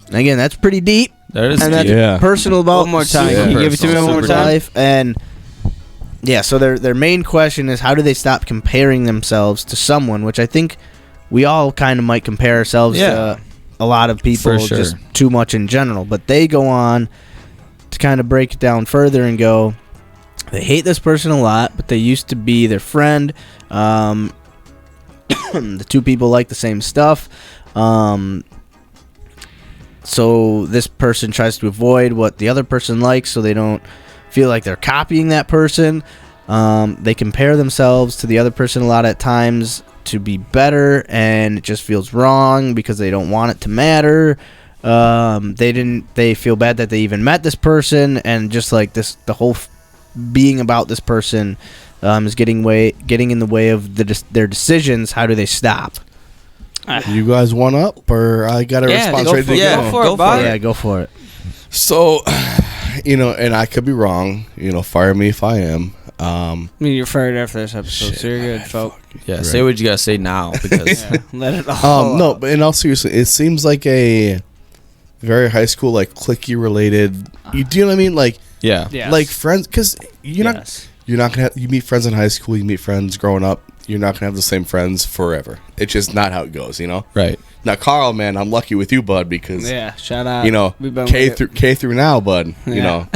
And again, that's pretty deep. That is And that's Yeah. personal about One more time. super Can you give it to me one more personal time? life. And yeah, so their main question is, how do they stop comparing themselves to someone, which I think we all kind of might compare ourselves to a lot of people, For sure. just too much in general. But they go on to kind of break it down further and go, they hate this person a lot, but they used to be their friend. The two people like the same stuff. So this person tries to avoid what the other person likes so they don't feel like they're copying that person. They compare themselves to the other person a lot at times to be better, and it just feels wrong because they don't want it to matter. They feel bad that they even met this person, and just like this, the whole being about this person is getting in the way of their decisions. How do they stop? You guys want up, or I got a response go ready for to it. go? Go for it, bud. Yeah, go for it. So, and I could be wrong. Fire me if I am. I mean, you're fired after this episode, so you're good, folk. Yeah. Say what you gotta say now because Let it all No, out. but in all seriousness, it seems like a very high school, like cliquey related. You do you know what I mean? Like, yeah. Yes. like friends, because Yes. you're not gonna you meet friends in high school, you meet friends growing up. You're not gonna have the same friends forever. It's just not how it goes, Right. Now, Carl, man, I'm lucky with you, bud, because Yeah, shout out. We've been K with it. through now, bud. We done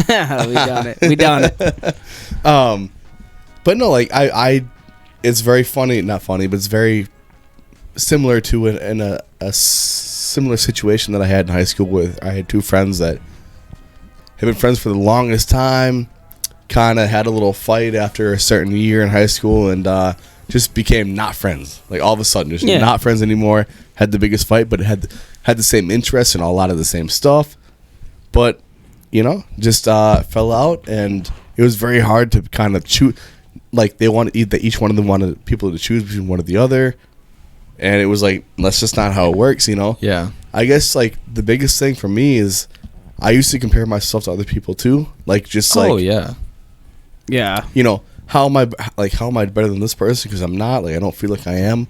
it. We done it. But no, like I it's very funny, not funny, but it's very similar to in a similar situation that I had in high school with. I had two friends that have been friends for the longest time, kind of had a little fight after a certain year in high school, and just became not friends. Like all of a sudden, just not friends anymore. Had the biggest fight, but had the same interests and a lot of the same stuff. But just fell out, and it was very hard to kind of choose. Like each one of them wanted people to choose between one or the other, and it was like, that's just not how it works, Yeah. I guess like the biggest thing for me is I used to compare myself to other people too, like just like Oh yeah. Yeah. how am I better than this person, because I'm not, like I don't feel like I am.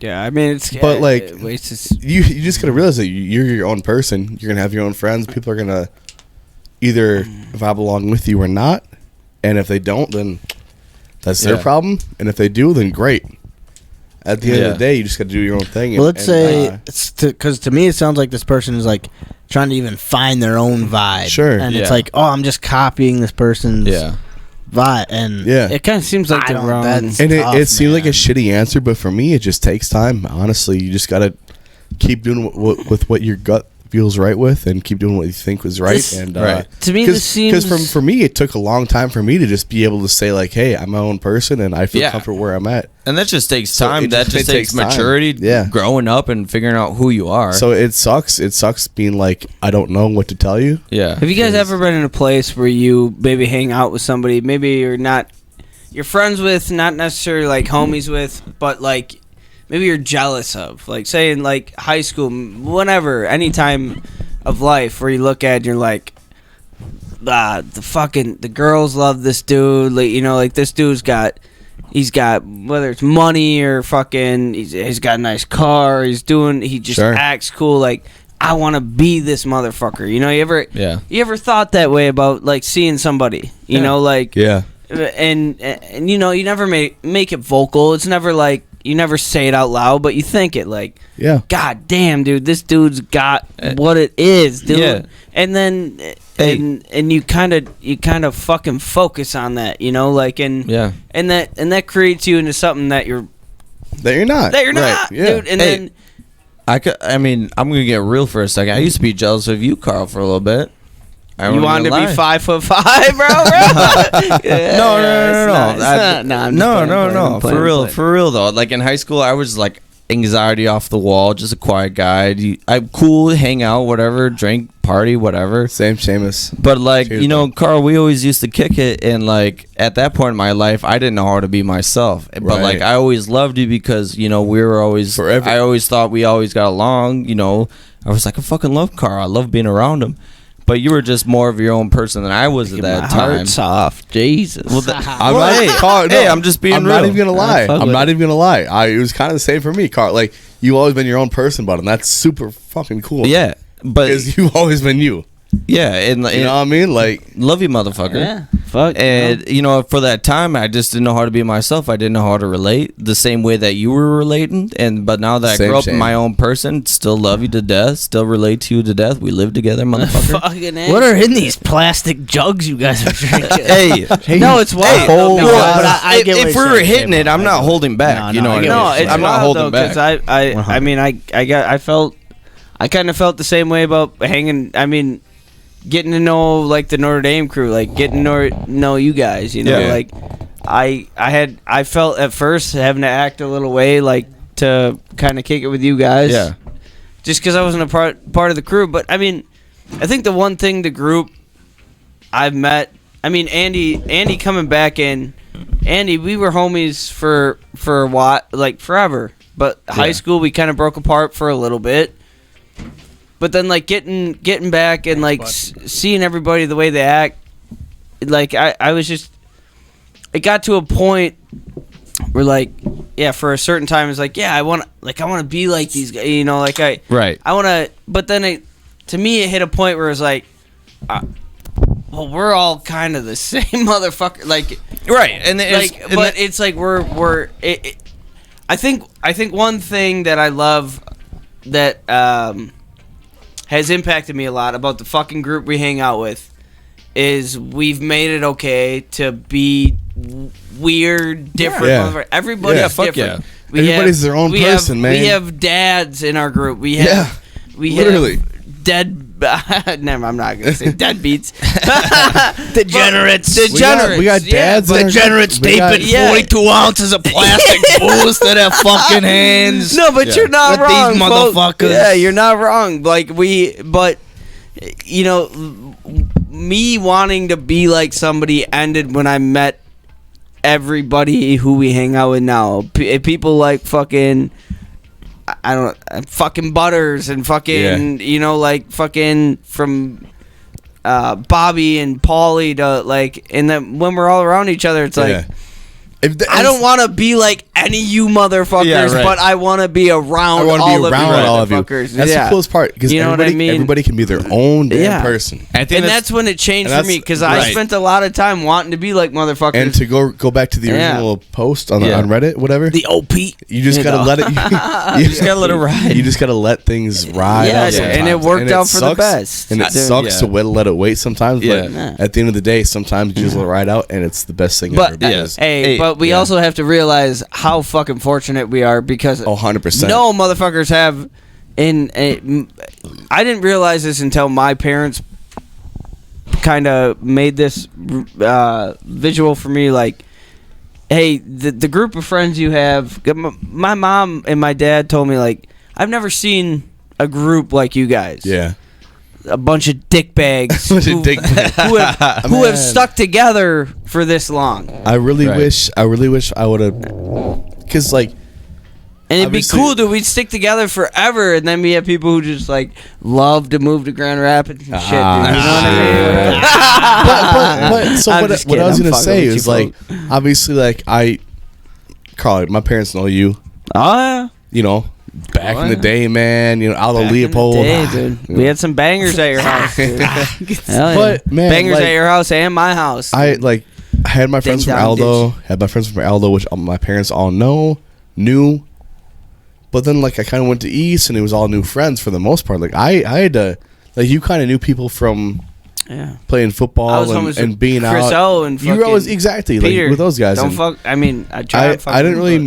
Yeah, I mean, it's... But, like, it's just, You just gotta realize that you're your own person. You're gonna have your own friends. People are gonna either vibe along with you or not, and if they don't, then that's their Yeah. problem. And if they do, then great. At the end of Yeah. the day, you just gotta do your own thing. Well, let's say and, it's because to me it sounds like this person is like trying to even find their own vibe. Sure. and Yeah. it's like, oh, I'm just copying this person's Yeah. vibe, and yeah. it kind of seems like I the don't- wrong... that's- And tough, it seems like a man. shitty answer, but for me, it just takes time. Honestly, you just gotta keep doing with what your gut feels right with, and keep doing what you think was right. Right. To me, this seems because for me, it took a long time for me to just be able to say like, "Hey, I'm my own person, and I feel comfortable where I'm at." And that just takes So time. it That just- just it takes takes time. maturity, Yeah. growing up and figuring out who you are. So it sucks. It sucks being like, I don't know what to tell you. yeah. Have you guys ever been in a place where you maybe hang out with somebody, maybe you're friends with, not necessarily like homies with, but like maybe you're jealous of, like say in like high school, whenever, any time of life where you look at it and you're like, the girls love this dude, like, you know, like this dude's he's got, whether it's money or fucking, he's got a nice car, he just Sure. acts cool, like, I want to be this motherfucker. You know, you ever thought that way about like seeing somebody, you know, like, Yeah. and you know, you never make it vocal. It's never like, you never say it out loud, but you think it like, Yeah. God damn, dude, this dude's got what it is, dude. Yeah. And then and you kind of fucking focus on that, you know, like, and that creates you into something that you're not. not, Yeah. dude. And then I mean, I'm gonna get real for a second. I used to be jealous of you, Carl, for a little bit. you wanted to be 5'5", bro. No. For real though. Like in high school, I was like anxiety off the wall, just a quiet guy. I'm cool, hang out, whatever, drink, party, whatever. Same, Seamus. But like, Cheers, you know, man. Carl, we always used to kick it, and like at that point in my life, I didn't know how to be myself. But Right. like, I always loved you because, you know, we were always. Forever. I always thought we always got along. You know, I was like, I fucking love Carl. I love being around him. But you were just more of your own person than I was at that time. Heart's off, Jesus. Well, I'm well, not, hey, Carl, hey, I'm just being I'm real. not even gonna lie. fuck I'm with not it. even gonna lie. It was kind of the same for me, Carl. Like you always been your own person, bud, and that's super fucking cool. Yeah, but because you've always been you. yeah, and You know what I mean? Like, love you, motherfucker. Yeah, fuck. And you know, for that time, I just didn't know how to be myself. I didn't know how to relate the same way that you were relating. But now that I Same, grew up same. my own person, still love you to death, still relate to you to death. We live together, motherfucker. Fucking What are in these plastic jugs you guys are drinking? Hey, No, it's wild. oh, No, God. but I get what if you're we were saying, hitting it, I'm I not get holding it. back. You know what I mean? No, it's I'm not wild, holding though, back. 'cause I mean, I kind of felt the same way about hanging. I mean, getting to know like the Notre Dame crew, like getting to know you guys. You know, Yeah. like I felt at first having to act a little way, like to kind of kick it with you guys. Yeah. Just because I wasn't a part of the crew, but I mean, I think the one thing the group I've met. I mean, Andy coming back in. Andy, we were homies for a while, like forever. But high school, we kind of broke apart for a little bit. But then, like getting back and like seeing everybody the way they act, like I was just, it got to a point where like, yeah, for a certain time, it's like, yeah, I want to be like these guys, you know, like I want to. But then to me, it hit a point where it's like, well, we're all kind of the same motherfucker, like. Right, and It's like we're. I think one thing that I love that has impacted me a lot about the fucking group we hang out with is we've made it okay to be weird, different. Yeah. motherfucker. Everybody's Yeah, fuck different. yeah. Everybody's their own person, man. We have dads in our group. We have literally. dead. Never, I'm not gonna say deadbeats. Degenerates. Degenerates. We got dads. Yeah, in our- Degenerates we got- taping yeah. 42 ounces of plastic booze to their fucking hands. No, but you're not With these wrong, folks. motherfuckers. Yeah, you're not wrong. But you know, me wanting to be like somebody ended when I met everybody who we hang out with now. People like fucking, I don't know, fucking Butters and fucking, you know, like fucking from Bobby and Paulie to like, and then when we're all around each other, it's like. I don't want to be like any of you motherfuckers, Yeah, right. but I want to be around all of you motherfuckers. That's the coolest part because You know what I mean? everybody can be their own damn person. I think And that's when it changed and for me that's- because I right. spent a lot of time wanting to be like motherfuckers. And to go back to the Yeah. original post on Yeah. on Reddit, whatever. The OP. You just You gotta know. let it. You just gotta let it ride. You just gotta let things ride. Yeah, out and it sometimes. worked out for the sucks- best. And it Dude, sucks to let it wait sometimes. But Yeah. at the end of the day, sometimes you just let it ride out, and it's the best thing But ever. because- hey, but we yeah. also have to realize how fucking fortunate we are because 100%. no motherfuckers have and I didn't realize this until my parents kind of made this visual for me, like, hey, the group of friends you have. My mom and my dad told me, like, I've never seen a group like you guys. Yeah. A bunch of dickbags who have stuck together for this long. I really wish I would have, because like, and it'd be cool that we'd stick together forever, and then we have people who just like love to move to Grand Rapids and shit. Dude, you know what I mean? but so what I was gonna say is like, obviously, like Carl, my parents know you. Oh yeah. You know, back in the day, man. You know, Aldo Back Leopold. in the day, dude. We had some bangers at your house. Dude. Hell yeah. But man, bangers like, at your house and my house. I had my friends from Aldo. Had my friends from Aldo, which my parents all knew. But then, like, I kind of went to East, and it was all new friends for the most part. Like, I had to, like, you kind of knew people from playing football and being Chris out. O and you were always exactly Peter, like with those guys. Don't fuck. I mean, I tried. I didn't really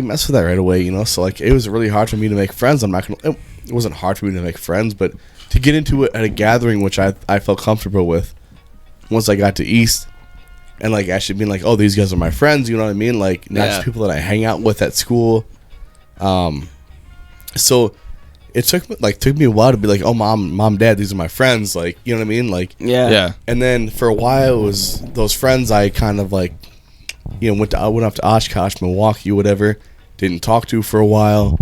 mess with that right away, you know. So like, it was really hard for me to make friends. I'm not gonna. It wasn't hard for me to make friends, but to get into it at a gathering, which I felt comfortable with, once I got to East. And like actually being like, oh, these guys are my friends, you know what I mean? Like not just people that I hang out with at school. So it took me a while to be like, oh, mom, dad, these are my friends, like, you know what I mean? Like, Yeah. And then for a while it was those friends I kind of like, you know, went up to Oshkosh, Milwaukee, whatever, didn't talk to for a while.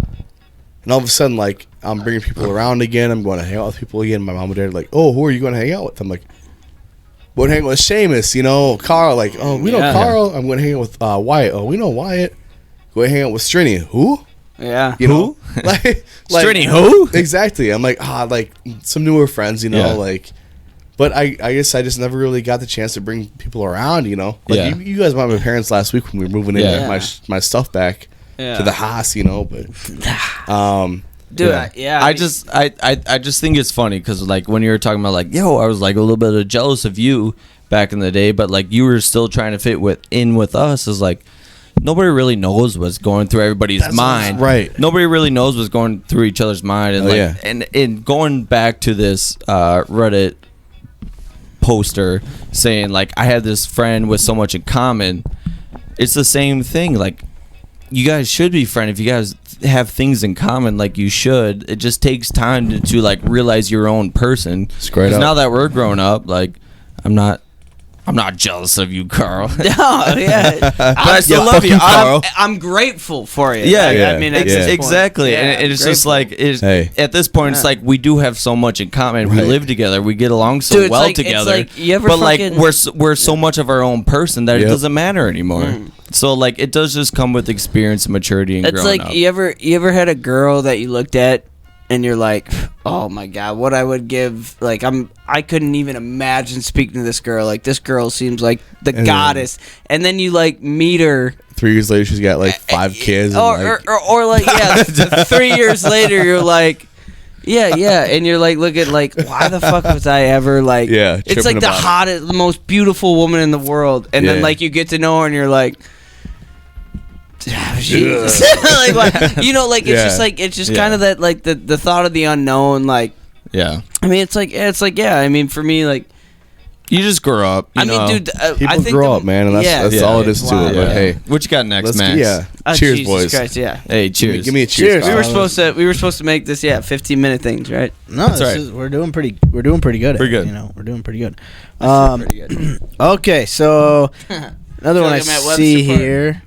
And all of a sudden, like, I'm bringing people around again. I'm going to hang out with people again. My mom and dad are like, oh, who are you going to hang out with? I'm like, we're hanging with Seamus, you know, Carl. Like, oh, we know Carl. I'm going to hang out with Wyatt. Oh, we know Wyatt. Go hang out with Strini. Who? Yeah. You know? like Strini, who? Exactly. I'm like, like some newer friends, you know, like. But I guess I just never really got the chance to bring people around, you know. Like you guys met my parents last week when we were moving in my stuff back to the house, you know. But dude, I just think it's funny because like when you were talking about like, yo, I was like a little bit of jealous of you back in the day, but like you were still trying to fit in with us. Is like nobody really knows what's going through everybody's mind, right? Nobody really knows what's going through each other's mind, and and going back to this Reddit poster saying like I have this friend with so much in common. It's the same thing. Like you guys should be friends if you guys have things in common, like you should. It just takes time to like realize your own person. Because now that we're grown up, like I'm not jealous of you, Carl. No, yeah. But I still love you, Carl. I'm grateful for you. Yeah, I mean, exactly. And it's just like at this point, it's like we do have so much in common. We live together. We get along so well together. Like, you ever but like we're so much of our own person that it doesn't matter anymore. So like it does just come with experience and maturity and growing up. It's like you ever had a girl that you looked at and you're like, oh my god, what I would give, like I couldn't even imagine speaking to this girl. Like this girl seems like the goddess, and then you like meet her. 3 years later, she's got like 5 kids. Or like 3 years later, you're like, yeah, and you're like, look at like, why the fuck was I ever like? Yeah, it's like the hottest, the most beautiful woman in the world, and then like you get to know her, and you're like. Jesus. Like, what, you know, like it's just kind of that like the thought of the unknown, like I mean it's like I mean for me like you just grow up. You know. Mean, dude, people I think grow up, man, and that's all it is to it. But hey, what you got next, Max? Cheers, Jesus boys. Christ, Hey, cheers. Give me a cheers. We were supposed to make this 15-minute things, right? No, we're doing pretty good. Pretty good. You know, we're doing pretty good. Pretty good. Okay, so another one I see here.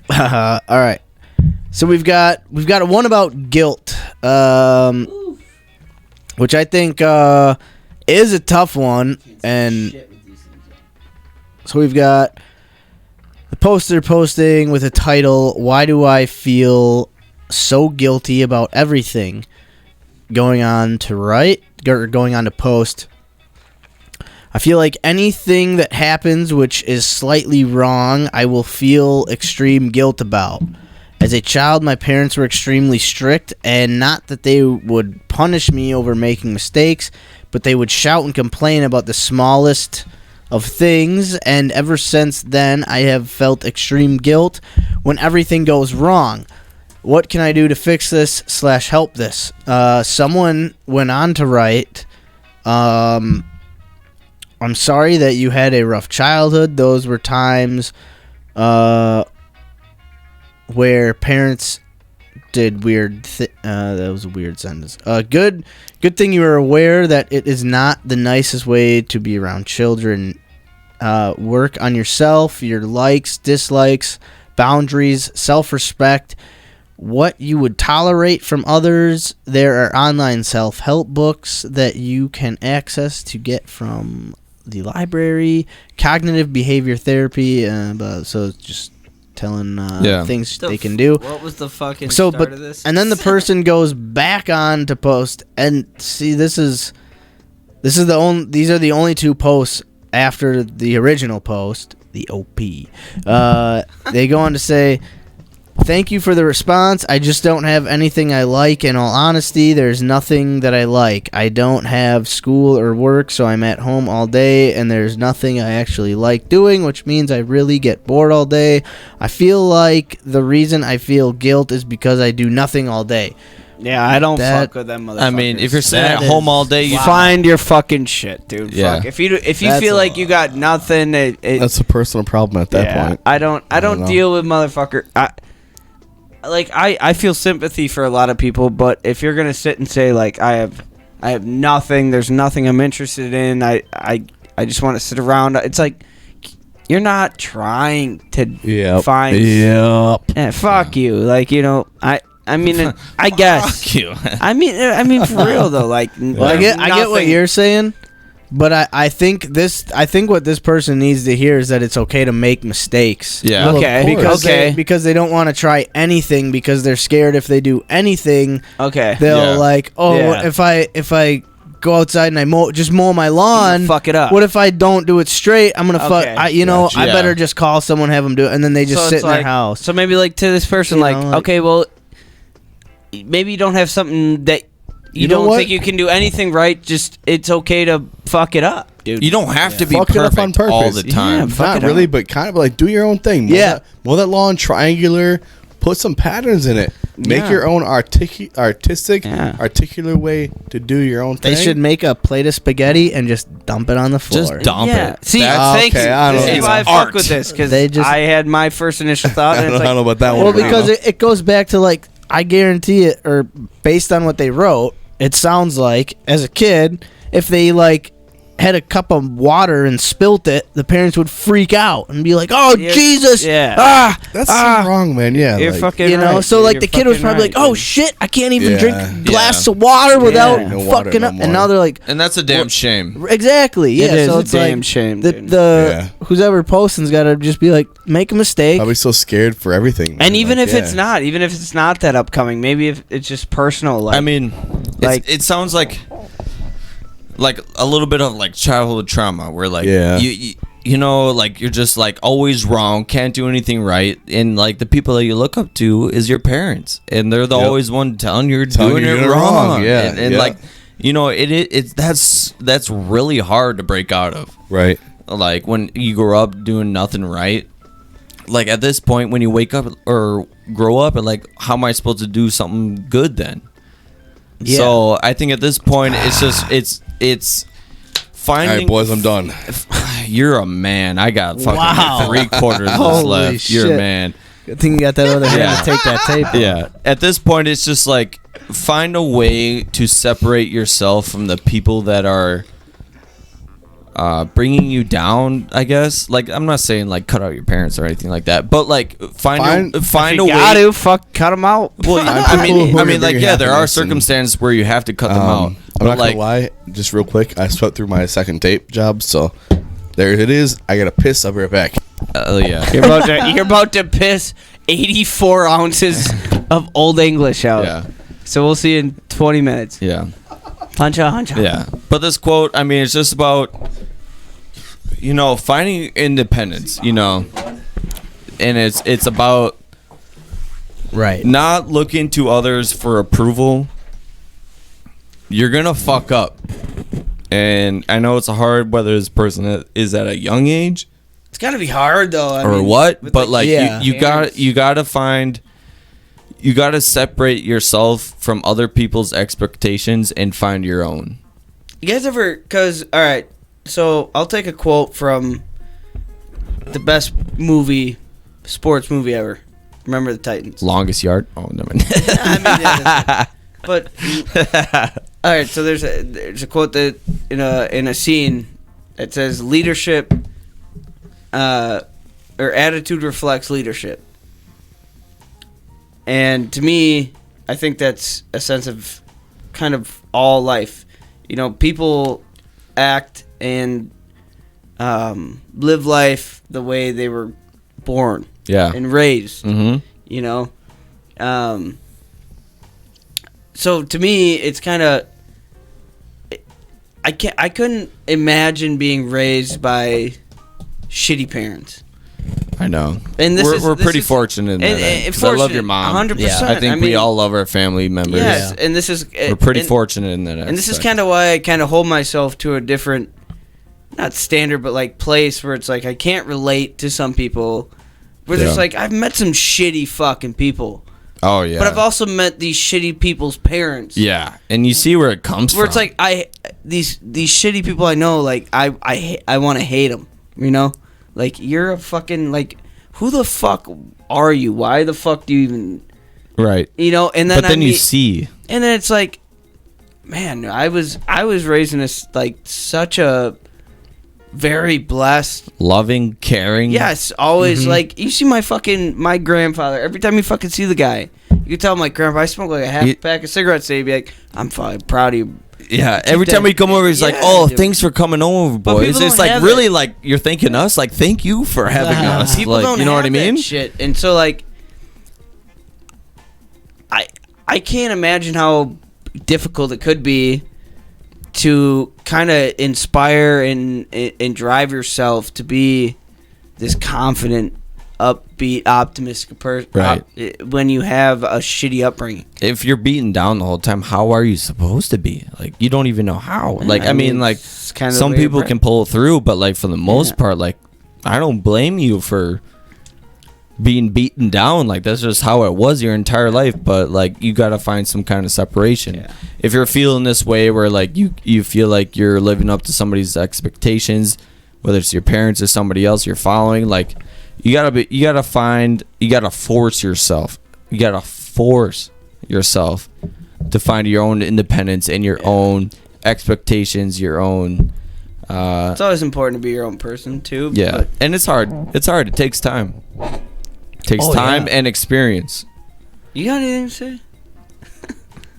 All right, so we've got one about guilt, which I think is a tough one, and so we've got the poster posting with a title: "Why do I feel so guilty about everything?" Going on to post. I feel like anything that happens which is slightly wrong, I will feel extreme guilt about. As a child, my parents were extremely strict, and not that they would punish me over making mistakes, but they would shout and complain about the smallest of things, and ever since then, I have felt extreme guilt when everything goes wrong. What can I do to fix this / help this? Someone went on to write, I'm sorry that you had a rough childhood. Those were times where parents did weird that was a weird sentence. Good thing you were aware that it is not the nicest way to be around children. Work on yourself, your likes, dislikes, boundaries, self-respect, what you would tolerate from others. There are online self-help books that you can access to get from the library, cognitive behavior therapy, so it's just telling things they can do. What was the fucking start of this? And then the person goes back on to post, and see, these are the only 2 posts after the original post, the OP. They go on to say, thank you for the response. I just don't have anything I like. In all honesty, there's nothing that I like. I don't have school or work, so I'm at home all day, and there's nothing I actually like doing, which means I really get bored all day. I feel like the reason I feel guilt is because I do nothing all day. Yeah, I don't fuck with them motherfuckers. I mean, if you're sitting at home all day, you find your fucking shit, dude. Yeah. Fuck. If you feel like you got nothing, That's a personal problem at that point. I don't deal with motherfucker. I feel sympathy for a lot of people, but if you're gonna sit and say like I have nothing, there's nothing I'm interested in, I just want to sit around, it's like you're not trying to find. Fuck you. Like, I mean, I guess. Fuck you. I mean, for real though. Like, well, I get what you're saying, but I think what this person needs to hear is that it's okay to make mistakes. Yeah. Well, Okay. Because they don't want to try anything because they're scared if they do anything. Okay. They'll if I go outside and I mow my lawn, fuck it up. What if I don't do it straight? I'm gonna fuck. I better just call someone, have them do it, and then they just sit in their house. So maybe like to this person, okay, well, maybe you don't have something that you don't think you can do anything right. Just it's okay to fuck it up, dude. You don't have to be Fuck it up on perfect all purpose. the time. Yeah, fuck Not it really, up. but kind of like do your own thing. Mow that lawn triangular. Put some patterns in it. Make your own artistic, articulate way to do your own thing. They should make a plate of spaghetti and just dump it on the floor. Just dump it. See, That's- thanks. okay, See why I fuck with this, because I had my first initial thought, and I it's don't know like, about that one. Well, because it goes back to like, I guarantee it, or based on what they wrote, it sounds like as a kid, if they like had a cup of water and spilt it, the parents would freak out and be like, "Oh Jesus, that's wrong, man." Yeah, you're like, fucking right, so like you're the kid was probably fucking like, "Oh right, shit, I can't even drink a Yeah. glass of water without No water, fucking no up." more. And now they're like, And that's a damn shame. exactly, yeah. It is so a it's damn like shame, The dude. who's ever posting's got to just be like, make a mistake. Probably so scared for everything. And man. even Like, if it's not, that upcoming, maybe if it's just personal. Like, I mean, like- it sounds like a little bit of like childhood trauma, where like you know, like you're just like always wrong, can't do anything right, and like the people that you look up to is your parents, and they're the always one telling you you're doing it wrong. Yeah, and like, you know, it's that's really hard to break out of. right. Like when you grow up doing nothing right. Like at this point, when you wake up or grow up, and like, how am I supposed to do something good then? Yeah. So I think at this point, it's just it's finding. All right, boys, I'm done. You're a man. I got fucking Wow. 3/4 Holy left. You're a shit. man. Good thing you got that other hand to take that tape. Yeah. At this point, it's just like find a way to separate yourself from the people that are bringing you down, I guess. Like, I'm not saying like cut out your parents or anything like that, but like find a way. cut them out. Well, Find people who are gonna like, bring yeah, there are happiness and- circumstances where you have to cut them out. I'm But not like, gonna lie, just real quick, I swept through my second tape job, so there it is. I gotta piss. I'll be right back. yeah, You're about to piss 84 ounces of Old English out. yeah, So we'll see you in 20 minutes. yeah. Poncho Honcho. Yeah, but this quote, I mean, it's just about, you know, finding independence, you know, and it's about Right. not looking to others for approval. You're gonna fuck up, and I know it's hard whether this person is at a young age It's got to be hard, though. or what, but like yeah. you got to find. you got to separate yourself from other people's expectations and find your own. You guys ever? Cause all right, so I'll take a quote from the best sports movie ever. Remember the Titans. Longest yard. Oh no. I mean, yeah, but all right. So there's a quote that in a scene that says leadership, or attitude reflects leadership. And to me, I think that's a sense of kind of all life. You know, people act and live life the way they were born. Yeah. And raised. Mm-hmm. You know, so to me, it's kind of I couldn't imagine being raised by shitty parents. I know. And we're pretty fortunate in that end, 'cause I love your mom. 100%. Yeah. I think we all love our family members. Yes, and this is we're pretty fortunate in that. And this is kind of why I kind of hold myself to a different, not standard, but like place where it's like I can't relate to some people. Where there's like I've met some shitty fucking people. Oh yeah. But I've also met these shitty people's parents. Yeah, and you see where it comes from. Where it's like these shitty people I know, like I want to hate them. You know, like you're a fucking like who the fuck are you? Why the fuck do you even? Right. You know, and then but then you see, and then it's like, man, I was raised in this like such a very blessed, loving, caring. Yes, always like you see my grandfather. Every time you fucking see the guy, you can tell him like, Grandpa, I smoke like a half pack of cigarettes. So he'd be like, I'm fucking proud of you. Yeah, every time we come over, he's like, "Oh, dude. thanks for coming over, boys." It's like really like you're thanking us. Like, thank you for having us. People like, don't you know have what I mean? That shit, and so like, I can't imagine how difficult it could be to kind of inspire and drive yourself to be this confident, upbeat, optimistic person. Right. When you have a shitty upbringing. If you're beaten down the whole time, how are you supposed to be? Like, you don't even know how. Like, I mean, like, kind of some people can pull through, but like for the most part, like, I don't blame you for being beaten down. Like, that's just how it was your entire life. But like, you gotta find some kind of separation. Yeah. If you're feeling this way, where like you feel like you're living up to somebody's expectations, whether it's your parents or somebody else you're following, like, you gotta force yourself to find your own independence and your own expectations, your own. It's always important to be your own person too. Yeah, and it's hard. It takes time. It takes time and experience. You got anything to say?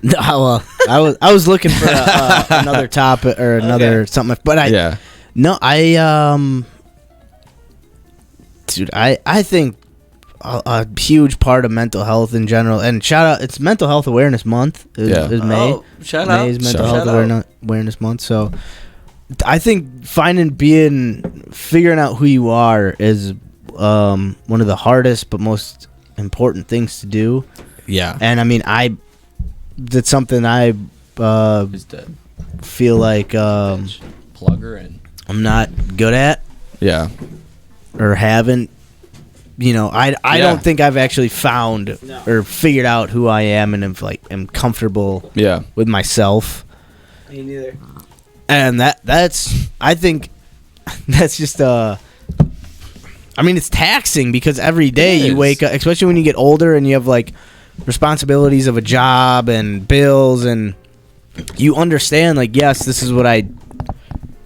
No, well, I was looking for another topic or another something, but I dude, I think a huge part of mental health in general, and shout out, it's Mental Health Awareness Month. Is May. Oh, shout out. May is Mental Shout Health out. Awareness Month. So I think figuring out who you are is one of the hardest but most important things to do. Yeah. And I mean, that's something I feel like Plug her in. I'm not good at. Yeah. Or haven't, I don't think I've actually found or figured out who I am and am comfortable with myself. Me neither. And that's I think that's just I mean, it's taxing because every day you wake up, especially when you get older and you have like responsibilities of a job and bills, and you understand like, yes, this is what I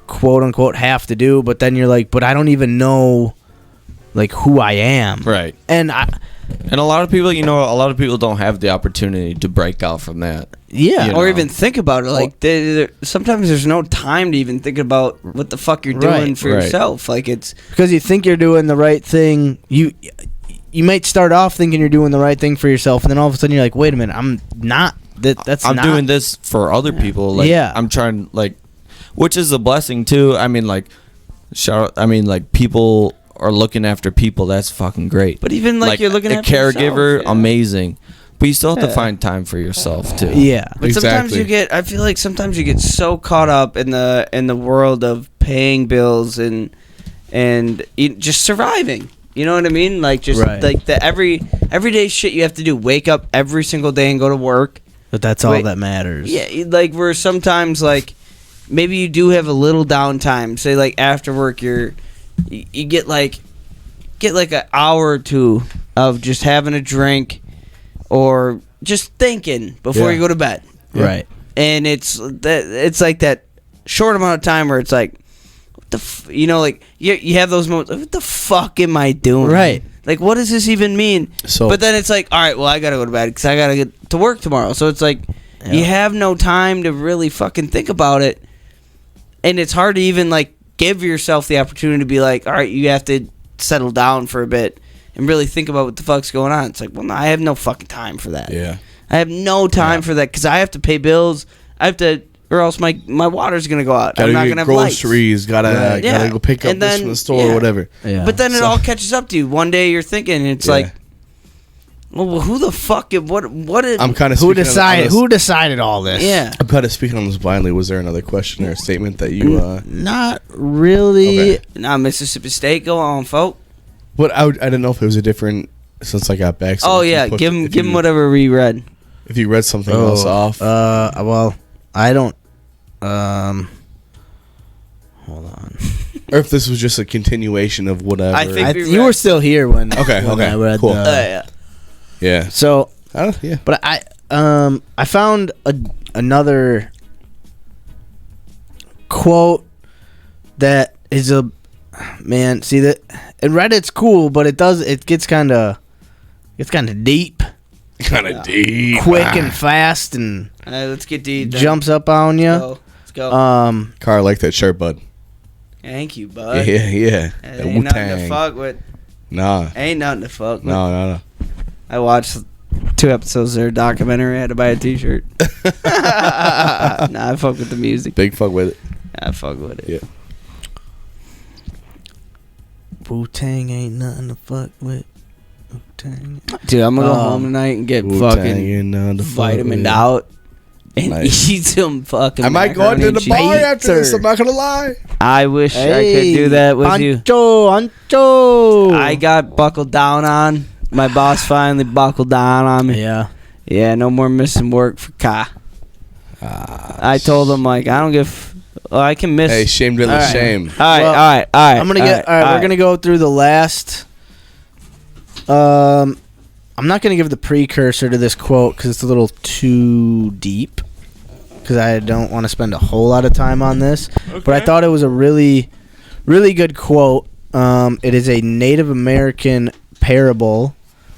quote unquote have to do, but then you're like, but I don't even know like who I am. Right. And a lot of people, don't have the opportunity to break out from that. Yeah. Or even think about it. Like, sometimes there's no time to even think about what the fuck you're doing for yourself. Like, it's because you think you're doing the right thing. You might start off thinking you're doing the right thing for yourself, and then all of a sudden you're like, wait a minute, I'm not. I'm doing this for other people. Like, I'm trying, like, which is a blessing too. I mean, like, people are looking after people. That's fucking great. But even like you're looking a after caregiver, yourself, amazing. But you still have to find time for yourself too. Yeah. But sometimes I feel like sometimes you get so caught up in the world of paying bills and just surviving. You know what I mean? Like just Right. like the everyday shit you have to do. Wake up every single day and go to work. But that's all Wait. that matters. Yeah, like where sometimes like maybe you do have a little downtime. Say like after work you get like an hour or two of just having a drink or just thinking before Yeah. you go to bed. Right. And it's like that short amount of time where it's like, what the like you have those moments. What the fuck am I doing? Right. Like, what does this even mean? So- but then it's like, all right, well, I gotta go to bed because I gotta get to work tomorrow. So it's like you have no time to really fucking think about it, and it's hard to even like give yourself the opportunity to be like, all right, you have to settle down for a bit and really think about what the fuck's going on. It's like, well, no, I have no fucking time for that. Yeah. I have no time for that because I have to pay bills. I have to, or else my water's gonna go out. Gotta I'm not get gonna have lights. groceries. Gotta Yeah. go pick up And this then- from the store yeah. or whatever. Yeah. But then it So- all catches up to you. One day you're thinking, it's Yeah. like, well, who the fuck? What is? I'm kind of Who decided all this? Yeah. I'm kind of speaking on this blindly. Was there another question or statement that you? Not really. Okay. Nah, Mississippi State, go on, folk. But I didn't know if it was a different since I got back. So Oh if you yeah, put- give if him you- whatever we read. If you read something else off, Well, I don't. Hold on. or if this was just a continuation of whatever. I think- You were still here when. Okay, when okay, I read cool. Yeah. yeah. So, Yeah. but I found another quote that is a man. See that, and Reddit's cool, but it gets kind of deep, Kind of deep. quick and fast, and Let's get deep. then. jumps up on you. Let's go. Car, I like that shirt, bud. Thank you, bud. Yeah. That Ain't nothing to Wu-Tang. fuck with. Nah. Ain't nothing to fuck with. No. I watched 2 episodes of their documentary. I had to buy a T-shirt. Nah, I fuck with the music. Big fuck with it. I fuck with it. Yeah. Wu-Tang ain't nothing to fuck with. Wu-Tang. Dude, I'm gonna go home tonight and get fucking vitamin out and Nice. eat some fucking. I might go macaroni into and the cheese. bar after this. I'm not gonna lie. I wish I could do that with you. Honcho. I got buckled down on. My boss finally buckled down on me. Yeah. Yeah, no more missing work for Ka. I told him like I don't give. I can miss. Hey, shame to the All right. shame. all right, Well, all right. I'm gonna get. All right, we're gonna go through the last. I'm not gonna give the precursor to this quote because it's a little too deep. Because I don't want to spend a whole lot of time on this, but I thought it was a really, really good quote. It is a Native American parable,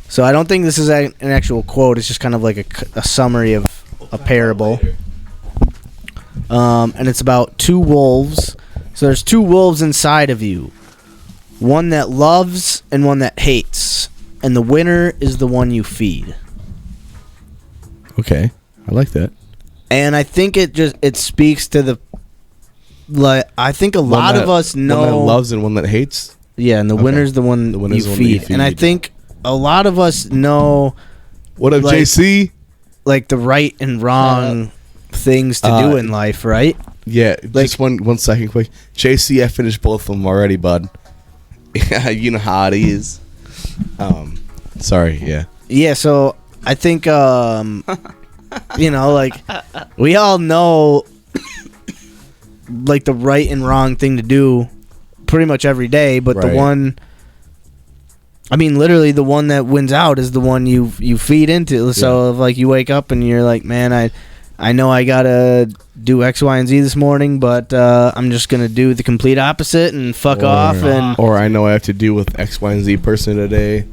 so I don't think this is an actual quote. It's just kind of like a summary of a parable. And it's about 2 wolves. So there's 2 wolves inside of you. One that loves and one that hates. And the winner is the one you feed. Okay, I like that. And I think it speaks to the I think a lot of us know one that loves and one that hates. Yeah, and the Okay. winner's the one, The winner's you the one that you feed. And I feed. think a lot of us know What up, Like- JC? like the right and wrong things to do in life, right? Yeah, Like- just one second, quick. JC, I finished both of them already, bud. You know how it is. Sorry, yeah. Yeah, so I think like we all know like the right and wrong thing to do pretty much every day, but Right. the one literally the one that wins out is the one you feed into. So if like you wake up and you're like, man, I know I gotta do X, Y, and Z this morning, but I'm just gonna do the complete opposite and fuck off. And Or I know I have to deal with X, Y, and Z person today.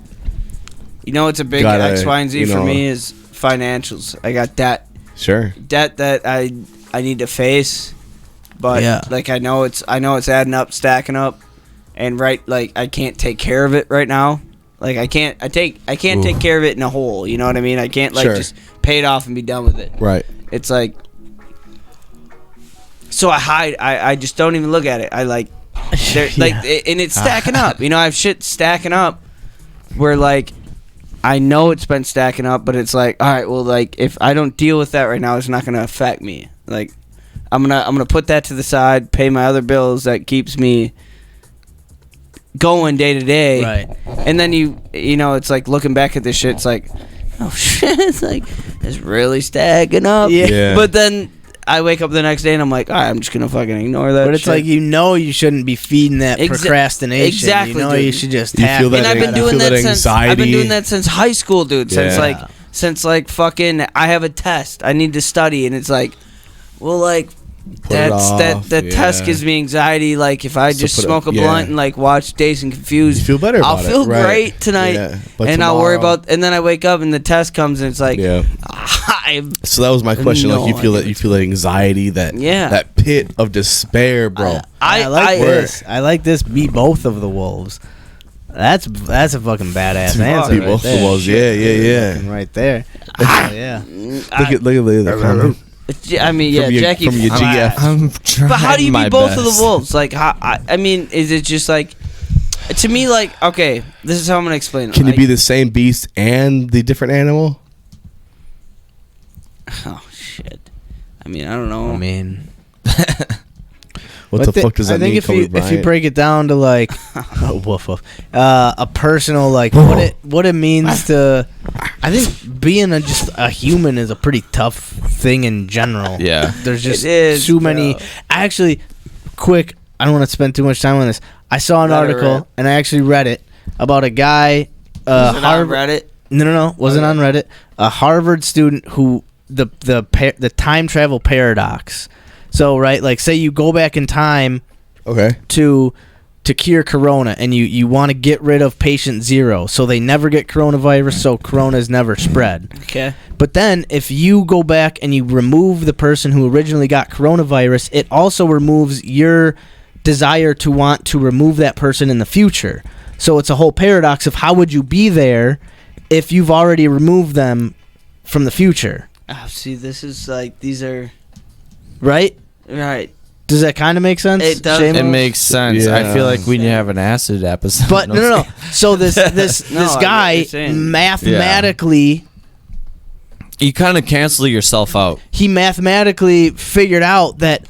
You know, it's a big Gotta, X, Y, and Z you for know. me is financials. I got debt Sure. that I need to face, but Yeah. like I know it's adding up, stacking up, and like I can't take care of it right now. Like I can't take care of it in a whole. You know what I mean? I can't like Sure. just pay it off and be done with it. Right. It's like, so I hide. I just don't even look at it. I like, like, and it's stacking up. You know, I have shit stacking up where like, I know it's been stacking up, but it's like, all right, well, like if I don't deal with that right now, it's not gonna affect me. Like, I'm gonna put that to the side, pay my other bills that keeps me going day to day. Right. And then you know, it's like looking back at this shit, it's like, oh shit, it's like, it's really stacking up. Yeah. But then I wake up the next day and I'm like, all right, I'm just gonna fucking ignore that. But it's shit. like, you know, you shouldn't be feeding that procrastination. Exactly, You know, dude. you should just You tap feel it. that and I've been you doing feel that that since I've been anxiety. doing that since high school, dude. Yeah. Since fucking I have a test I need to study, and it's like, well, like that test gives me anxiety. Like if I just smoke a blunt and like watch Dazed and Confused, You feel better I'll about it, feel right. great tonight, Yeah. But and I'll worry tomorrow- about. And then I wake up and the test comes and it's like, Yeah. I'm So that was my question. No Like you feel that anxiety, that pit of despair, bro. I like this. I like this. Be both of the wolves. That's a fucking badass Be answer. both right the there. wolves. Yeah. Fucking right there. Hell yeah. Look at that comment. I mean, yeah, From your- Jackie. from your GF. I'm trying But how do you my be both of best. the wolves? Like, how? I mean, is it just like? To me, like, okay, this is how I'm gonna explain it. Can you Like- be the same beast and the different animal? Oh shit! I mean, I don't know. I mean, What the fuck does that I think mean? if you Bryant? break it down to like woof woof, a personal like what it means to, I think being just a human is a pretty tough thing in general. Yeah. There's just It is, too many. bro. Actually, quick, I don't want to spend too much time on this. I saw an Let it article rip. and I actually read it about a guy. Was it on Harvard. Reddit? No, wasn't on Reddit. A Harvard student who the time travel paradox. So right, like say you go back in time Okay. to cure corona and you want to get rid of patient 0 so they never get coronavirus, so corona's never spread. Okay. But then if you go back and you remove the person who originally got coronavirus, it also removes your desire to want to remove that person in the future. So it's a whole paradox of how would you be there if you've already removed them from the future, Oh, see, this is like these are right? right. Does that kind of make sense? It does. Seamo? It makes sense. Yeah. I feel like we need to have an acid episode. But no. So this No, I this get what guy you're saying. mathematically You kind of cancel yourself out. he mathematically figured out that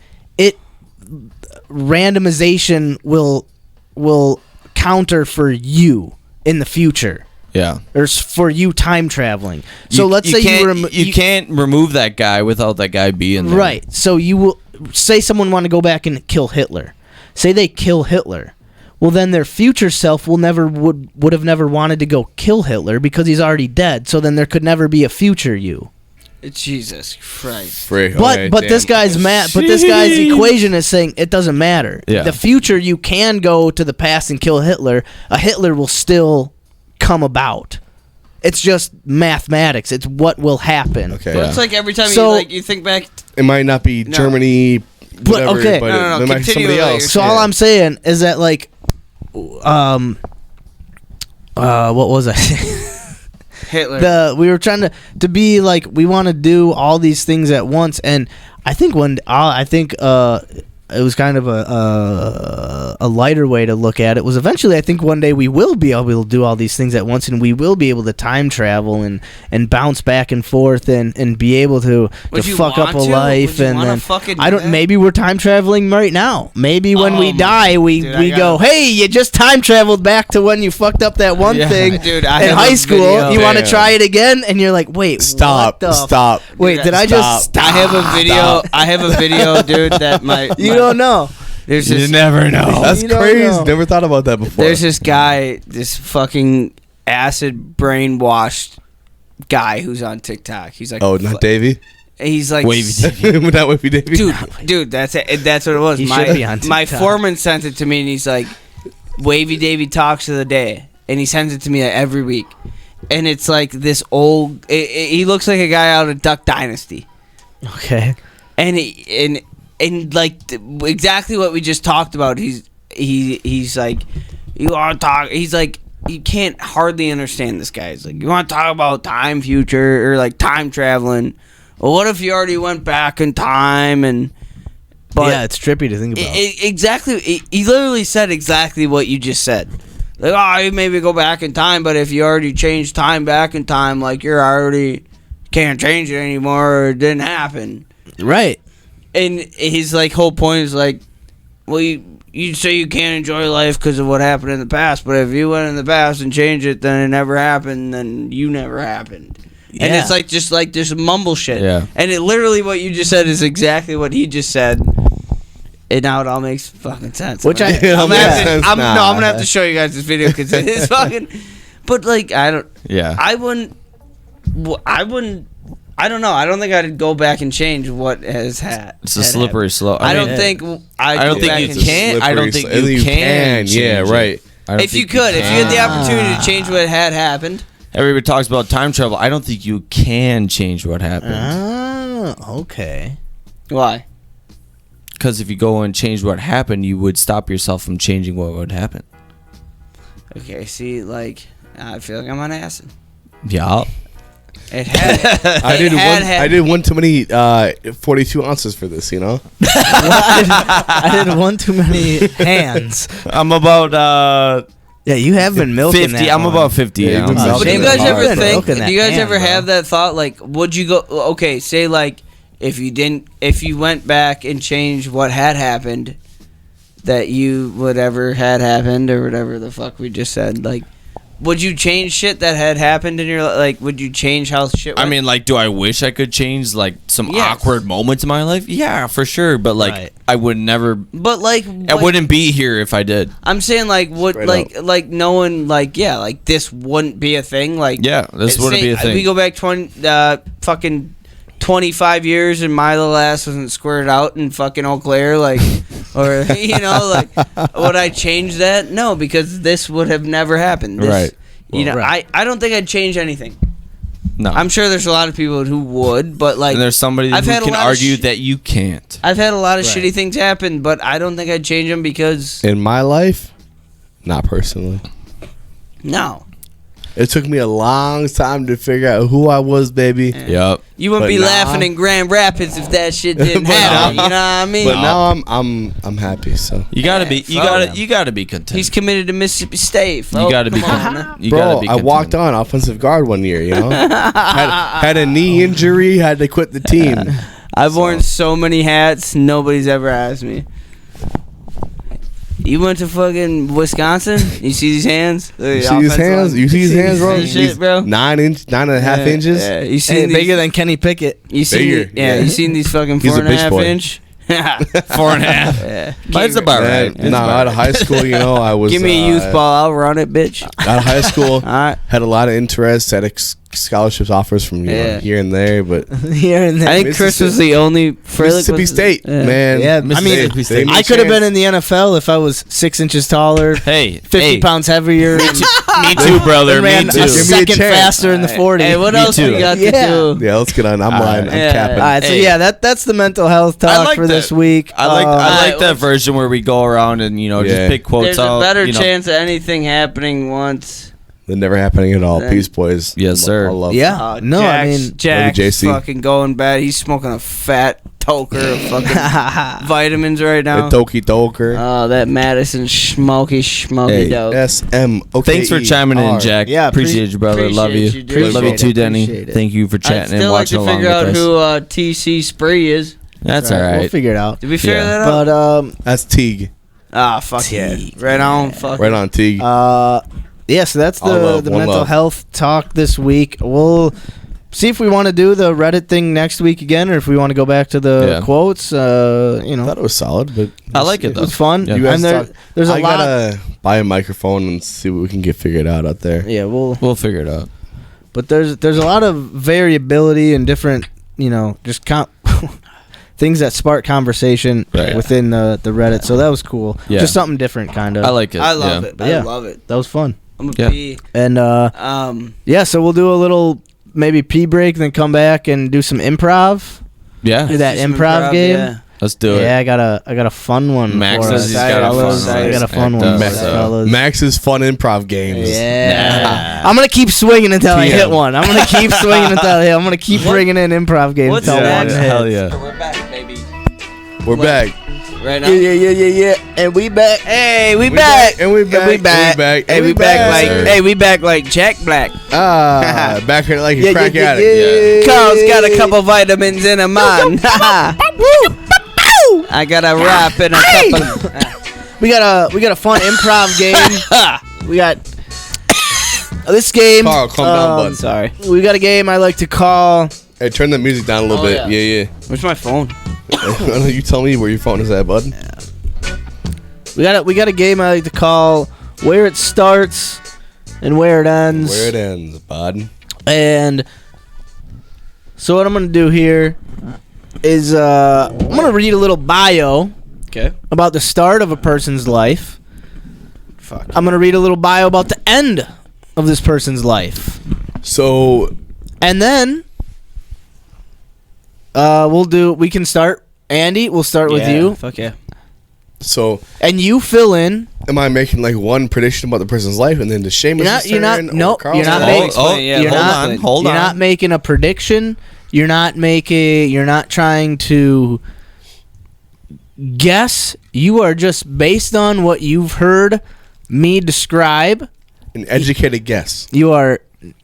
randomization will counter for you in the future. Yeah. Or for you time traveling. So let's say you can't remove that guy without that guy being there. right. So you will say someone want to go back and kill Hitler. Say they kill Hitler. Well, then their future self would have never wanted to go kill Hitler because he's already dead. So then there could never be a future you. Jesus Christ. But this guy's this guy's equation is saying it doesn't matter. Yeah. The future you can go to the past and kill Hitler. A Hitler will still come about. It's just mathematics. It's what will happen. Okay. But it's like every time So- you think back. It might not be No. Germany, whatever, okay. but No. it might be Continue somebody with what else. So all I'm saying is that like, what was I saying? Hitler. We were trying to be like we want to do all these things at once, and I think it was kind of a lighter way to look at it was eventually I think one day we will be able to do all these things at once, and we will be able to time travel and bounce back and forth and be able to Would you fuck up a want to? life. Would you And wanna then fucking do I don't that? maybe we're time traveling right now. Maybe when we my- die we dude, I we go, gotta- hey, you just time traveled back to when you fucked up that one Yeah. thing Dude, I in have high a school. video. You want to Damn. try it again, and you're like, wait, Stop. what the Stop. Wait, did I just? I have a video. I have a video, dude. That You don't know. There's You this. never know. That's You don't crazy. know. Never thought about that before. There's this guy, this fucking acid brainwashed guy who's on TikTok. He's like, not Davey. he's like, Wavy Not Wavy Davey. dude, that's it. That's what it was. He should be on My TikTok. foreman sent it to me, and he's like, Wavy Davy talks of the day, and he sends it to me every week, and it's like this old. He looks like a guy out of Duck Dynasty, Okay. and like exactly what we just talked about. He's like, you want to talk? He's like, you can't hardly understand this guy. He's like, you want to talk about time future or like time traveling? Well, what if you already went back in time and? But yeah, it's trippy to think about. exactly. He literally said exactly what you just said. Like, oh, you maybe go back in time, but if you already changed time back in time, like you're already can't change it anymore, or it didn't happen. Right. And his like whole point is like, well, you you say you can't enjoy life because of what happened in the past, but if you went in the past and changed it, then it never happened, then you never happened. Yeah. And it's like just like there's mumble shit. Yeah. And it literally what you just said is exactly what he just said. And now it all makes fucking sense. Which I'm I- gonna It have makes to, sense I'm now. gonna have to show you guys this video because it's fucking. But like I don't know. I don't know. I don't think I'd go back and change what has had. It's a slippery slope. I don't mean, think I don't think you can. I don't think you can. Yeah, change right. it. I don't If you think could, if you had the can. opportunity to change what had happened. Everybody talks about time travel. I don't think you can change what happened. Okay. Why? Because if you go and change what happened, you would stop yourself from changing what would happen. Okay, see, like I feel like I'm on acid. Yeah. It had. I did one too many 42 ounces for this, you know. I did one too many hands. I'm about Yeah, you have been milking 50. that I'm one. about 50. Yeah, you've been ounces. But do you milking guys it ever hard, think? bro. Do you guys Hand, ever bro. have that thought? Like, would you go? Okay, say like if you went back and changed what had happened, that you whatever had happened or whatever the fuck we just said, like. Would you change shit that had happened in your like? Would you change how shit went? I mean, like, do I wish I could change like some Yes. awkward moments in my life? Yeah, for sure. But like, Right. I would never. but like, I wouldn't be here if I did. I'm saying like, would Straight like knowing like yeah, like this wouldn't be a thing. Like Yeah, this wouldn't be a thing. We go back fucking 25 years and my little ass wasn't squirted out in fucking Eau Claire, like, or you know, like, would I change that? No, because this would have never happened. This, Right. You know, right. I don't think I'd change anything. No. I'm sure there's a lot of people who would, but like, and there's somebody I've who had a can lot of argue that you can't. I've had a lot of Right. shitty things happen, but I don't think I'd change them because In my life, not personally. no. It took me a long time to figure out who I was, baby. Yep. You wouldn't But be now- laughing in Grand Rapids if that shit didn't But happen. now- You know what I mean? But now I'm happy. So You gotta be. You fuck. gotta be content. He's committed to Mississippi State. you folks. gotta be. Come on, Content. man. You gotta bro, be I content. walked on offensive guard one year. You know, had a knee injury, had to quit the team. I've worn so many hats, nobody's ever asked me. You went to fucking Wisconsin? You see these hands? You see his hands? You see his hands, bro? Shit, These bro. 9.5 inches. Yeah. You Hey, seen bigger these, than Kenny Pickett. you seen bigger, yeah, yeah. you seen these fucking He's a 4.5 bitch boy. inch? 4.5. Yeah. That's about right. Man, no, out of high school, you know, I was. Give me a youth ball, I'll run it, bitch. Out of high school, Alright. had a lot of interest, had scholarships offers from Yeah. here and there, but Here and there. I think Chris was the only Mississippi State, yeah. man. Yeah, I mean, Mississippi State. they made I could have chance. been in the NFL if I was 6 inches taller, Hey, 50 pounds heavier, and Me too, brother. and ran Me a too. Give me a second chance. faster in the 40. Hey, what Me else too. we got Yeah. to do? Yeah, let's get on. I'm lying. I'm Yeah. capping. All right, so Hey. yeah, that's the mental health talk like for this that. week. I like Alright, that version where we go around and Yeah. just pick quotes There's out. a better you know. chance of anything happening once. They're never happening at all. Then- Peace, boys. Yes, sir. I love Yeah, no, I mean, Jack's JC. fucking going bad. He's smoking a fat toker of fucking vitamins right now. the Toki Toker. Oh, that Madison smoky Hey, dope. SMOKE. Thanks for chiming in, Jack. Yeah, appreciate you, brother. Love you. appreciate you, dude. Love you too, Appreciate it. Denny. Appreciate it. Thank you for I'd chatting and still like watching to along figure out with us. who TC Spree is. That's all We'll right. figure it out. Did we figure Yeah. that out? But That's Teague. Ah, fuck yeah. Right on. Fuck. Right on, Teague. yeah, so that's All the love, the one mental love. health talk this week. We'll see if we want to do the Reddit thing next week again, or if we want to go back to the Yeah. quotes. You I know, thought it was solid, but I like it, it though. was fun. Yeah. You guys And there, talk- there's a I lot. gotta buy a microphone and see what we can get figured out there. Yeah, We'll figure it out. but there's a lot of variability and different, just things that spark conversation Right. within the Reddit. So that was cool. Yeah. Just something different, kind of. I like it. I love yeah. it. Yeah. I love it. That was fun. I'm Yeah. gonna be. And yeah, so we'll do a little maybe pee break, then come back and do some improv. Yeah. Do that do some improv game. Yeah. Let's do it. Yeah, I got a fun one. Max for says us, he's got a fellas. fun I one. got a fun Max one, does, so. fellas. Max's fun improv games. Yeah. I'm gonna keep swinging until I hit PM. one. I'm gonna keep swinging until I hit. I'm gonna keep bringing in improv games What's until next? one hits. Hell yeah. We're back, baby. We're back. Right now. Yeah. And we back. Hey, we We back. back, and we back, And we back. and we back, Hey, and we we back back. like. Sir. Hey, we back like Jack Black. Back here like a crack addict. Yeah. Carl's got a couple vitamins in him, man. I got a rap and a couple. We got a fun improv game. We got this game. Carl, calm down, bud. Sorry. We got a game I like to call. Hey, turn the music down a little bit. Yeah. Where's my phone? You tell me where your phone is at, bud. We got a game I like to call Where It Starts and Where It Ends. Where it ends, bud. And so what I'm gonna do here is I'm gonna read a little bio. Okay. About the start of a person's life. Fuck. I'm gonna read a little bio about the end of this person's life. So, And then we can start. Andy, we'll start with you. Fuck yeah. so And you fill in. am I making like one prediction about the person's life and then the Seamus You're not turn? nope, Carl's you're not turn? making You're hold you're on. not making a prediction. You're not trying to guess. You are just based on what you've heard me describe. An educated guess.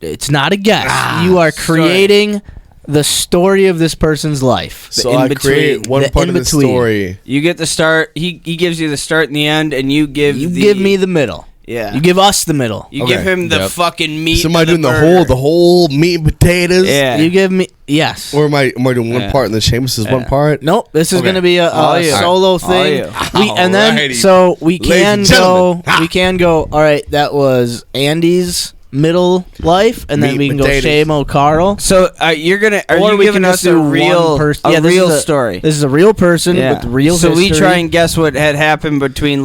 It's not a guess. You are creating the story of this person's life. So I create one The part of the in-between. story. You get the start. He gives you the start and the end, and you give me the middle. Yeah. You give us the middle. You Okay. give him the Yep. fucking meat. So am I of doing the burger. whole meat and potatoes? Yeah. You give me yes. Or am I doing one Yeah. part and then Seamus is one part? Nope. This is Okay. going to be a All you. solo All thing. you. And then Alrighty. so we Ladies can and go. gentlemen. Ha! We can go. All right, that was Andy's middle life, and then Meat we can potatoes. go Seamo Carl. So you're gonna are Or you we giving can us just a do real one person. a Yeah, this real is a- story? This is a real person with real So we history. try and guess what had happened between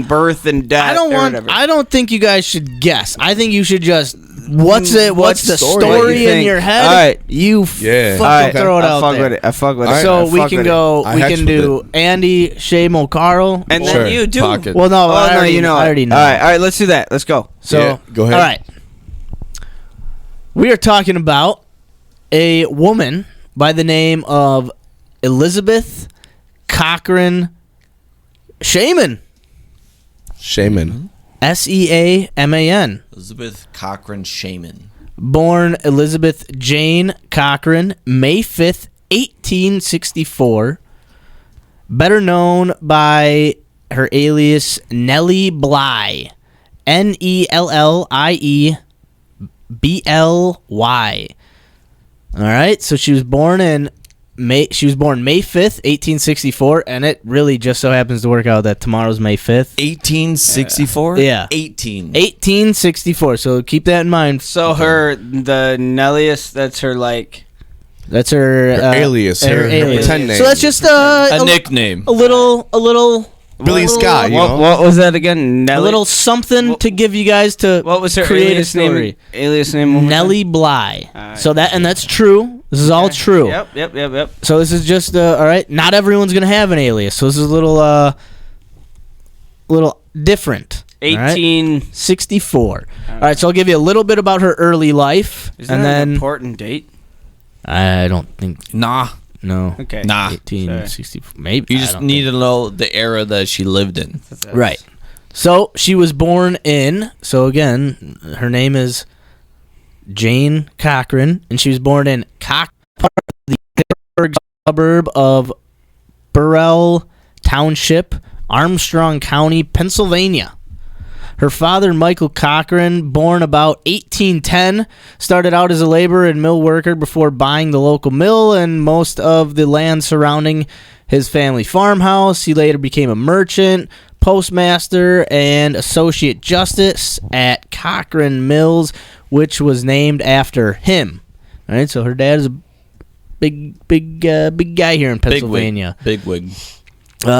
birth and death. I don't or want. whatever. I don't think you guys should guess. I think you should just. What's the What story, story you in think? your head? All right. You Yeah. fucking All right, throw it I out fuck there. with it. I fuck with All it. right. So I we fuck can with go. I We hatched can with do Andy, Seamo, Carl, it. And Sure. then you do. Fuck it. Well, no, Oh I no, already, you know. I already know. All right. Let's do that. Let's go. So Yeah, go ahead. All right. We are talking about a woman by the name of Elizabeth Cochran Shaman. Shaman. Seaman. Elizabeth Cochran Shaman. Born Elizabeth Jane Cochran, May 5th, 1864. Better known by her alias Nellie Bly. NellieBly. All right, so she was born May 5th, 1864, and it really just so happens to work out that tomorrow's May 5th. 1864? Yeah. 1864. So keep that in mind. So the Nellius, that's her like. That's her, alias. Her alias. pretend name. So that's just A nickname. a little Billy Scott, you What, know? what was that again? Nelly? a little something What- to give you guys to What was her create alias a story. name? Alias name. one more time? Nellie Bly. Alright. So that's true. This is all true. Yep. So this is just all right. Not everyone's gonna have an alias, so this is a little different. All right? 1864. 64. All right, so I'll give you a little bit about her early life, Isn't and that an then important date? I don't think Nah. no. Okay. Nah. 1864. Maybe You I just don't need to know the era that she lived in. think. Right. So she was born in. So again, her name is Jane Cochran, and she was born in the Pittsburgh suburb of Burrell Township, Armstrong County, Pennsylvania. Her father, Michael Cochran, born about 1810, started out as a laborer and mill worker before buying the local mill and most of the land surrounding his family farmhouse. He later became a merchant, postmaster, and associate justice at Cochran Mills, which was named after him. All right, so her dad is a big guy here in Pennsylvania. Big wig.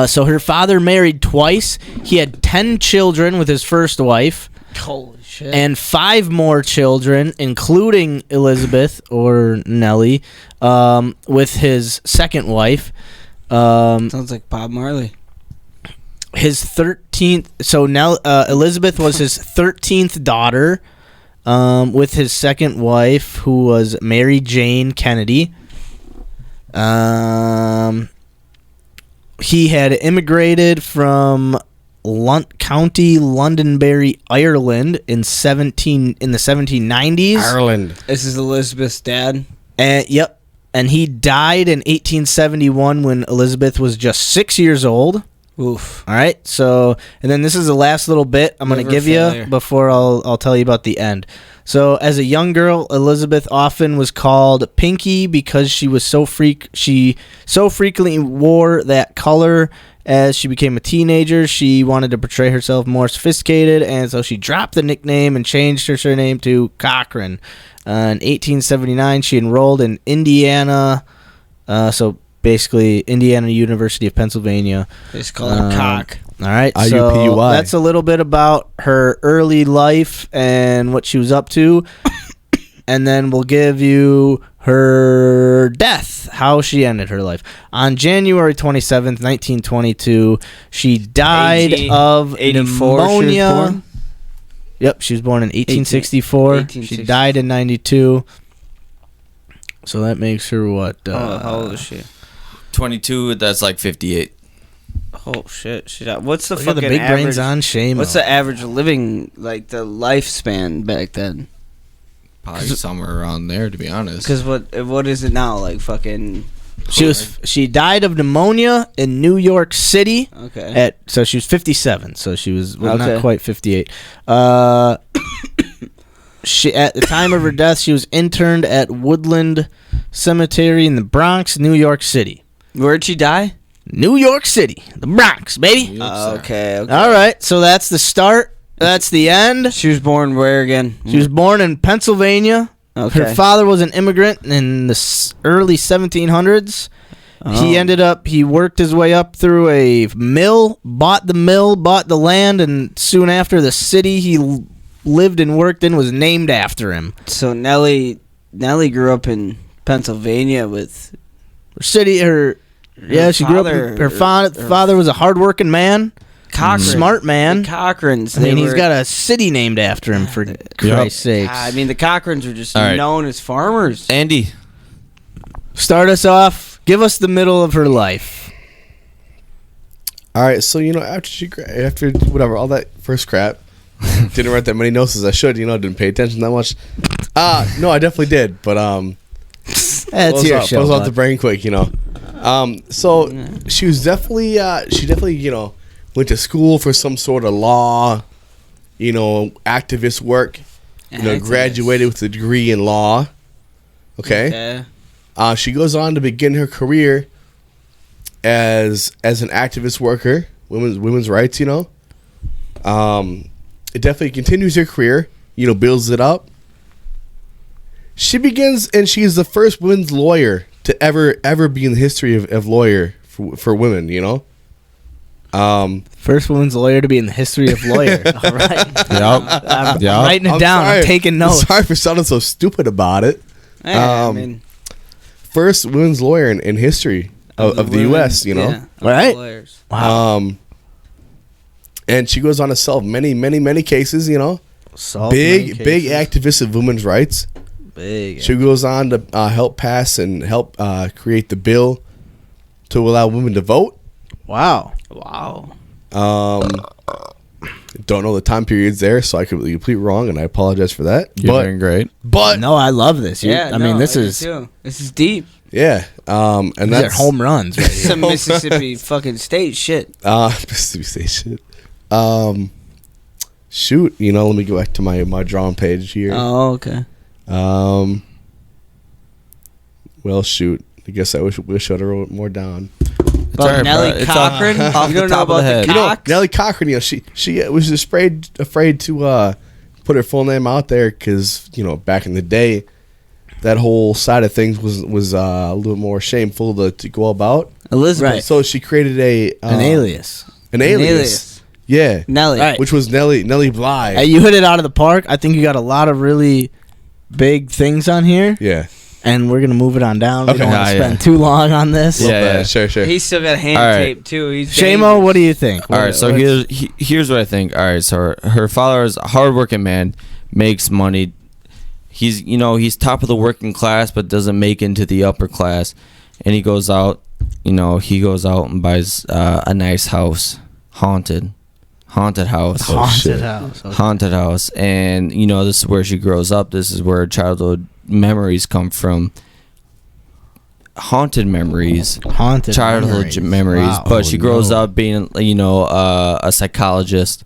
So her father married twice. He had 10 children with his first wife. Holy shit. And 5 more children, including Elizabeth or Nellie, with his second wife. Sounds like Bob Marley. His 13th. So now Elizabeth was his 13th daughter, with his second wife, who was Mary Jane Kennedy. He had immigrated from County Londonderry, Ireland in the 1790s. Ireland. This is Elizabeth's dad. And he died in 1871 when Elizabeth was just 6 years old. Oof. All right. So, and then this is the last little bit I'm going to Liver give failure. you before I'll tell you about the end. So, as a young girl, Elizabeth often was called Pinky because she so frequently wore that color. As she became a teenager, she wanted to portray herself more sophisticated, and so she dropped the nickname and changed her surname to Cochran. In 1879, she enrolled in Indiana. So basically, Indiana University of Pennsylvania. They just call it cock. All right, so IUPUI. that's a little bit about her early life and what she was up to. And then we'll give you her death, how she ended her life. On January 27th, 1922, she died AG, of 84 she was pneumonia. born? Yep, she was born in 1864. She died in 92. So that makes her what? How old is she? 22. That's like 58. Oh shit! What's the Look at fucking the big average? brains on Seamo. What's the average living, like the lifespan back then? Probably somewhere around there, to be honest. Because what is it now? Like fucking. She died of pneumonia in New York City. Okay. So she was 57. So she was not Okay. quite 58. She at the time of her death, she was interned at Woodland Cemetery in the Bronx, New York City. Where'd she die? New York City, the Bronx, baby. Okay. All right, so that's the start. That's the end. She was born where again? She was born in Pennsylvania. Okay. Her father was an immigrant in the early 1700s. He worked his way up through a mill, bought the land, and soon after the city he lived and worked in was named after him. So Nellie grew up in Pennsylvania with She grew up. Her father was a hardworking man, Cochran. smart man. The Cochrans. I mean, he's got a city named after him, for Christ's sakes. I mean, the Cochrans were just All right. known as farmers. Andy. Start us off. Give us the middle of her life. All right, so after whatever all that first crap, didn't write that many notes as I should. Didn't pay attention that much. No, I definitely did, but That's your show. Close off the bud. brain quick, So she was definitely went to school for some sort of law, activist work. Graduated with a degree in law. Okay. She goes on to begin her career as an activist worker, women's rights. It definitely continues her career. Builds it up. She begins, and she's the first women's lawyer to ever be in the history of lawyer for women. First woman's lawyer to be in the history of lawyer. All right. I'm Yep. writing it down. sorry. I'm taking notes. I'm sorry for sounding so stupid about it. I mean, First women's lawyer in history of the women, U.S. yeah, of Right. the lawyers. Wow. And she goes on to solve many cases. Solved many Big cases. activist of women's rights. Big. She goes on to help pass and help create the bill to allow women to vote. Wow. Wow. Don't know the time periods there, so I could be completely wrong, and I apologize for that. You're doing great. But No, I love this. I mean, this I is do too. This is deep. yeah, and these are that's home runs. Right here. Some Mississippi fucking state shit. Mississippi State shit. Shoot, let me go back to my drawing page here. Oh, okay. Well, shoot. I guess I wish I'd wrote more down. About alright, Nellie bro. It's Cochran. off You the don't know top of about the head. the Cox? Nellie Cochran, she was afraid to put her full name out there because back in the day, that whole side of things was a little more shameful to go about. Elizabeth. Right. So she created An alias. an alias. Yeah, Nellie. Right. which was Nellie Bly. Hey, you hit it out of the park. I think you got a lot of really big things on here, Yeah. and we're gonna move it on down. We Okay. don't want to Yeah, spend too long on this. Yeah. Sure. He's still got hand All right. tape too. He's Seamo, what do you think? All right, so here's what I think. All right, so her father is a hardworking man, makes money. He's top of the working class, but doesn't make into the upper class. And he goes out, and buys a nice house, haunted house, haunted house. Okay. haunted house. And this is where she grows up. This is where her childhood memories come from. haunted memories, Haunted childhood memories. Wow. But she grows up being, a psychologist.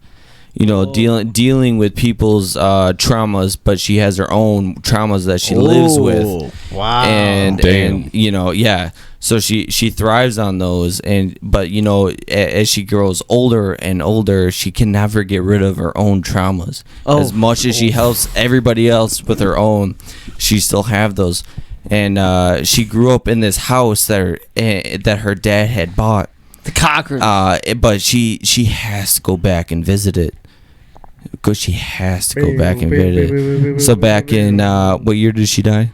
Dealing with people's traumas, but she has her own traumas that she lives with. Wow. And so she thrives on those, but as she grows older and older, she can never get rid of her own traumas. As much as she helps everybody else with her own, she still have those. And she grew up in this house that her dad had bought, The Cochran. but she has to go back and visit it. Because she has to go back and visit it. So back in what year did she die?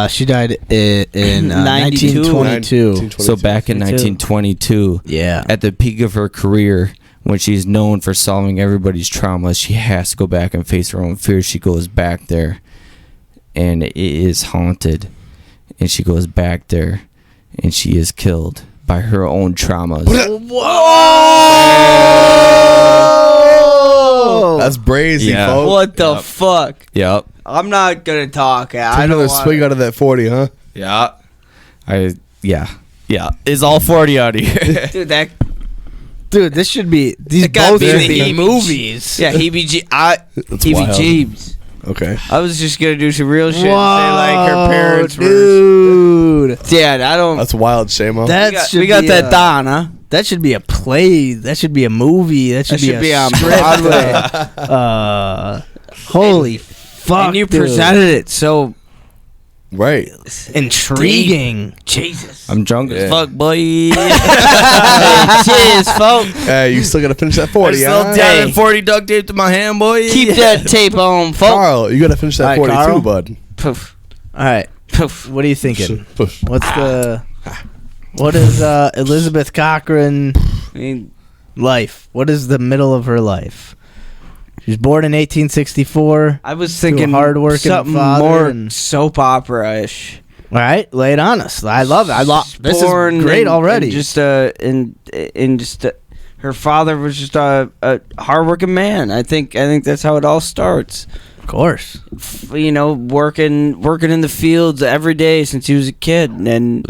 She died in 1922. So back in 1922, Yeah. at the peak of her career, when she's known for solving everybody's traumas, she has to go back and face her own fears. She goes back there, and it is haunted. And she goes back there, and she is killed by her own traumas. That's brazy, Yeah. folks. What the fuck? Yep. I'm not gonna talk. I Take don't another want. swig out of that 40, huh? Yeah. Yeah. It's all 40 out of here. Dude, that Dude, this should be. These That gotta both be should the be heebie- movies. yeah, heebie-jeebs. Okay. I was just gonna do some real shit and say like her parents were. dude. Yeah, I don't. That's wild, Seamo. That we got that Don, huh? That should be a play. That should be a movie. That should, Should be a on script. Broadway. Holy fuck! And you dude. presented it so Right. intriguing. Jesus. I'm drunk as Yeah. fuck, boy. Cheers, folks. Hey, you still got to finish that 40, Still huh? down 40 duct tape to my hand, boy. Keep that tape on, folks. Carl, you got to finish that All right, 42, Carl. bud. Poof. All right. Poof. What are you thinking? Push. What's the? What is Elizabeth Cochran I mean, life? What is the middle of her life? She was born in 1864. I was To a thinking hard-working something father more and- soap opera-ish. All right, lay it on us. I love it. This is Born great in- already. in just her father was just a hardworking man. I think that's how it all starts. of course. Working in the fields every day since he was a kid, and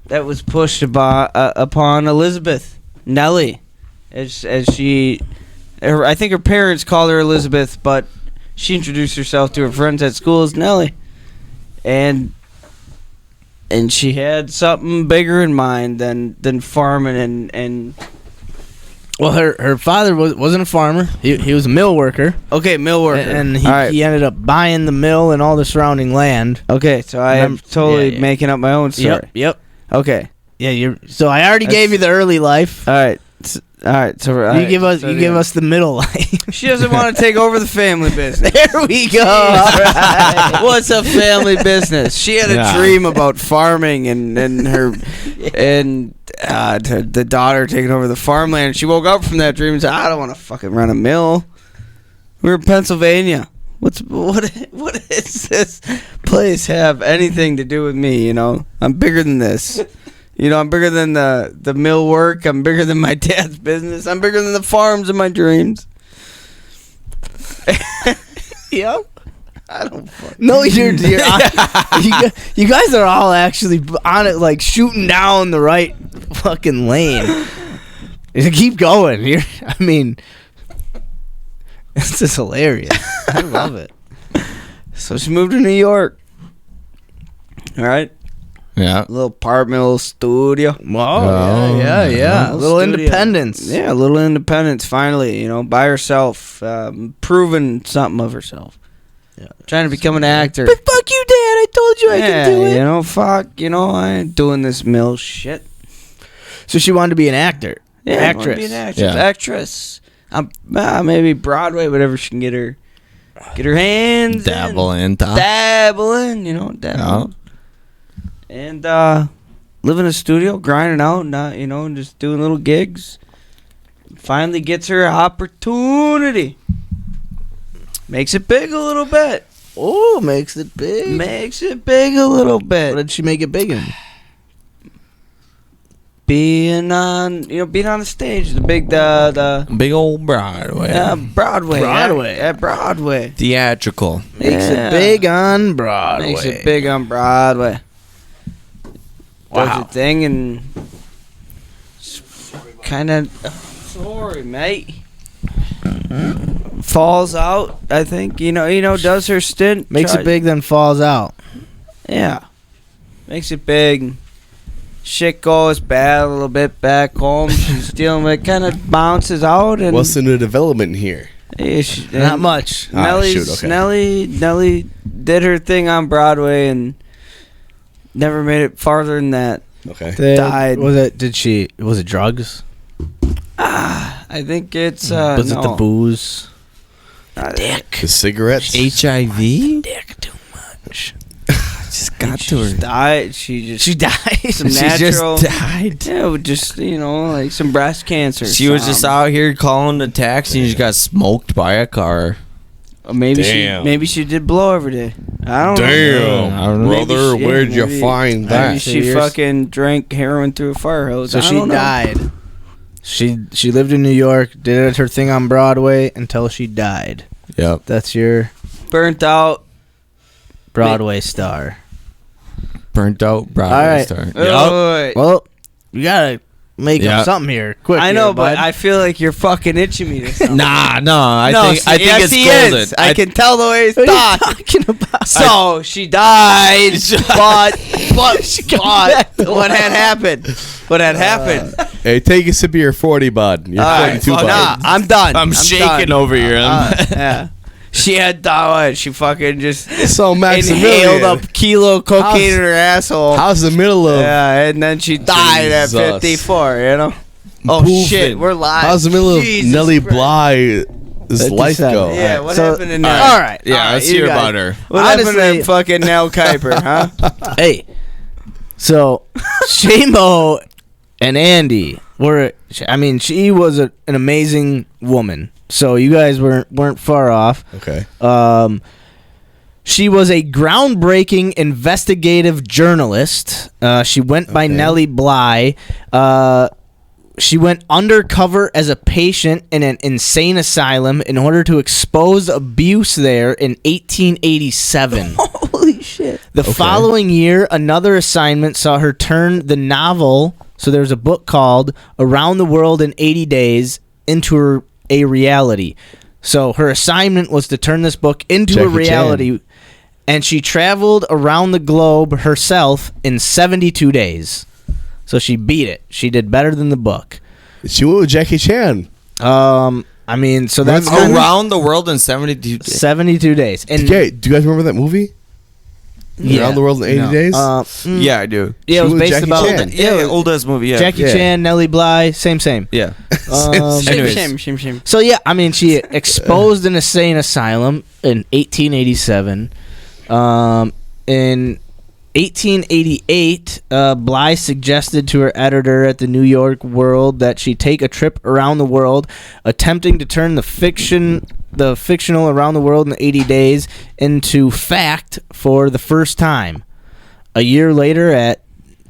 that was pushed upon Elizabeth Nellie, as she. I think her parents called her Elizabeth, but she introduced herself to her friends at school as Nellie, and she had something bigger in mind than farming and. Well, her father wasn't a farmer. He was a mill worker, Okay, mill worker. and he, All right. he ended up buying the mill and all the surrounding land. Okay, so I am totally yeah. making up my own story. Yep. Okay. Yeah, so I already gave you the early life. All right. All right. So You give us the middle life. She doesn't want to take over the family business. There we go. All right. What's a family business? She had a Yeah. dream about farming and the daughter taking over the farmland. She woke up from that dream and said, "I don't want to fucking run a mill." We're in Pennsylvania. What does this place have anything to do with me? I'm bigger than this. I'm bigger than the mill work. I'm bigger than my dad's business. I'm bigger than the farms in my dreams. Yep. I don't fuck. No, you're you guys are all actually on it, like shooting down the right fucking lane. Keep going. This is hilarious. I love it. So she moved to New York. All right. Yeah. A little apartment, a little studio. Oh, yeah. A little Studio. independence. Yeah, a little independence finally, by herself, proving something of herself. Yeah. Trying to become an actor. But fuck you, Dad. I told you I Yeah, could do it. fuck, I ain't doing this mill shit. So she wanted to be an actor. Yeah, I wanna Actress. be an actress. Yeah. Actress. Maybe Broadway, whatever she can get her hands Dabbling. dabbling, dabbling. Yeah. And live in a studio, grinding out, not just doing little gigs. Finally gets her opportunity. Makes it big a little bit. Oh, makes it big. Makes it big a little What bit. did she make it big in? Being on the stage, the Big old Broadway. Broadway. Broadway. At Broadway. Theatrical. Makes Yeah. it big on Broadway. Makes it big on Broadway. does her thing, and kind of sorry, mate. Falls out, I think. Does her stint. Makes it big, then falls out. Yeah. Makes it big. Shit goes bad a little bit back home. She's dealing with it. Kind of bounces out. And What's the new development here? Not much. Nelly did her thing on Broadway and never made it farther than that. Okay. Died. Was it drugs? I think it's Was it the booze? Dick. The cigarettes? HIV? Dick too much. Just got to her. Died. She died. Some She natural. just died. Yeah, with just like some breast cancer. She was just out here calling the taxi and she got smoked by a car. Maybe Damn. she did blow every day. I don't know. Damn, I don't know. brother, Maybe she- where'd you maybe- find Maybe that? she fucking drank heroin through a fire hose. So I she don't know. died. She lived in New York, did her thing on Broadway until she died. Yep. That's your Burnt out. Broadway star. Burnt out Broadway All right. star. Yep. Oh, Well, you gotta make Yeah. up something here, quick. I know, here, but bud. I feel like you're fucking itching me to something. Nah, no. I think yes, it's he golden. is. I can tell the way he's What are you talking. talking about? So she died, but what had happened? What had happened? Hey, take a sip of your 40, bud. You're All right, 42, bud. nah, I'm done. I'm shaking done. over here. Yeah. She had what? She fucking just So inhaled Maximilian, a kilo of cocaine in her asshole. how's the middle of Yeah, and then she died at Jesus. 54. Oh Boofing. shit, we're live. how's the middle Jesus of Nelly Christ. Bly's life 57. go? Yeah, what So- happened in all there? right. All right. Yeah, let's you hear guys. about her. What Honestly- happened to fucking Nell Kiper, huh? Hey, so Seamo and Andy were. I mean, she was an amazing woman. So you guys weren't far off. Okay. She was a groundbreaking investigative journalist. She went by Okay. Nellie Bly. She went undercover as a patient in an insane asylum in order to expose abuse there in 1887. Holy shit. The following year, another assignment saw her turn the novel, so there's a book called Around the World in 80 Days, into a reality. So her assignment was to turn this book into a Jackie reality, and she traveled around the globe herself in 72 days. So she beat it. She did better than the book. She went with Jackie Chan. I mean, so that's Remember kinda Around the world in 72 days. 72 days. And Okay, do you guys remember that movie? yeah. Around the World in 80 No. days? Yeah, I do. Yeah, it was She was based Jackie about Chan. Yeah, old ass movie. Yeah. Jackie Yeah. Chan, Nellie Bly, same. Yeah. Anyways. Shim. So yeah, I mean, she exposed an insane asylum in 1887. In 1888, Bly suggested to her editor at the New York World that she take a trip around the world, attempting to turn the fictional Around the World in 80 Days into fact for the first time. A year later, at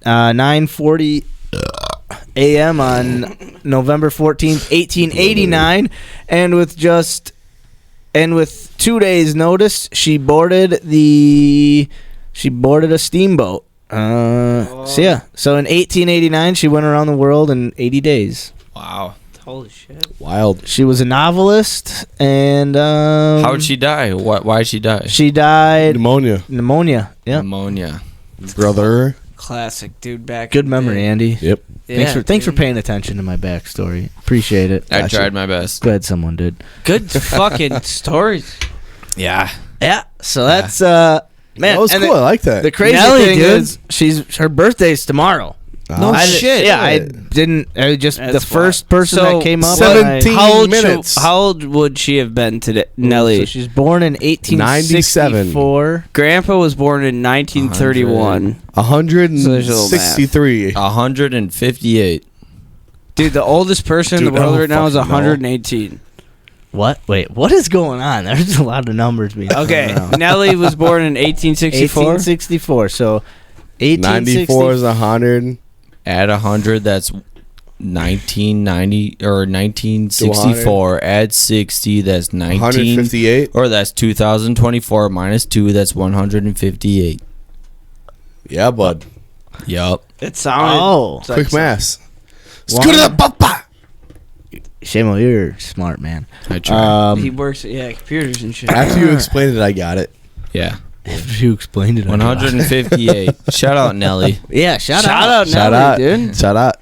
9:40 a.m. on November 14th, 1889, and with 2 days' notice, she boarded a steamboat. So yeah, so in 1889, she went around the world in 80 days. Wow. Holy shit. Wild. She was a novelist, and How would she die? Why did she die? She died Pneumonia. pneumonia. Yeah, Pneumonia. Brother. Classic, dude. Back good in the memory, day. Andy. Yep. Thanks for paying attention to my backstory. Appreciate it. I tried my best. Glad someone did. Good fucking stories. Yeah. Yeah. So that's man. That was and cool. I like that. The crazy Nelly, thing dude. is, her birthday's tomorrow. No I- shit. Yeah, I didn't. I just That's the first person So, that came up. 17 minutes. How old would she have been today, Nelly? So she's born in 1864. Grandpa was born in 1931. 163. 158. Dude, the oldest person in Dude, the world I don't right now is fucking know. 118. What? Wait, what is going on? There's a lot of numbers being thrown Okay, around. Nelly was born in 1864. 1864. So 94 is 100. Add 100, that's 1990 or 1964. Add 60, that's 19. 158. Or that's 2024 minus 2, that's 158. Yeah, bud. Yup. It sounded. Oh. it's like Quick mass. One. Seamo, you're smart, man. I try. He works at computers and shit. After you explained it, I got it. Yeah. If you explained it, 158. Shout out Nelly. Yeah, shout Shout out. out Nelly, dude. Shout out.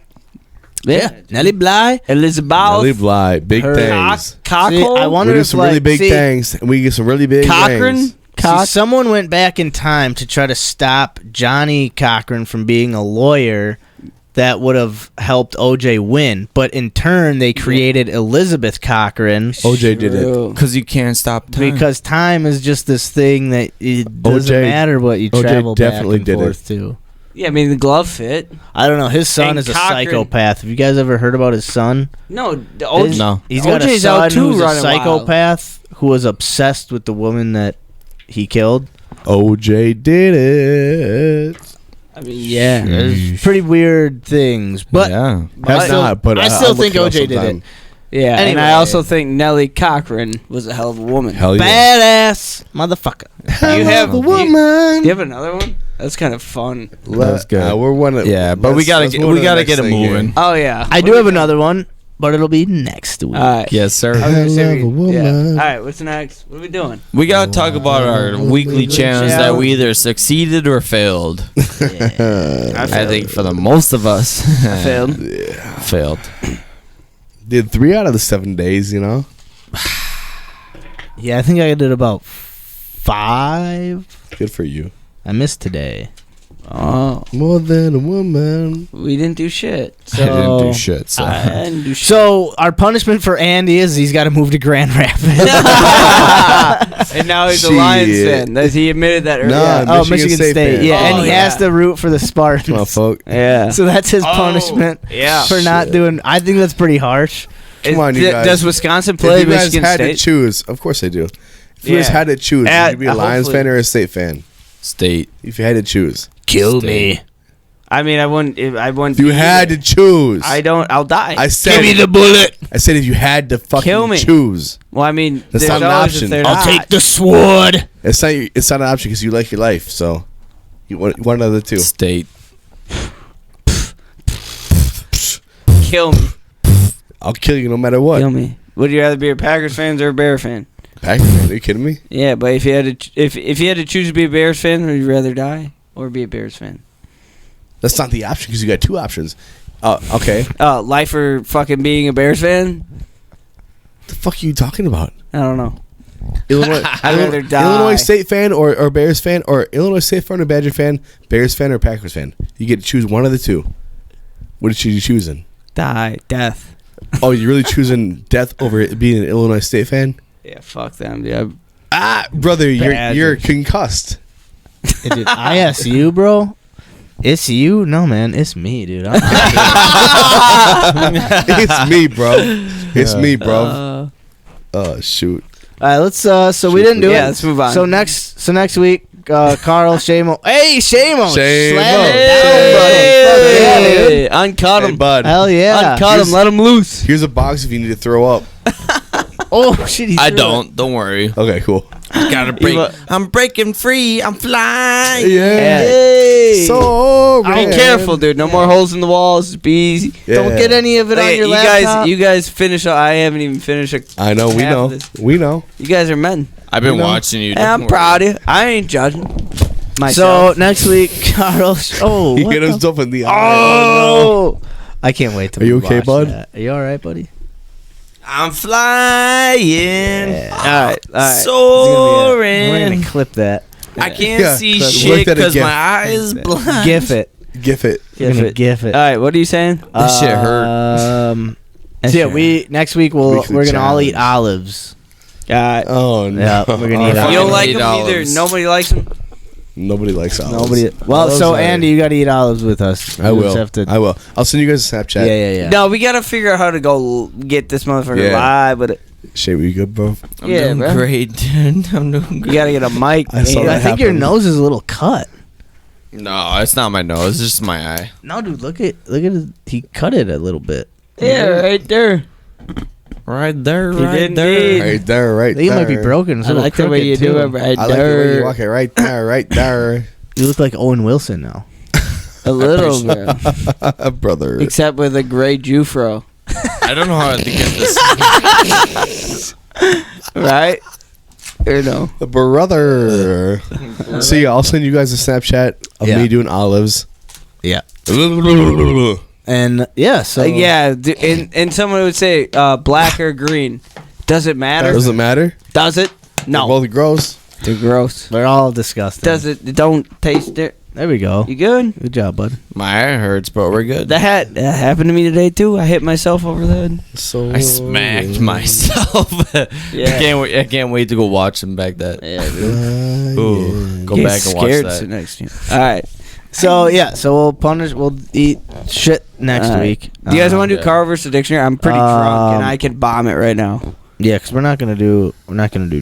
Yeah, Nelly Bly. Elizabeth. Nelly Bly. Big Her things. Cockle. I We wonder do if some really big see, things, and we get some really big Cochran. things. See, someone went back in time to try to stop Johnny Cochran from being a lawyer that would have helped OJ win, but in turn they created Elizabeth Cochran OJ did it. Because you can't stop time. because time is just this thing that it doesn't OJ matter what you OJ travel definitely back did and it. forth to. Yeah, I mean the glove fit. I don't know. His son And is a Cochran. psychopath. Have you guys ever heard about his son? No, the OJ, No. He's got a OJ's son out too who's a running wild. psychopath who was obsessed with the woman that he killed. OJ did it. I mean, yeah. There's pretty weird things, but yeah. Have not, but I still I'll look think it up OJ did sometime. it. Yeah, and Anyway. I also think Nellie Cochran was a hell of a woman. Hell yeah. Badass motherfucker. You have the you- woman. Do you have another one? That's kind of fun. That's good. We're one of, Yeah, but we gotta let's get move on to the it next thing here. moving. Oh yeah, I do have another one, but it'll be next week. All right. Yes, sir. I was gonna say Love a we- yeah. woman. All right, what's next? What are we doing? We gotta talk about our weekly challenge that we either succeeded or failed. I think for the most of us, I failed. failed. Did 3 out of the 7 days, you know? Yeah, I think I did about 5. Good for you. I missed today. Oh, More than a woman. we didn't do shit. So I didn't do shit. So. I didn't do shit. So our punishment for Andy is he's got to move to Grand Rapids. and now he's a Lions Shit. fan. He admitted that earlier. Nah, Oh, Michigan State. fan. Yeah, and Oh, he yeah. has to root for the Spartans. Come on, folk. Yeah. So that's his punishment yeah. for not doing. I think that's pretty harsh. Come on, you guys. Does Wisconsin If play you guys Michigan had State? to choose, of course they do. If you guys Yeah. had to choose, would you be a Lions hopefully. fan or a State fan? State. If you had to choose. Kill State. me. I mean, I wouldn't. I wouldn't. If you be had either. to choose. I don't. I'll die. I said, Give me the bullet. I said if you had to fucking Kill me. choose. Well, I mean, That's there's not an always option. if they're I'll not. take the sword. It's not an option because you like your life. So you want one of the two. State. Kill me. I'll kill you no matter what. Kill me. Would you rather be a Packers fan or a Bear fan? Packers fan, are you kidding me? Yeah, but if you had to, if you had to choose to be a Bears fan, would you rather die or be a Bears fan? That's not the option because you got two options. Okay. Life or fucking being a Bears fan? What the fuck are you talking about? I don't know. Illinois, I'd rather die. Illinois State fan or Bears fan or Illinois State fan or Badger fan, Bears fan or Packers fan. You get to choose one of the two. What are you choosing? Die. Death. Oh, you're really choosing death over being an Illinois State fan? Yeah, fuck them, dude. Brother, you're Badgers. concussed. Is it ISU, bro? It's you? No, man. It's me, dude. It's me, bro. It's me, bro. Oh, shoot. All right, let's. So we didn't do it. Yeah, let's move on. So next week, Carl, Seamo. Hey, Seamo. Seamo. Slam it Hey. down, buddy. Fuck yeah, dude. Hey, uncut Hey, him. bud. Hell yeah. Uncut him. Let him loose. Here's a box if you need to throw up. Oh shit. he I threw it. don't. Don't worry. Okay, cool. Gotta break. I'm breaking free. I'm flying. Yeah. Hey. So, Be man. careful, dude. No more holes in the walls. Be easy. Yeah. Don't get any of it on Hey, your you laptop. guys finish. I haven't even finished. I know, we half know. of this. We know. You guys are men. I've been You know? watching you. And I'm Don't proud of you. I ain't judging So myself. next week, Carl. Oh, He what hit the- himself in the eye. Oh, I can't wait to. Are you okay, watch bud? that. Are you all right, buddy? I'm flying. all right. We're Soaring. gonna clip that. I can't Yeah, see look shit at it because again. my eye is blind. Gif it. Gif it. We're gonna gif it. All right. What are you saying? This shit hurt. So yeah, next week Weekly we're gonna all eat challenge. olives. Oh, no. Yeah, we're gonna eat Fucking You don't like hate them either. olives. Nobody likes them. Nobody likes olives. Nobody. Well, Olives so are- Andy, you got to eat olives with us. I You will. just have to- I will. I'll send you guys a Snapchat. Yeah. No, we gotta figure out how to go get this motherfucker Yeah. live. But Shay, were you good, bro? I'm Yeah, doing bro. great, dude. I'm doing you great. gotta get a mic. I saw Hey, that I think your happen. nose is a little cut. No, it's not my nose. It's just my eye. No, dude, look at it. He cut it a little bit. Yeah, right there. Right there, You right did there. indeed. Right there, right I think it there. might be broken. It's I a little like the way crooked, you do too. it right I like the way there. you walk it right there, right there. You look like Owen Wilson now. A little bit. Brother. Except with a gray Jufro. I don't know how to get this. Right? Or no? Brother. See, I'll send you guys a Snapchat of Yeah. me doing olives. Yeah. And yeah, so And someone would say black or green. Does it matter? Doesn't matter. Does it? No. They're both gross. They're gross. they're all disgusting. Does it? Don't taste it. There we go. You good? Good job, bud. My eye hurts, but we're good. That happened to me today too. I hit myself over the head. So I smacked myself. Yeah. I can't wait to go watch them back that. Yeah, dude. Ooh, go Get back and watch scared that. sit next to you. All right. So yeah, so we'll eat shit next All right. week. Do you guys want to do yeah. Carl versus Dictionary? I'm pretty drunk and I could bomb it right now. Yeah, because we're not gonna do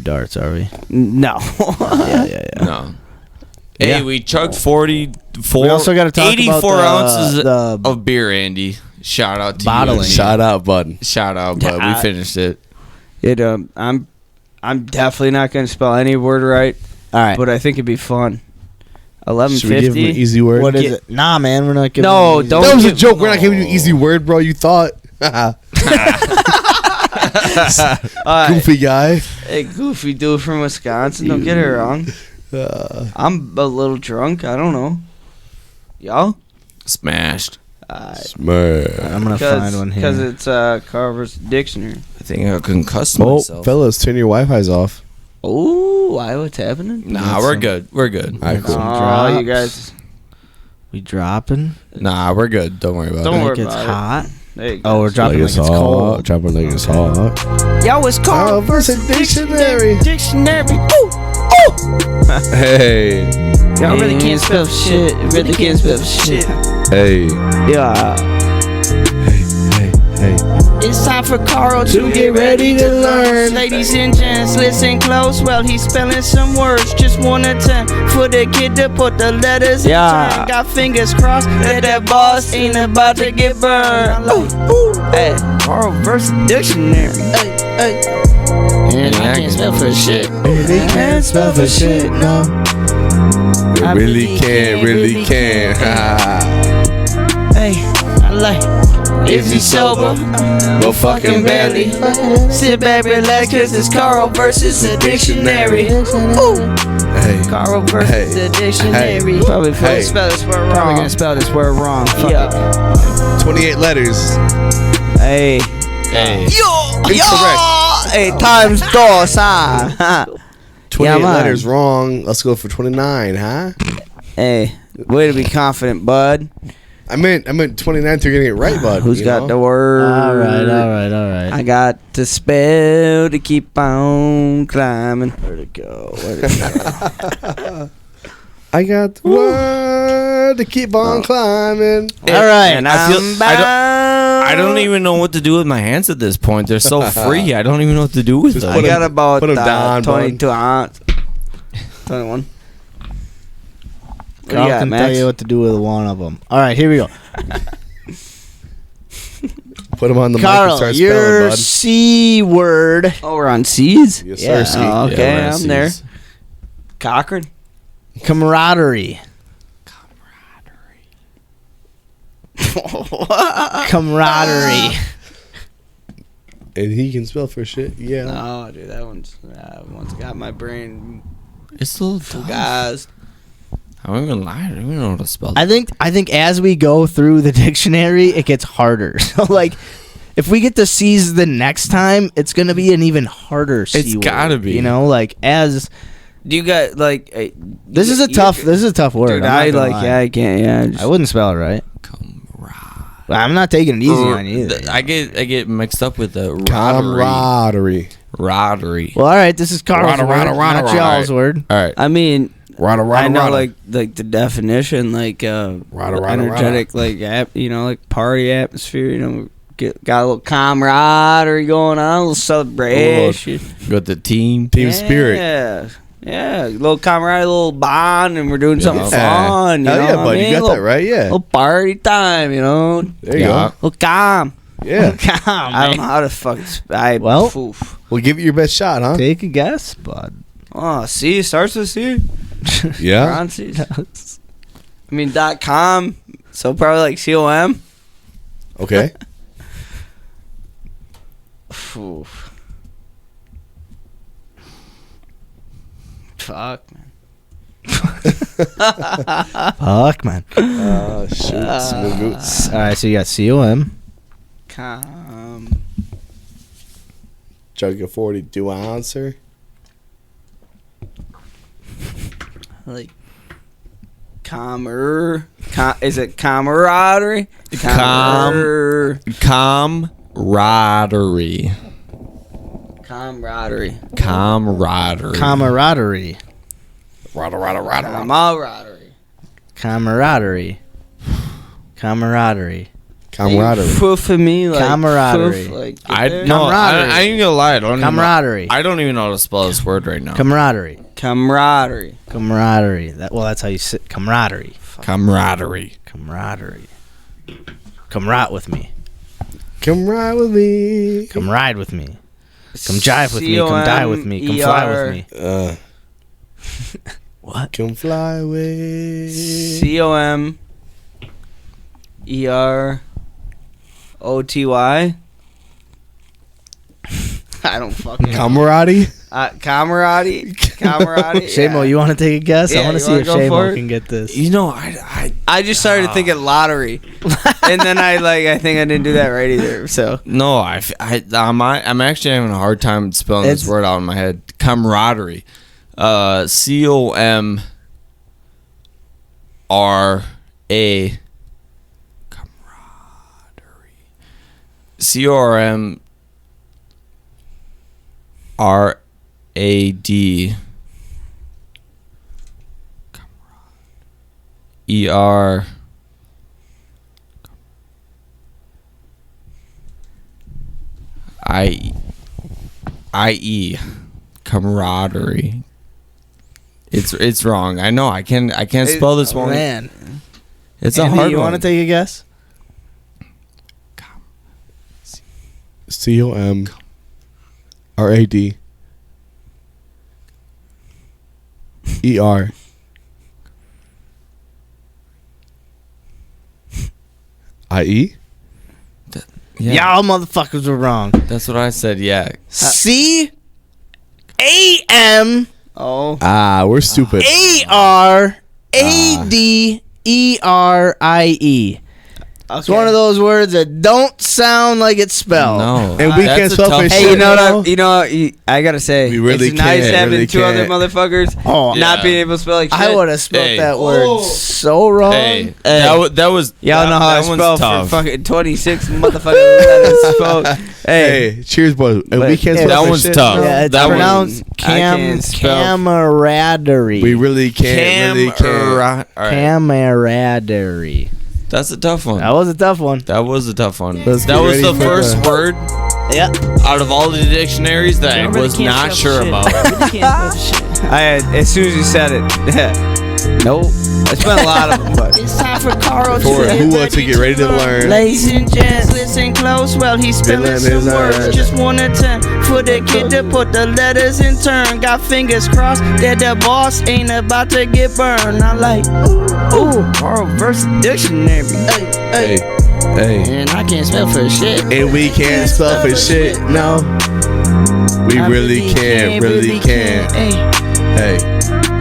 darts, are we? No. Yeah. No. Hey, Yeah. we chugged 44. We also gotta talk 84 about ounces the of beer, Andy. Shout out to bottling. you. Shout out, bud. Shout out, bud. Yeah. We finished it. I'm definitely not going to spell any word right, All right. but I think it'd be fun. Should we give him an 1150. easy word? What is it? Nah, man, we're not giving. No, them easy- don't That was a give- joke. We're not giving you an easy word, bro. You thought. Goofy guy. Hey, goofy dude from Wisconsin. Don't get it wrong. I'm a little drunk. I don't know. Y'all? Smashed. I'm gonna find one here. Because it's Carver's Dictionary. I think I concussed Oh, myself. fellas, turn your Wi-Fi's off. Oh, why? What's happening? Nah, we're good. We're good. All right, cool. Oh, you drops. guys. We dropping? Nah, we're good. Don't worry about Don't it. worry Like it's about it. hot. There you go. Oh, we're dropping like it's cold. Dropping like it's hot. Yo, it's Carl versus Dictionary. Dictionary. Hey, Y'all really can't spell shit. Really can't spell shit. hey, Yeah. hey. It's time for Carl to get ready to learn. Ladies and gents, listen close. Well, he's spelling some words. Just one attempt for the kid to put the letters in turn. Got fingers crossed that boss ain't about to get burned. Hey, Carl versus Dictionary. Hey. And I can't spell for shit. Really can't spell for shit, no. I Really can. Hey, I like. Is he sober? Well, fucking barely. Sit back, relax, cause it's Carl versus the Dictionary. Hey, Carl versus the Dictionary. Probably Hey. spell this word wrong. Probably gonna spell this word wrong. Fuck Yeah. 28 letters. Hey. Hey. Incorrect. Hey, times dos, huh? 28 man. letters wrong. Let's go for 29, huh? Hey, way to be confident, bud. I meant 29. You're getting it right, bud. Who's you got know? the word? All right. I got to spell to keep on climbing. Where'd it go? I got the word to keep on climbing. All right. And I feel- I'm bound. I don't even know what to do with my hands at this point. They're so free. I don't even know what to do with Just them. I got about put 'em down, bud. 22 ounce. 21. What do Carl you got, can Max? tell you what to do with one of them. All right, here we go. Put him on the mic and Carl, start your spelling, bud. C word. Oh, we're on C's? Yes, Yeah. sir. Oh, Ski. okay, Yeah, I'm there. Macy's. Cochran? Camaraderie. Camaraderie. And he can spell for shit. Yeah. No, dude, that one's got my brain It's a little tough. guys. I'm not gonna lie. I don't even know how to spell I think as we go through the dictionary, it gets harder. So like, if we get to C's the next time, it's gonna be an even harder C It's word. gotta be. You know, like as Do you got like this is a tough word. Dude, I'm I not gonna like lie. yeah, I can't I wouldn't spell it right. But I'm not taking it easy on you either. I get mixed up with the Camaraderie. Roddery. Well, all right, this is Carl's Rada, word, rada, rada, not rada. y'all's word. All right. I mean, Rada, rada, I know rada. like the definition, like Rada, rada, energetic, like like party atmosphere. You know, got a little camaraderie going on, a little celebration. Got the team. Team spirit. Yeah, a little camaraderie, a little bond, and we're doing something Yeah. fun. You Hell know yeah, what bud. I mean? You got little, that right, yeah. Little party time, you know. There you Yeah. Little calm. go. Yeah. I don't know how to fucking. Well- oof. Well, give it your best shot, huh? Take a guess, bud. Oh, C starts with C. We're Yeah. on C. I mean, .com So probably like COM. Okay. Oof. Fuck, man. Fuck, man. Shoot. Smooth boots. All right, so you got COM. Jugga 40. Do I answer? Like is it camaraderie? Camaraderie. Camaraderie. Camaraderie. Camaraderie. Camaraderie. Camaraderie. Foof for me, like Camaraderie. foof, like, I there. no, Camaraderie. I ain't gonna lie. I don't Camaraderie. I don't even know how to spell this word right now. Camaraderie. Camaraderie. Camaraderie. That's how you say camaraderie. Camaraderie. Camaraderie. Come ride with me. Come ride with me. Come ride with me. Come jive with me. Come die with me. Come fly with me. What? Come fly away. COMEROTY. I don't fucking know. Camaraderie. Camaraderie. Seamo, you want to take a guess? Yeah, I want to you see wanna if go for Seamo it? can get this. You know, I just started thinking lottery, and then I think I didn't do that right either. So no, I'm actually having a hard time spelling this word out in my head. Camaraderie. COMRA. Camaraderie. COMRAD. ER. IE. Camaraderie. It's wrong. I know. I can't spell this one. Man, It's Andy, a hard you one. want to take a guess? COMRAD. ER. IE. Yeah, Y'all motherfuckers were wrong. that's what I said. Yeah. CAMARADRE. We're stupid. It's one of those words that don't sound like it's spelled. No. And we That's can't a spell tough for one. hey, shit. you know what? I gotta say, We really it's nice can't, having really two other can't. motherfuckers Oh, Yeah. not being able to spell like shit. I would have spelled Hey. that word so wrong. Hey, that was Y'all know how I that one's spell tough. for fucking 26 motherfucking letters. Folk. Hey, Hey, cheers, boys. And we can't Hey, spell that for one's shit. tough. Yeah, it's That one- pronounced I can't spell. camaraderie. We really can't. Really can't. All right. Camaraderie. That's a tough one. That was a tough one. That was a tough one. Let's That get was ready the for first the- word Yeah. out of all the dictionaries that I was not sure about. as soon as you said it, nope. I spent a lot of them, but It's time for Carl For who wants to get ready to learn. Ladies and gents, listen close. Well, he's spilling Spilling some his words. words. Just one attempt for the kid to put the letters in turn. Got fingers crossed that the boss ain't about to get burned. I like, ooh, Carl versus dictionary. Hey, Hey. and I can't spell for shit. And we can't spell for shit. No. We I really can't. Really can't. Hey,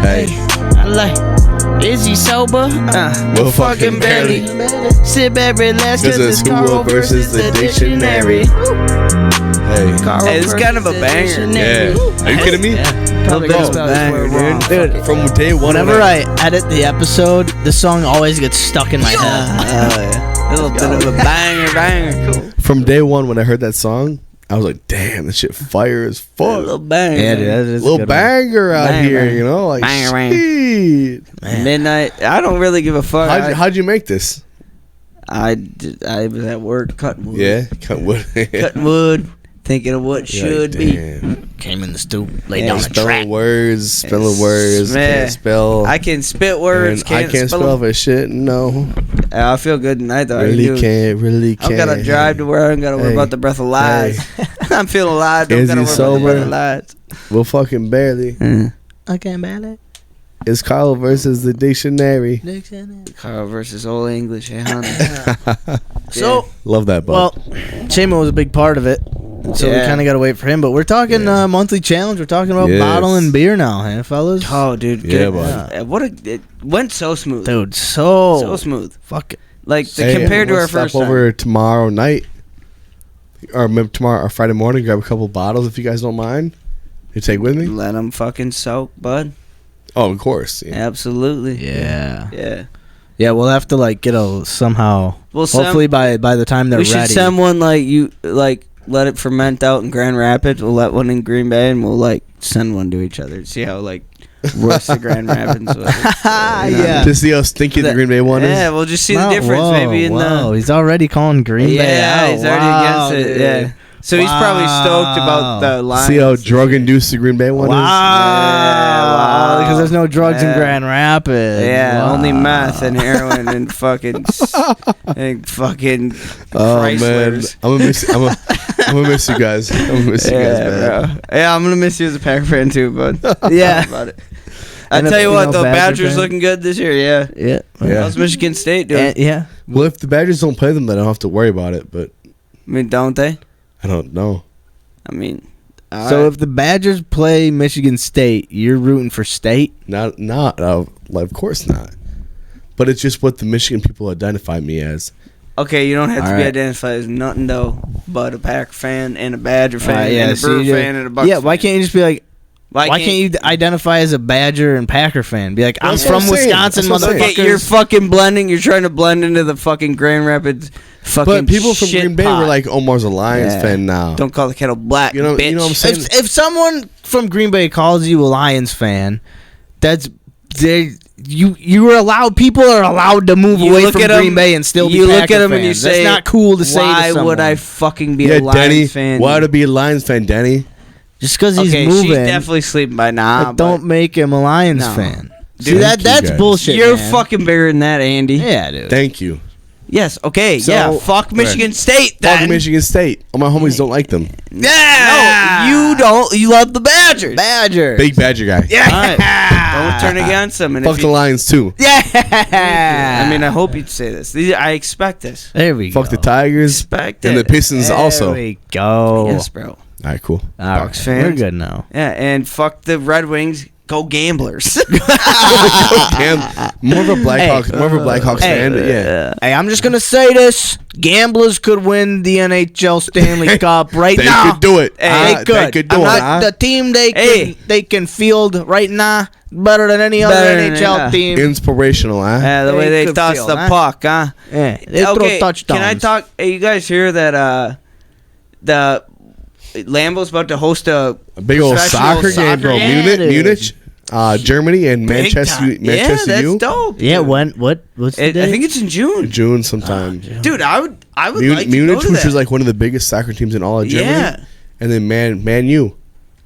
Hey. I like. Is he sober? Well, fucking barely. Sit back, relax, Cause it's Carl HUA versus the dictionary. Hey. Carl Hey, it's kind of a versus the banger. dictionary. Yeah. Are you kidding me? Probably Bro, gonna spell this banger, word wrong. Dude, From day one. whenever I edit the episode, the song always gets stuck in my head. a little bit of a banger. Cool. From day one, when I heard that song, I was like, "Damn, this shit fire as A fuck." little banger. Yeah, dude, that is a Little good one. banger out Banger, here, banger. you know, like Banger, banger. shit. Man. Midnight. I don't really give a fuck. How'd you make this? I was at work cutting wood. Yeah, cut wood. Cutting wood, thinking of what should be. Came in the stoop, laid Yeah, down a Spelling track. words, spelling Yes, words, man. can't spell. I can spit words. and I can't spell for shit. No, I feel good tonight though. really I do. can't. Really can't. I've got to drive to where I ain't got to worry Hey. about the breath of lies. I'm feeling alive. Don't Is got to he worry about the breath sober? of lies. Well, fucking barely. I can't ballet. It's Kyle versus the dictionary. Kyle versus Old English. Hey, honey. So, Love that, bud. well, Seamo was a big part of it. So we Yeah. kind of got to wait for him. But we're talking monthly challenge. We're talking about Yes. bottling beer now, huh, fellas? Oh, dude. Yeah, Good. bud. It went so smooth. Dude, so smooth. fuck it. Like Hey, compared to we'll our first stop time. over tomorrow night, or maybe tomorrow or Friday morning. Grab a couple bottles if you guys don't mind. You take with me? Let them fucking soak, bud. Oh, of course. Yeah. Absolutely. Yeah. Yeah. Yeah, we'll have to like get a somehow. We'll Hopefully by the time they're we should ready. send one let it ferment out in Grand Rapids. We'll let one in Green Bay, and we'll like send one to each other. See how like worse the Grand Rapids was. Yeah. To see how stinky the Green Bay one is. Yeah, we'll just see the Wow, difference whoa, maybe in whoa, the. he's already calling Green Bay Yeah, out. he's already Wow, against it. dude. Yeah. So he's probably stoked about the Lions. See how drug-induced the Green Bay one is? Wow, because there's no drugs in Yeah. Grand Rapids. Yeah, Wow. only meth and heroin and fucking and fucking Oh, man. Chryslers. I'm gonna miss you guys. I'm gonna miss you guys, Yeah, man. bro. Yeah, I'm gonna miss you as a Packer fan too, bud. Yeah. About it. I And tell a you what, female the Badger Badgers fan. looking good this year. Yeah. Yeah. Yeah. How's Michigan State doing? Yeah. Well, if the Badgers don't play them, then I don't have to worry about it. But I mean, don't they? I don't know. I mean, So if the Badgers play Michigan State, you're rooting for State? Not. Of course not. But it's just what the Michigan people identify me as. okay, you don't have to All be right. identified as nothing though, but a Packer fan and a Badger fan yeah, and a so Brewer you fan and a Bucs. Yeah, why fan. can't you just be like, Why why can't you identify as a Badger and Packer fan? Be like, I'm That's what from I'm saying. Wisconsin, That's what I'm saying. motherfuckers. Okay, you're fucking blending. You're trying to blend into the fucking Grand Rapids fucking. But people from shit Green Bay pot. were like, Omar's a Lions Yeah. fan now. Don't call the kettle black, You know bitch. what I'm saying? if someone from Green Bay calls you a Lions fan, that's you were allowed. People are allowed to move You away look from at Green 'em- Bay and still be you look Packer at them and you fans. say, that's not cool to say. Why to someone. would I fucking be Yeah, a Lions Denny. fan? Why to be a Lions fan, Denny? Just because he's Okay, moving, she's definitely sleeping by now. like, don't make him a Lions No. fan. Dude, See thank you, that's guys. bullshit. You're man. fucking bigger than that, Andy. Yeah, dude. Thank you. Yes. Okay. So- yeah. Fuck Michigan State. Fuck Then. Michigan State. All my homies don't like them. No, you don't. You love the Badgers. Badger. Big Badger guy. Yeah. Don't turn against them. And Fuck if the you, Lions too. I mean, I hope you'd say this. I expect this. There we go. Fuck the Tigers Expect and it. the Pistons There also. we go. Yes, bro. All right, cool. All Bucs right, fans. We're good now. Yeah, and fuck the Red Wings. Go Gamblers. Damn, more of a Blackhawks fan, but yeah. Hey, I'm just gonna say this: Gamblers could win the NHL Stanley Cup right They now. could do it. They could. They could do I'm it. not- the team they can field right now better than any other Better than- NHL yeah. team. Inspirational, huh? Yeah, the way They they could toss feel, the huh? puck, huh? Yeah, they throw touchdowns. Can I talk? Hey, you guys hear that? The Lambeau's about to host a Big old professional soccer game, bro. game. Munich, Germany, and big Manchester. time. Yeah, Manchester that's U. dope. Yeah, dude. when? What's the I date? think it's in June. June sometime. Dude, I would like to Munich, go to which that. is like one of the biggest soccer teams in all of Germany. Yeah. And then Man U,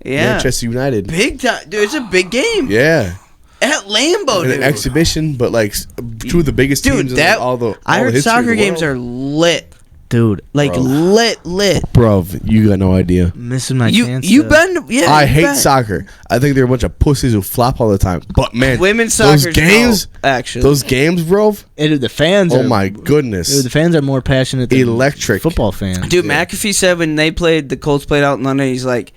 Yeah, Manchester United. big time, dude. It's a big game Yeah, at Lambeau, and dude. an exhibition, but like two of the biggest Dude, teams in that all the. I all the heard history of soccer the games world. are lit, dude? like Bro. lit. Bruv, you got no idea. Missing my You chance. you to- been? Yeah, I you hate been. soccer. I think they're a bunch of pussies who flop all the time. But man, Women's those soccer's games, dope, actually. those games, bro. Dude, the fans. Oh are, my Dude, goodness, the fans are more passionate than Electric. football fans. Dude, McAfee said when they played, the Colts played out in London, he's like,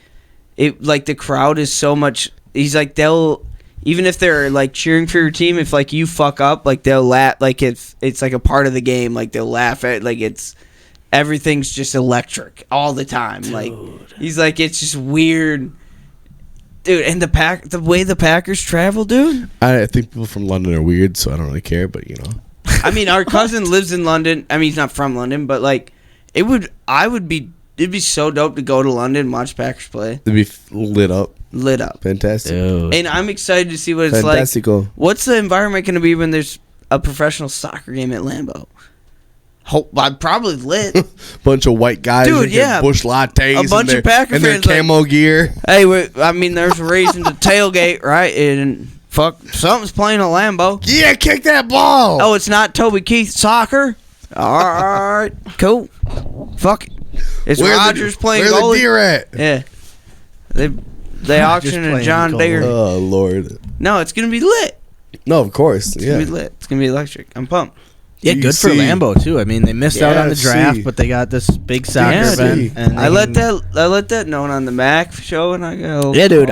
the crowd is so much. He's like, they'll, even if they're like cheering for your team, if like you fuck up, like they'll laugh, like it's like a part of the game, like they'll laugh at, like everything's just electric all the time. Dude. Like he's like, it's just weird, dude. And the way the Packers travel, dude. I think people from London are weird, so I don't really care. But you know, I mean, our cousin lives in London. I mean, he's not from London, but like, it'd be so dope to go to London and watch Packers play. they'd be lit up, fantastic, Dude. And I'm excited to see what it's fantastical. like. What's the environment going to be when there's a professional soccer game at Lambeau? I'm probably lit. Bunch of white guys, Dude, drinking yeah. Bush lattes, A bunch and of Packer and their fans, like- camo gear. Hey, I mean, there's a reason to tailgate, right? And fuck, something's playing at Lambeau. Yeah, kick that ball. Oh, it's not Toby Keith soccer? All right, cool. Fuck it. It's Rodgers playing Where goalie. the deer at? Yeah. They auctioned a playing John goalie. Deere. Oh Lord. No, it's gonna be lit. No, of course. It's Yeah. gonna be lit. It's gonna be electric. I'm pumped. Yeah, You good for see. Lambo too. I mean, they missed out on the draft, see. but they got this big soccer Yeah, event. see. And I let that known on the Mac show, and I go. Yeah, dude.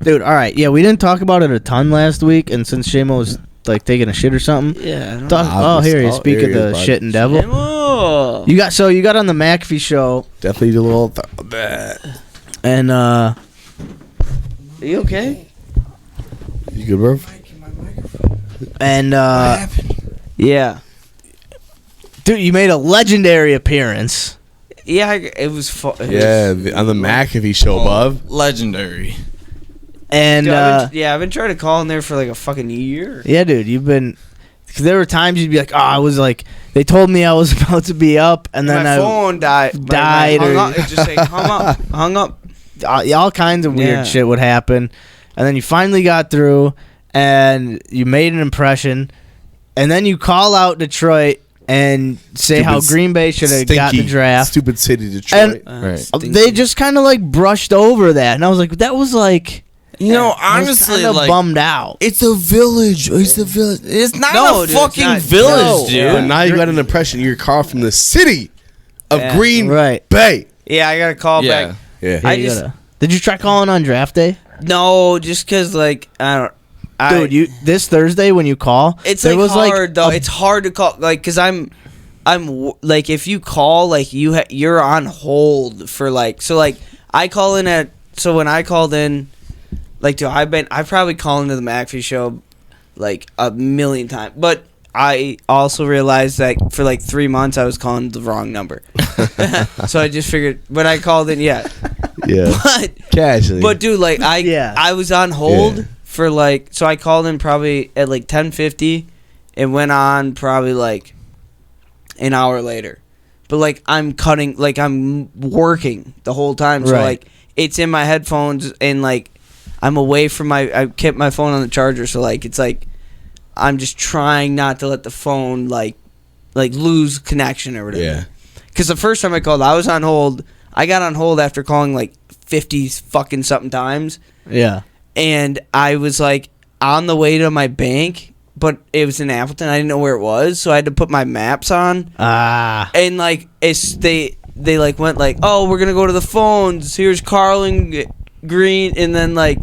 Dude. All right. Yeah, we didn't talk about it a ton last week, and since Seamo was like taking a shit or something. Yeah. I don't Thought, know. here you speak Here of he is, the bud. shit and devil. know. You got on the McAfee show, Definitely do a little. and Are you okay? You good, bro? and Yeah. dude, you made a legendary appearance. Yeah, it was fun. Yeah, on the McAfee show, above. Legendary. And I've been trying to call in there for like a fucking year. yeah, dude, you've been. Cause there were times you'd be like, oh, I was like, they told me I was about to be up, and then my phone died. died Hung or- up. It just like hung up. all kinds of weird Yeah. shit would happen, and then you finally got through, and you made an impression, and then you call out Detroit and say how Stupid, Green Bay should have got the Stinky, draft. Stupid city, Detroit. Right. They just kind of like brushed over that, and I was like, that was like, You know, I was honestly, kinda like bummed out. it's a village. It's a village. It's not No, a dude, it's fucking not. village, No. dude. But now you got an impression you're called from the city of Yeah. Green Right. Bay. Yeah, I got to call Yeah. back. Yeah. I You just- gotta- did you try calling on draft day, No, just because like I don't. dude? You this Thursday when you call, It's there like was hard though. a- It's hard to call like because I'm like if you call like you're on hold for like so like I call in at so when I called in like dude I probably called into the McAfee show like a million times, but I also realized that for like 3 months I was calling the wrong number, so I just figured when I called in, yeah, but Casually. but dude, like I was on hold Yeah. for like so I called in probably at like 10:50 and went on probably like an hour later. But like I'm cutting like I'm working the whole time. So Right. like it's in my headphones and like I'm away from I kept my phone on the charger, so like it's like I'm just trying not to let the phone like lose connection or whatever. Yeah. Because the first time I called, I was on hold. I got on hold after calling like 50 fucking something times, yeah. and I was like on the way to my bank, but it was in Appleton. I didn't know where it was, so I had to put my maps on. And like they like went like, oh, we're gonna go to the phones. Here's Carl and Green, and then like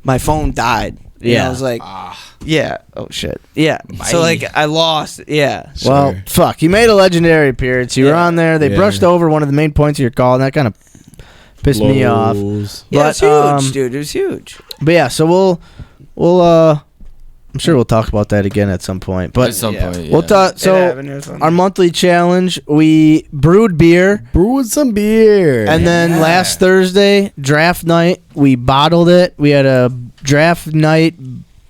my phone died. And Yeah. I was like, yeah. Oh shit. Yeah. So like I lost. Yeah. Well, Sure. fuck. You made a legendary appearance. You were Yeah. on there. They Yeah. brushed over one of the main points of your call, and that kind of pissed me off. Blows. Yeah, But, it was huge, dude. It was huge. But yeah, so we'll I'm sure we'll talk about that again at some point. But At some yeah. point, we'll yeah. talk. It So happened. It was fun. our monthly challenge, we brewed beer, Brewing some beer. and then last Thursday draft night, we bottled it. We had a draft night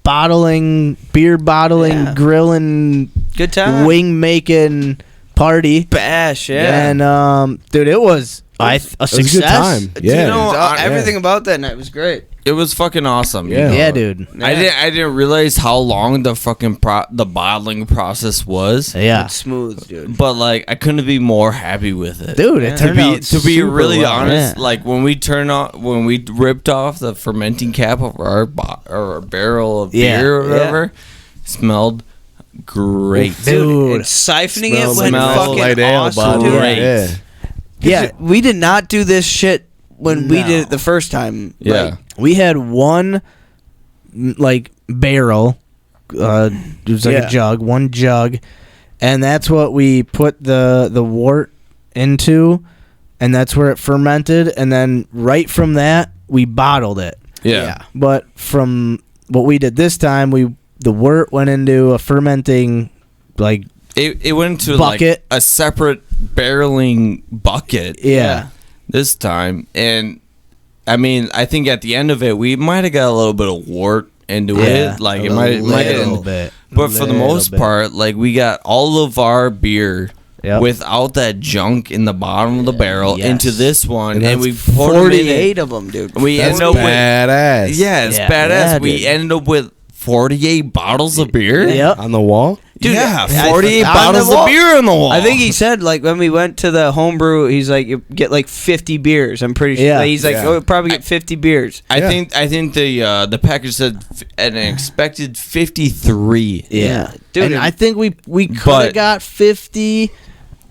beer bottling, Yeah. grilling, Good time. wing making party. Bash, yeah. And dude, it was a was a success. good time. Do you Yeah. know, Yeah. everything about that night was great. It was fucking awesome. you Yeah. know? Yeah, dude. I didn't realize how long the fucking the bottling process was. Yeah, It's smooth, dude. But like I couldn't be more happy with it. dude. It To turned out be super really well. honest, Yeah. like when we ripped off the fermenting cap of our our barrel of Yeah. beer or Yeah. whatever, smelled great. Dude. And siphoning it Smells went like fucking light ale awesome, bottle. dude. Great. Yeah. Yeah, We did not do this shit when we No. did it the first time. Yeah. Like, we had one like barrel. It was like Yeah. a jug, one jug, and that's what we put the wort into, and that's where it fermented. And then right from that, we bottled it. Yeah. But from what we did this time, the wort went into a fermenting like It went into Bucket. like a separate barreling bucket. yeah. This time, and I mean, I think at the end of it, we might have got a little bit of wort into it. Like it might little have, bit. but for the Little most bit. part, like we got all of our beer Yep. without that junk in the bottom of the barrel Yes. into this one, And and we that's poured 'em in 48 it. of them, dude. We That's ended up with badass. yeah, it's Yeah. badass. Yeah, we dude. ended up with 48 bottles of beer. Yep. On the wall? Dude, yeah, I- 48 on bottles the wall. of beer on the wall. I think he said like when we went to the homebrew, he's like you get like 50 beers. I'm pretty sure. Yeah. Like, he's like, Yeah. oh, we'll probably get 50 beers. I think the package said an expected 53. Yeah, Dude, and I think we could have But- got 50,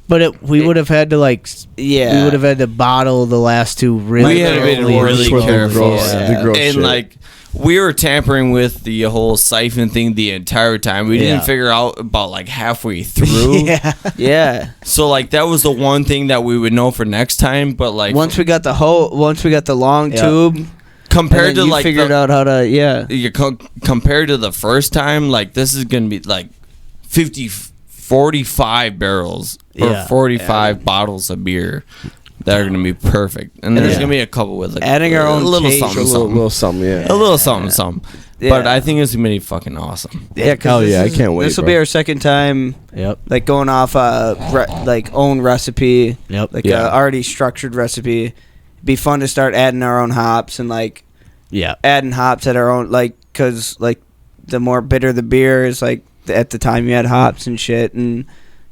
but we would have had to Yeah. we would have had to bottle the last two really We had been carefully. really For the careful. gross- Yeah. the gross And shit. like we were tampering with the whole siphon thing the entire time. We Yeah. didn't figure out about like halfway through. Yeah, Yeah. So like that was the one thing that we would know for next time. But like Once we got the long Yeah. tube, compared and then to you like figured the, out how to compared to the first time, like this is gonna be like 45 barrels or Yeah. 45 bottles of beer that are gonna be perfect. And there's Yeah. gonna be a couple with like Adding our a own little taste. something, a little something, yeah. a little something, something. Yeah. But I think it's gonna be fucking awesome. Yeah, Hell yeah, I can't wait, This will bro. be our second time, yep, like going off like own recipe, yep. like Yeah. a already structured recipe. It'd be fun to start adding our own hops and like Yeah, adding hops at our own, like, cause like the more bitter the beer is, like at the time you add hops and shit, and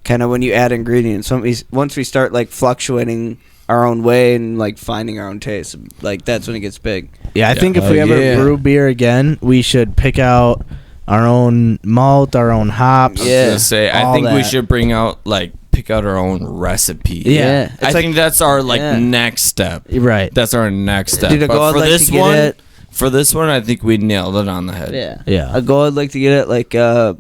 kind of when you add ingredients. Once we start like fluctuating our own way and like finding our own taste, like that's when it gets big. yeah. I think if Oh, we ever yeah. brew beer again, we should pick out our own malt, our own hops. I was Yeah. gonna say, I all think we that. should bring out like pick out our own recipe. Yeah. It's I like- think that's our like Yeah. next step. Right. That's our next step. Dude, a But goal I'd for like this to get one, at- for this one, I think we nailed it on the head. Yeah. A goal I'd like to get at, like the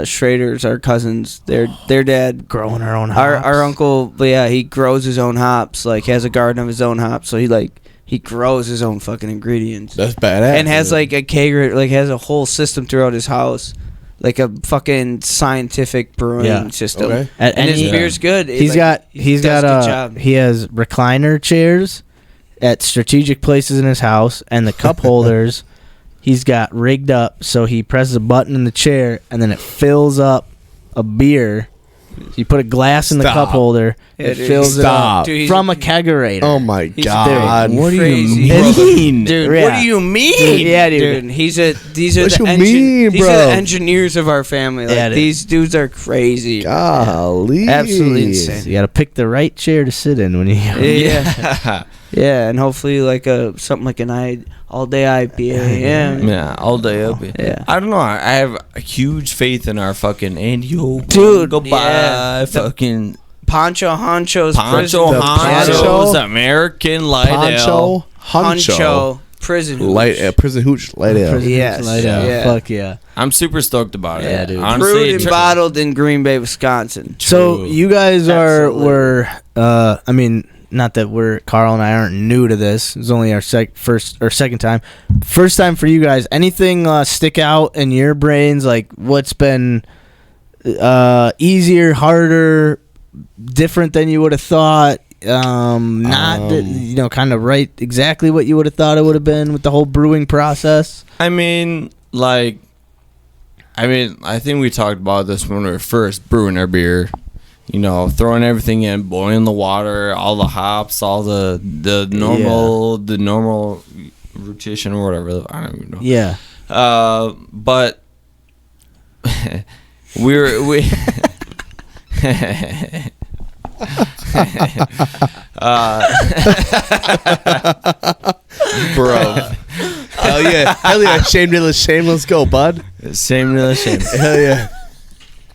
Schraders, our cousins, their dad, Growing our own hops. our uncle, but yeah, he grows his own hops, like has a garden of his own hops, so he grows his own fucking ingredients That's badass. and has dude. like a kegger, like has a whole system throughout his house, like a fucking scientific brewing Yeah. system. Okay. And his beer's good. He's Like, got he does a good job. he has recliner chairs at strategic places in his house, and the cup holders he's got rigged up so he presses a button in the chair and then it fills up a beer. You put a glass in the cup Stop. holder, Yeah, it dude. fills it Stop. up Dude, he's- from a kegerator. Oh my He's- god! dude, What do Crazy. you mean, Dude, What yeah. do you mean? Yeah, dude. Dude, these are What the you mean, these are bro? the engineers of our family. Like Yeah, dude. these dudes are crazy. Golly, Absolutely insane. You got to pick the right chair to sit in when you. Yeah. Yeah, and hopefully like something like an all day IPA. Yeah. Yeah, all day up. Yeah. I don't know. I have a huge faith in our fucking Andy. Dude, goodbye. yeah. Fucking Poncho Honcho's Poncho prison. Honcho's American Light Ale. Poncho, Honcho prison. light prison hooch, light ale. Yes. Light out. Yeah. Fuck yeah. I'm super stoked about it. Yeah, dude. Honestly, Brewed and bottled in Green Bay, Wisconsin. So True. you guys Absolutely. were I mean, not that Carl and I aren't new to this. It's only our second time. First time for you guys. Anything stick out in your brains? Like what's been easier, harder, different than you would have thought? Kind of right exactly what you would have thought it would have been with the whole brewing process. I mean, I think we talked about this when we were first brewing our beer. You know, throwing everything in, boiling the water, all the hops, all the normal rotation or whatever. I don't even know. Yeah. But we Bro. Hell yeah, shameless go, bud. same to the same. Hell yeah.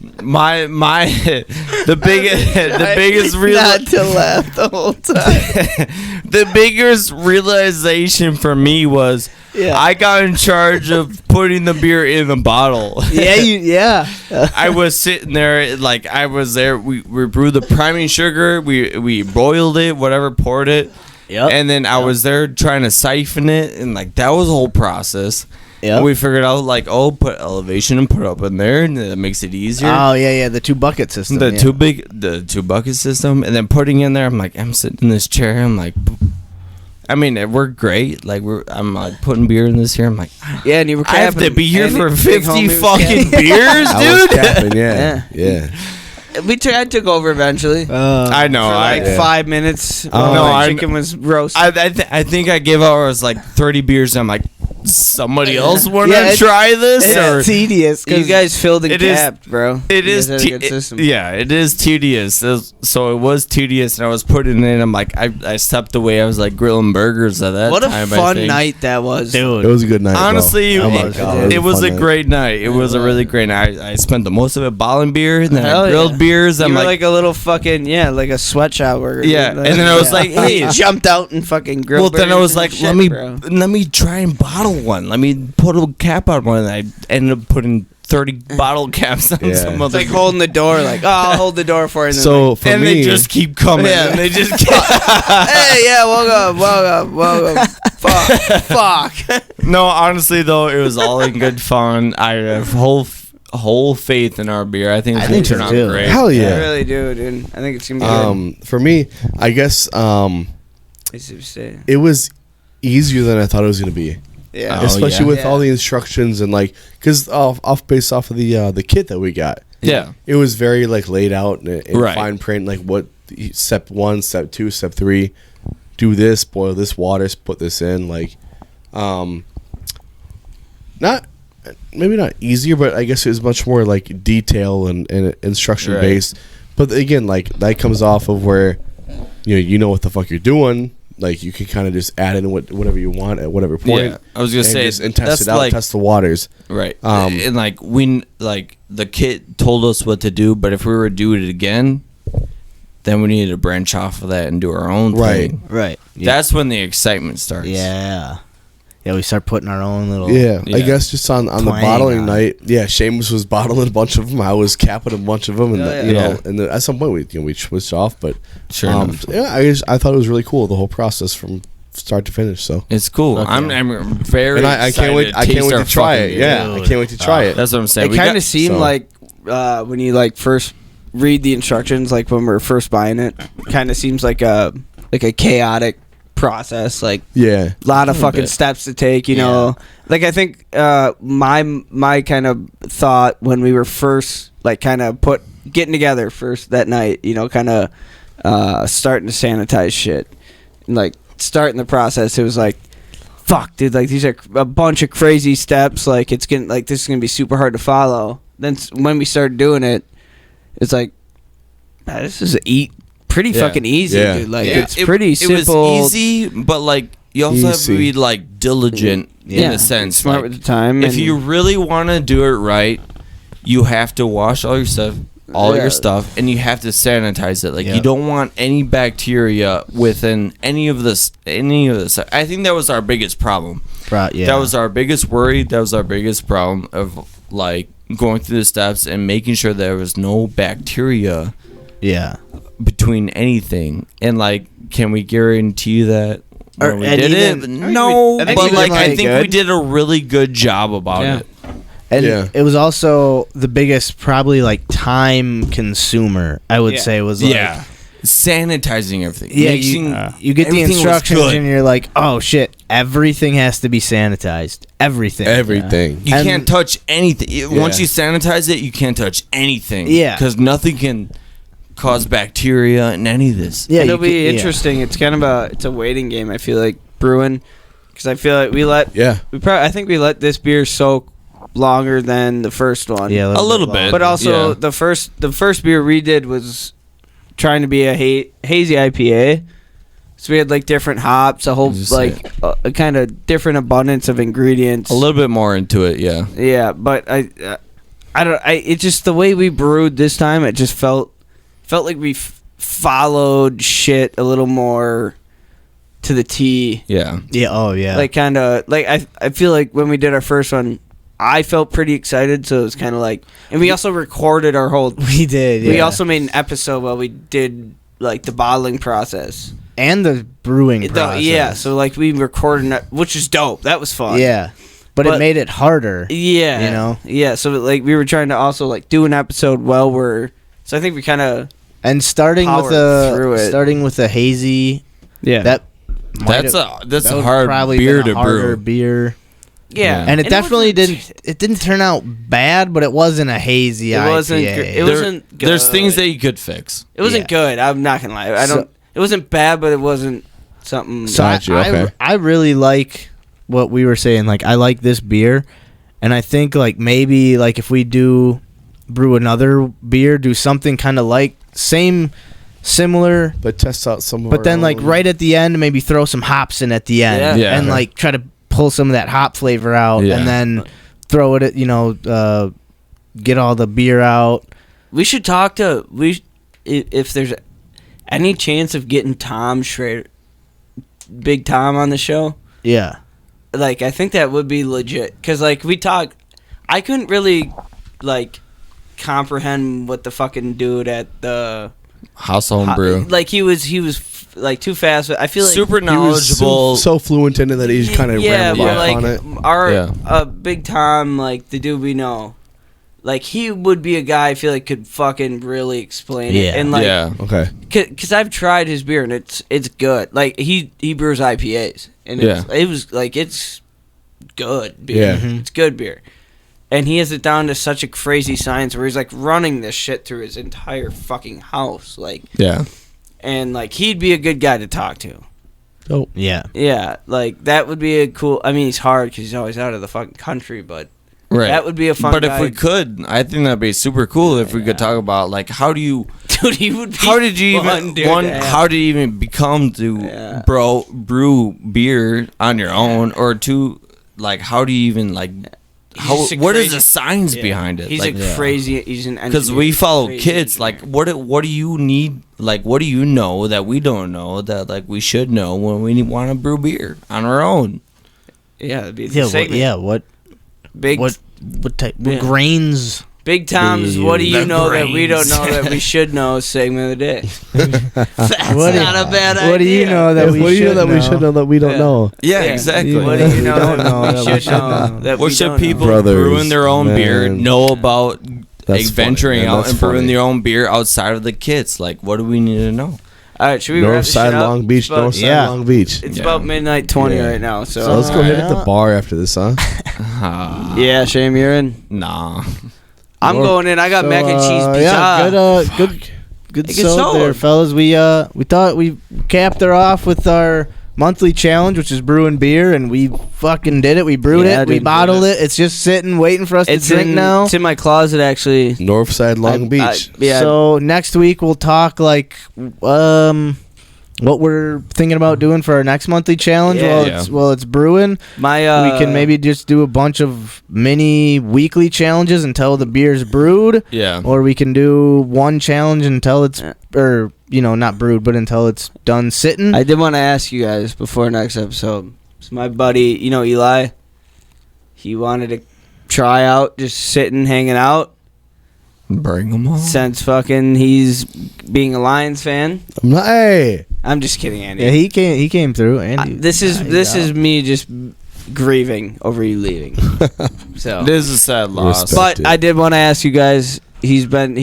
The biggest Not to laugh the whole time. the biggest realization for me was Yeah. I got in charge of putting the beer in the bottle. Yeah. I was sitting there, like I was there. We brewed the priming sugar. We boiled it, whatever, poured it, Yep. and then I was there trying to siphon it, and like that was a whole process. Yep. And we figured out like, put elevation and put it up in there, and that makes it easier. Oh yeah, the 2-bucket system. The yeah. the 2-bucket system, and then putting in there. I'm like, I'm sitting in this chair. I'm like, I mean, we're great. Like I'm like putting beer in this here. I'm like, Yeah, and you were I have to capping. be here And for big 50 homie was fucking capping. beers, I was dude. capping, yeah. I took over eventually. I know. For like Yeah. 5 minutes. Oh, while no, my I chicken was roasted. I think I gave out, I was like 30 beers. And I'm like, somebody else want Yeah, to it's- try this? Or It's tedious. You guys filled and It is- capped, bro. it You is guys had a good system. yeah, it is tedious. So it was tedious, and I was putting in. I'm like, I stepped away. I was like grilling burgers at that What a time. I fun think. night that was. Dude. It was a good night. bro. Honestly, Oh my God, it was fun a night. great night. It was a really great night. I spent the most of it bottling beer, and then Hell I grilled yeah. beers. You I'm were like, like a little fucking like a sweatshop worker. Yeah, dude. and then I was like, hey. You jumped out and fucking grilled. well, then I burgers was and like, shit, let me try and bottle one. Let me put a cap on one. And I ended up putting 30 bottle caps on Yeah. some It's other. like holding the door, like, oh, I'll hold the door for you. And then So for and me, they just keep coming. Yeah. And they just like, hey, yeah, welcome. Fuck. No, honestly though, it was all in good fun. I have whole faith in our beer. I think it's I gonna think so turn out too. great. hell I yeah. really do, dude. I think it's gonna be good. For me, I guess That's what you say. it was easier than I thought it was gonna be. Yeah. Oh, Especially yeah. with all the instructions and like, cause based off of the kit that we got, Yeah. it was very like laid out in Right. fine print, like what step 1, step 2, step 3, do this, boil this water, put this in, like, not maybe not easier, but I guess it was much more like detail and instruction Right. based. But again, like that comes off of where you know what the fuck you're doing. Like you can kind of just add in whatever you want at whatever point. Yeah, I was gonna say and test that's it out, like test the waters. right. Um, And like the kit told us what to do, but if we were to do it again, then we needed to branch off of that and do our own Right. thing. Right. That's when the excitement starts. Yeah. Yeah, we start putting our own little. Yeah, I Yeah. guess just on the Twang bottling on night. Yeah, Seamus was bottling a bunch of them. I was capping a bunch of them, and Oh, yeah. you know, Yeah. and at some point we switched off. But Sure enough. yeah, I thought it was really cool the whole process from start to finish. So It's cool. Okay. I'm very and I can't wait. I can't wait to try it. Yeah, I can't wait to try it. That's what I'm saying. It We kind got- of seemed so- like when you like first read the instructions, like when we were first buying it, kind of seems like a chaotic process, like Yeah, a lot of little fucking bit. steps to take, you know. Like I think my kind of thought when we were first like kind of getting together first that night, you know, kind of starting to sanitize shit, and, like starting the process, it was like, fuck, dude, like these are a bunch of crazy steps, like it's getting like this is gonna be super hard to follow. Then when we started doing it, it's like, "Man, this is pretty Yeah. fucking easy, Yeah. dude. Like Yeah, it's pretty simple. It was easy, but like you also have to Easy. be like diligent in a sense. smart Like, with the time. if and- you really want to do it right, you have to wash all your stuff, all Yeah. your stuff, and you have to sanitize it. Like you Yep. don't want any bacteria within any of this. I think that was our biggest problem. Yeah. That was our biggest worry. That was our biggest problem of like going through the steps and making sure there was no bacteria Yeah. between anything. And like, can we guarantee that when we and did even- it? No, I think but even, like I like, think good. we did a really good job about Yeah. it. And Yeah. it was also the biggest, probably like time consumer. I would say was like, Yeah, sanitizing everything. Yeah, Making- you get the everything was instructions good. and you're like, oh shit, everything has to be sanitized. Everything. everything. You And- can't touch anything. Once Yeah. you sanitize it, you can't touch anything. Yeah. because nothing can cause bacteria in any of this. Yeah, it'll you be could- yeah. interesting. It's kind of it's a waiting game. I feel like brewing, because I feel like I think we let this beer soak longer than the first one. Yeah, A little bit bit. long. but also Yeah. the first beer we did was trying to be a hazy IPA. So we had like different hops, a whole Just like a kind of different abundance of ingredients. A little bit more into it, yeah. Yeah, but I don't. It just the way we brewed this time. It just felt like we followed shit a little more to the T. Yeah. Yeah. Oh yeah. Like kind of like I feel like when we did our first one, I felt pretty excited. So it was kind of like, and we also recorded our whole. we did. Yeah. We also made an episode while we did like the bottling process. and the brewing process. Yeah, so like we recorded that, which is dope. That was fun. Yeah, but it But- made it harder. Yeah. You know? Yeah, so like we were trying to also like do an episode while we're. So I think we kind of. And starting Powered through it. with a hazy, Yeah. that That's that a would hard probably beer been a to harder brew. beer. Yeah. And it definitely wasn't- didn't turn out bad, but it wasn't a hazy It IPA. wasn't gr- it There- wasn't There's good. things that you could fix. It wasn't Yeah. good. I'm not gonna lie. I So- don't. It wasn't bad, but it wasn't something. So Gotcha, okay. I really like what we were saying. Like, I like this beer, and I think like maybe like if we do brew another beer, do something kind of like similar, But test out some. but then like right at the end, maybe throw some hops in at the end, Yeah. and like try to pull some of that hop flavor out, Yeah. and then throw it at get all the beer out. We should talk to if there's any chance of getting Tom Schrader, Big Tom, on the show. Yeah. Like, I think that would be legit, because like we talked, I couldn't really like comprehend what the fucking dude at the House home brew. like he was like too fast. I feel like Super He was knowledgeable. so fluent in it that he's kind of yeah, rambled but off like on it. our Yeah. Big Tom, like the dude we know, like he would be a guy I feel like could fucking really explain it, Yeah. and like yeah. Okay. because I've tried his beer and it's good. Like he brews IPAs and it was like it's good beer. Yeah. It's good beer, and he has it down to such a crazy science where he's like running this shit through his entire fucking house, like, Yeah. and like he'd be a good guy to talk to. Oh. Yeah. Yeah, like that would be a cool. I mean, he's hard because he's always out of the fucking country, but Right. that would be a fun. But guy. if we could, I think that'd be super cool if we could talk about like how do you dude, he would. Be how did you fun, even dude, one to have. how did you even become to Yeah. brew beer on your own, or two, like how do you even like how just a what is crazy- the science Yeah. behind it? He's like, a crazy. He's an because we engineer, follow crazy kids, engineer. like what do you need, like what do you know that we don't know that like we should know when we want to brew beer on our own? Yeah, it'd be the Yeah. segment. What Big type? Yeah. What grains? Big Tom's. What do you The know that we don't brains. know that we should know? Segment of the day. That's What do- not a bad idea. What do you know that What we do you should know that we should know that we don't Yeah. know? Yeah, Yeah. exactly. What do you know Don't that know we that we should should know? know. That What we should don't people know? Brothers, brewing their own beer man. know about That's adventuring funny, man. out That's and brewing funny. their own beer outside of the kits? Like, what do we need to know? All right, should we wrap North this side shit up? Long Beach, It's about, North side Yeah. Long Beach. It's Yeah. about midnight 20 Yeah. right now. So, So let's go hit Alright. at the bar after this, huh? yeah, Shame, you're in. Nah. I'm going in. I got mac and cheese pizza. Yeah, good Good sold sold. there, fellas. We thought we capped her off with our monthly challenge, which is brewing beer, and we fucking did it. We brewed Yeah, it, we dude, bottled it. It's just sitting, waiting for us It's to drink in, now. It's in my closet, actually. North side Long Beach. Yeah. So next week we'll talk like what we're thinking about doing for our next monthly challenge. Yeah. While it's brewing. my We can maybe just do a bunch of mini weekly challenges until the beer's brewed. Yeah. Or we can do one challenge until it's, or, not brewed, but until it's done sitting. I did want to ask you guys before next episode. So my buddy, Eli, he wanted to try out just sitting, hanging out. Bring them on. Since fucking he's being a Lions fan. I'm not. Hey, I'm just kidding, Andy. Yeah, he came through. Andy, This is me just grieving over you leaving. So, This is a sad loss. Respect. but I did want to ask you guys. He's been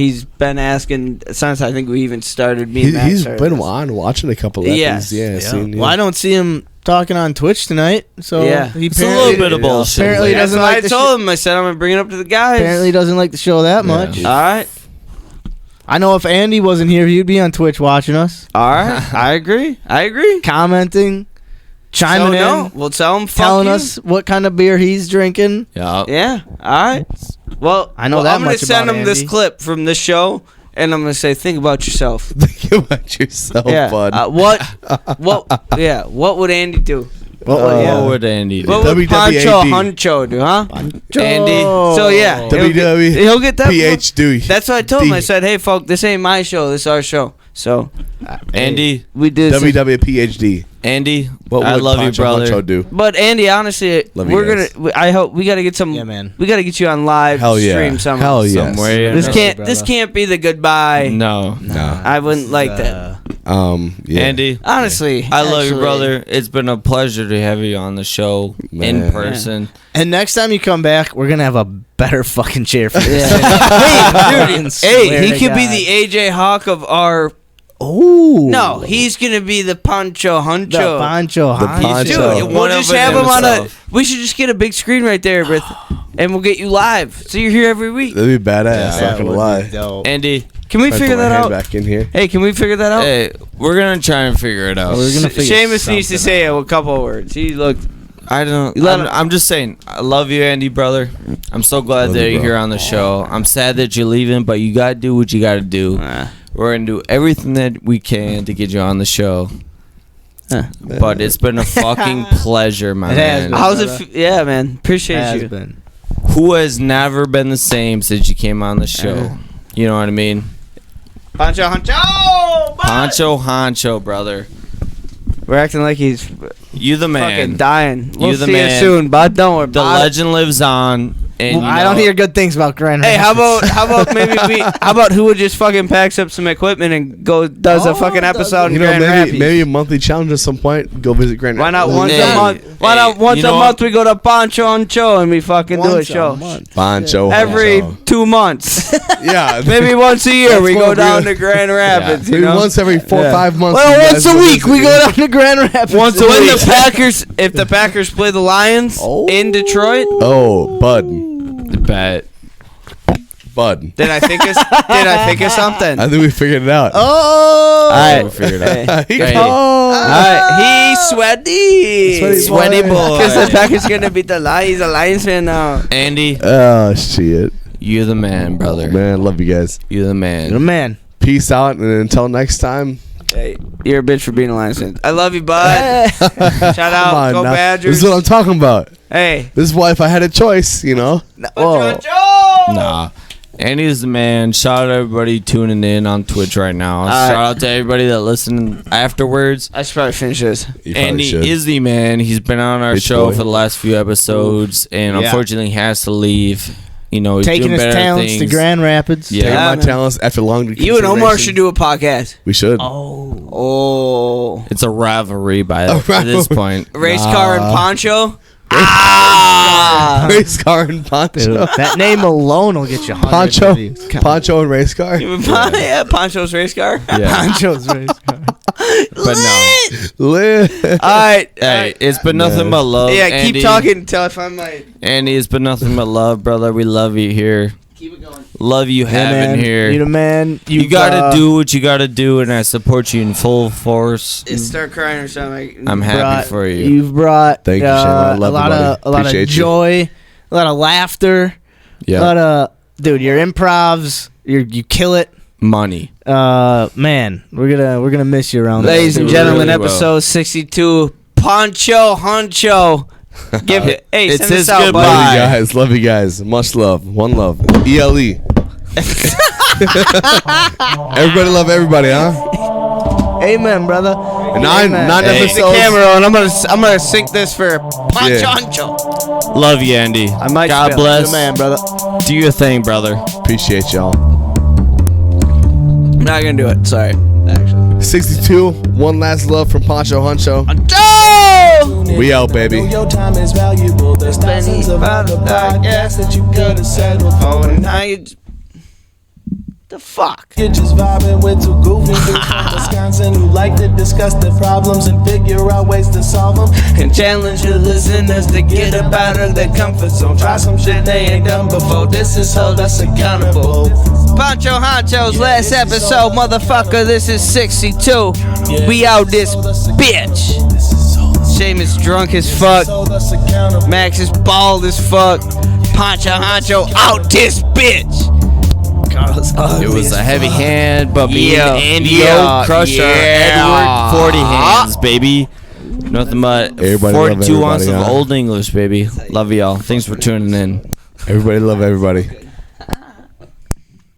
asking since I think we even started. Me and Max he's started been this. on watching a couple Yes. lessons. Yeah, Yeah. seen you. Well, I don't see him talking on Twitch tonight. So Yeah. he It's a little bit of bullshit. Apparently, he That's doesn't what like I the told him. I said I'm gonna bring it up to the guys. Apparently, he doesn't like the show that Yeah. much. All right. I know if Andy wasn't here, he'd be on Twitch watching us, All right. I agree. commenting, chiming in, No, we'll tell him. telling us what kind of beer he's drinking. Yeah. Yeah. All right. Well, I know that I'm gonna much send about him this Andy. clip from this show, and I'm gonna say, think about yourself. Think about yourself, Yeah. bud. What would Andy do? What would Andy do? What would WWAD. Poncho Honcho do, huh? Andy. So yeah, WWE. he'll get that. PhD. That's what I told him. I said, hey, folk, this ain't my show. This is our show. So Andy. we did. WWPhD. Andy. What I would love you, Poncho brother. Honcho do? But Andy, honestly, Love you we're guys. gonna. I hope we gotta get some. Yeah, man. We gotta get you on live Hell yeah. stream somehow. Hell yes. Somewhere. This No, can't. brother. This can't be the goodbye. No. No. I wouldn't like that. Yeah. Andy. Honestly, I love you, actually. brother. It's been a pleasure to have you on the show in Man. person. And next time you come back, we're gonna have a better fucking chair for this. Hey, Dude, hey, he could be the AJ Hawk of our. Oh No, he's gonna be the Poncho Honcho. the Poncho. The Honcho. Poncho. Dude, One we'll of just it have him on a. himself. We should just get a big screen right there, and we'll get you live. So you're here every week. That'd be badass. Yeah, Not gonna lie. Andy. Can we If I figure put my that hand out? Back in here. Hey, can we figure that out? Hey, we're gonna try and figure it out. We're gonna figure Seamus needs to something say a couple of words. He looked. I don't. Let him- I'm just saying. I love you, Andy, brother. I'm so glad Love that you, you're bro. here on the show. I'm sad that you're leaving, but you gotta do what you gotta do. We're gonna do everything that we can to get you on the show. But it's been a fucking pleasure, my It has man. been. How's it? Yeah, man. Appreciate Has you. been. Who has never been the same since you came on the show? You know what I mean? Poncho Honcho. Poncho Honcho, brother. We're acting like he's You the man. fucking dying. We'll the see man. you soon, bud. Don't worry. The bud. legend lives on. And I don't hear good things about Grand Hey, Rapids. how about maybe how about who would just fucking packs up some equipment and does a fucking episode in Grand Rapids? maybe a monthly challenge at some point. Go visit Grand Why Rapids. not once Hey, a month? Why hey, not once you know a month what? we go to Poncho Honcho and we fucking do a show? Poncho. Every Honcho. 2 months. Yeah. Maybe once a year That's we go what down we- to Grand Rapids. Maybe You know? once every 4 or 5 months. Well, you once guys a go week visit we go me. down to Grand Rapids. When the Packers, if the Packers play the Lions in Detroit, Oh, Bud. Bet. Bud. did I think of something? I think we figured it out. Oh. All right. We'll figure it out. He Hey. called. All right, he's sweaty. Sweaty boy. Because the Packers gonna beat the Lions. He's a Lions fan now. Andy, Oh, shit. you're the man, brother. Man, love you guys. You're the man. Man. Peace out, and until next time. Hey, you're a bitch for being a Lions fan. I love you, bud. Shout out, Come on, go now. Badgers. This is what I'm talking about. Hey, This is why if I had a choice, you know. Whoa. Nah. Andy's the man. Shout out to everybody tuning in on Twitch right now. right. Shout out to everybody that listened afterwards. I should probably finish this. You probably Andy should. is the man. He's been on our Bitch show boy. for the last few episodes, and Yeah. unfortunately has to leave. You know, he's Taking doing his better talents to things. Grand Rapids. Yeah. Taking my man. talents after long. You and Omar should do a podcast. We should. Oh, It's a rivalry at this rivalry. point. race car and Poncho. Race car and Poncho. Dude, that name alone will get you hundreds Poncho. of views. Come on. Poncho and race car. Yeah, Poncho's race car. Yeah. Poncho's race car. But no. Lit. All right. Hey, it's been nothing but love. Yeah, Andy. keep talking until I find my. Andy, it's been nothing but love, brother. We love you here. Keep it going. Love you having here. You the man. You gotta do what you gotta do, and I support you in full force. Start crying or something. I'm happy for you. You've brought Thank you, Shane. I love a lot you, of buddy. Appreciate you. joy, a lot of laughter, a Yeah, lot of dude. Your improvs, you kill it. money. Man, we're gonna miss you around. Ladies and Really gentlemen, well. episode 62, Poncho Honcho. Give it. Hey, It's send his us out, goodbye. bud. Love you guys. Love you guys. Much love. One love. ELE. Everybody love everybody, huh? Amen, brother. Nine Hey. Take the episodes. camera on. I'm gonna sync this for Poncho Yeah. Honcho. Love you, Andy. I might God spell it. bless. Good man, brother. Do your thing, brother. Appreciate y'all. I'm not gonna do it. Sorry. Actually. 62. One last love from Poncho Honcho. We out, baby. Your time is valuable. There's thousands of other podcasts that you could have settled Oh, for. and now you. The fuck. You're just vibing with two goofy dudes from Wisconsin who like to discuss their problems and figure out ways to solve them. And challenge your listeners to get up out of their comfort zone. Try some shit they ain't done before. This is hold us accountable. Poncho Honcho's last episode, motherfucker. This is 62. We out this bitch. Seamus drunk as fuck. Max is bald as fuck. Poncho Honcho out this bitch. It was a heavy hand, but me Yeah. and Andy Yeah. crushed our Yeah. Edward 40 hands, baby. Nothing but Everybody love 42 ounces everybody, of huh? Old English, baby. Love y'all. Thanks for tuning in. Everybody love everybody.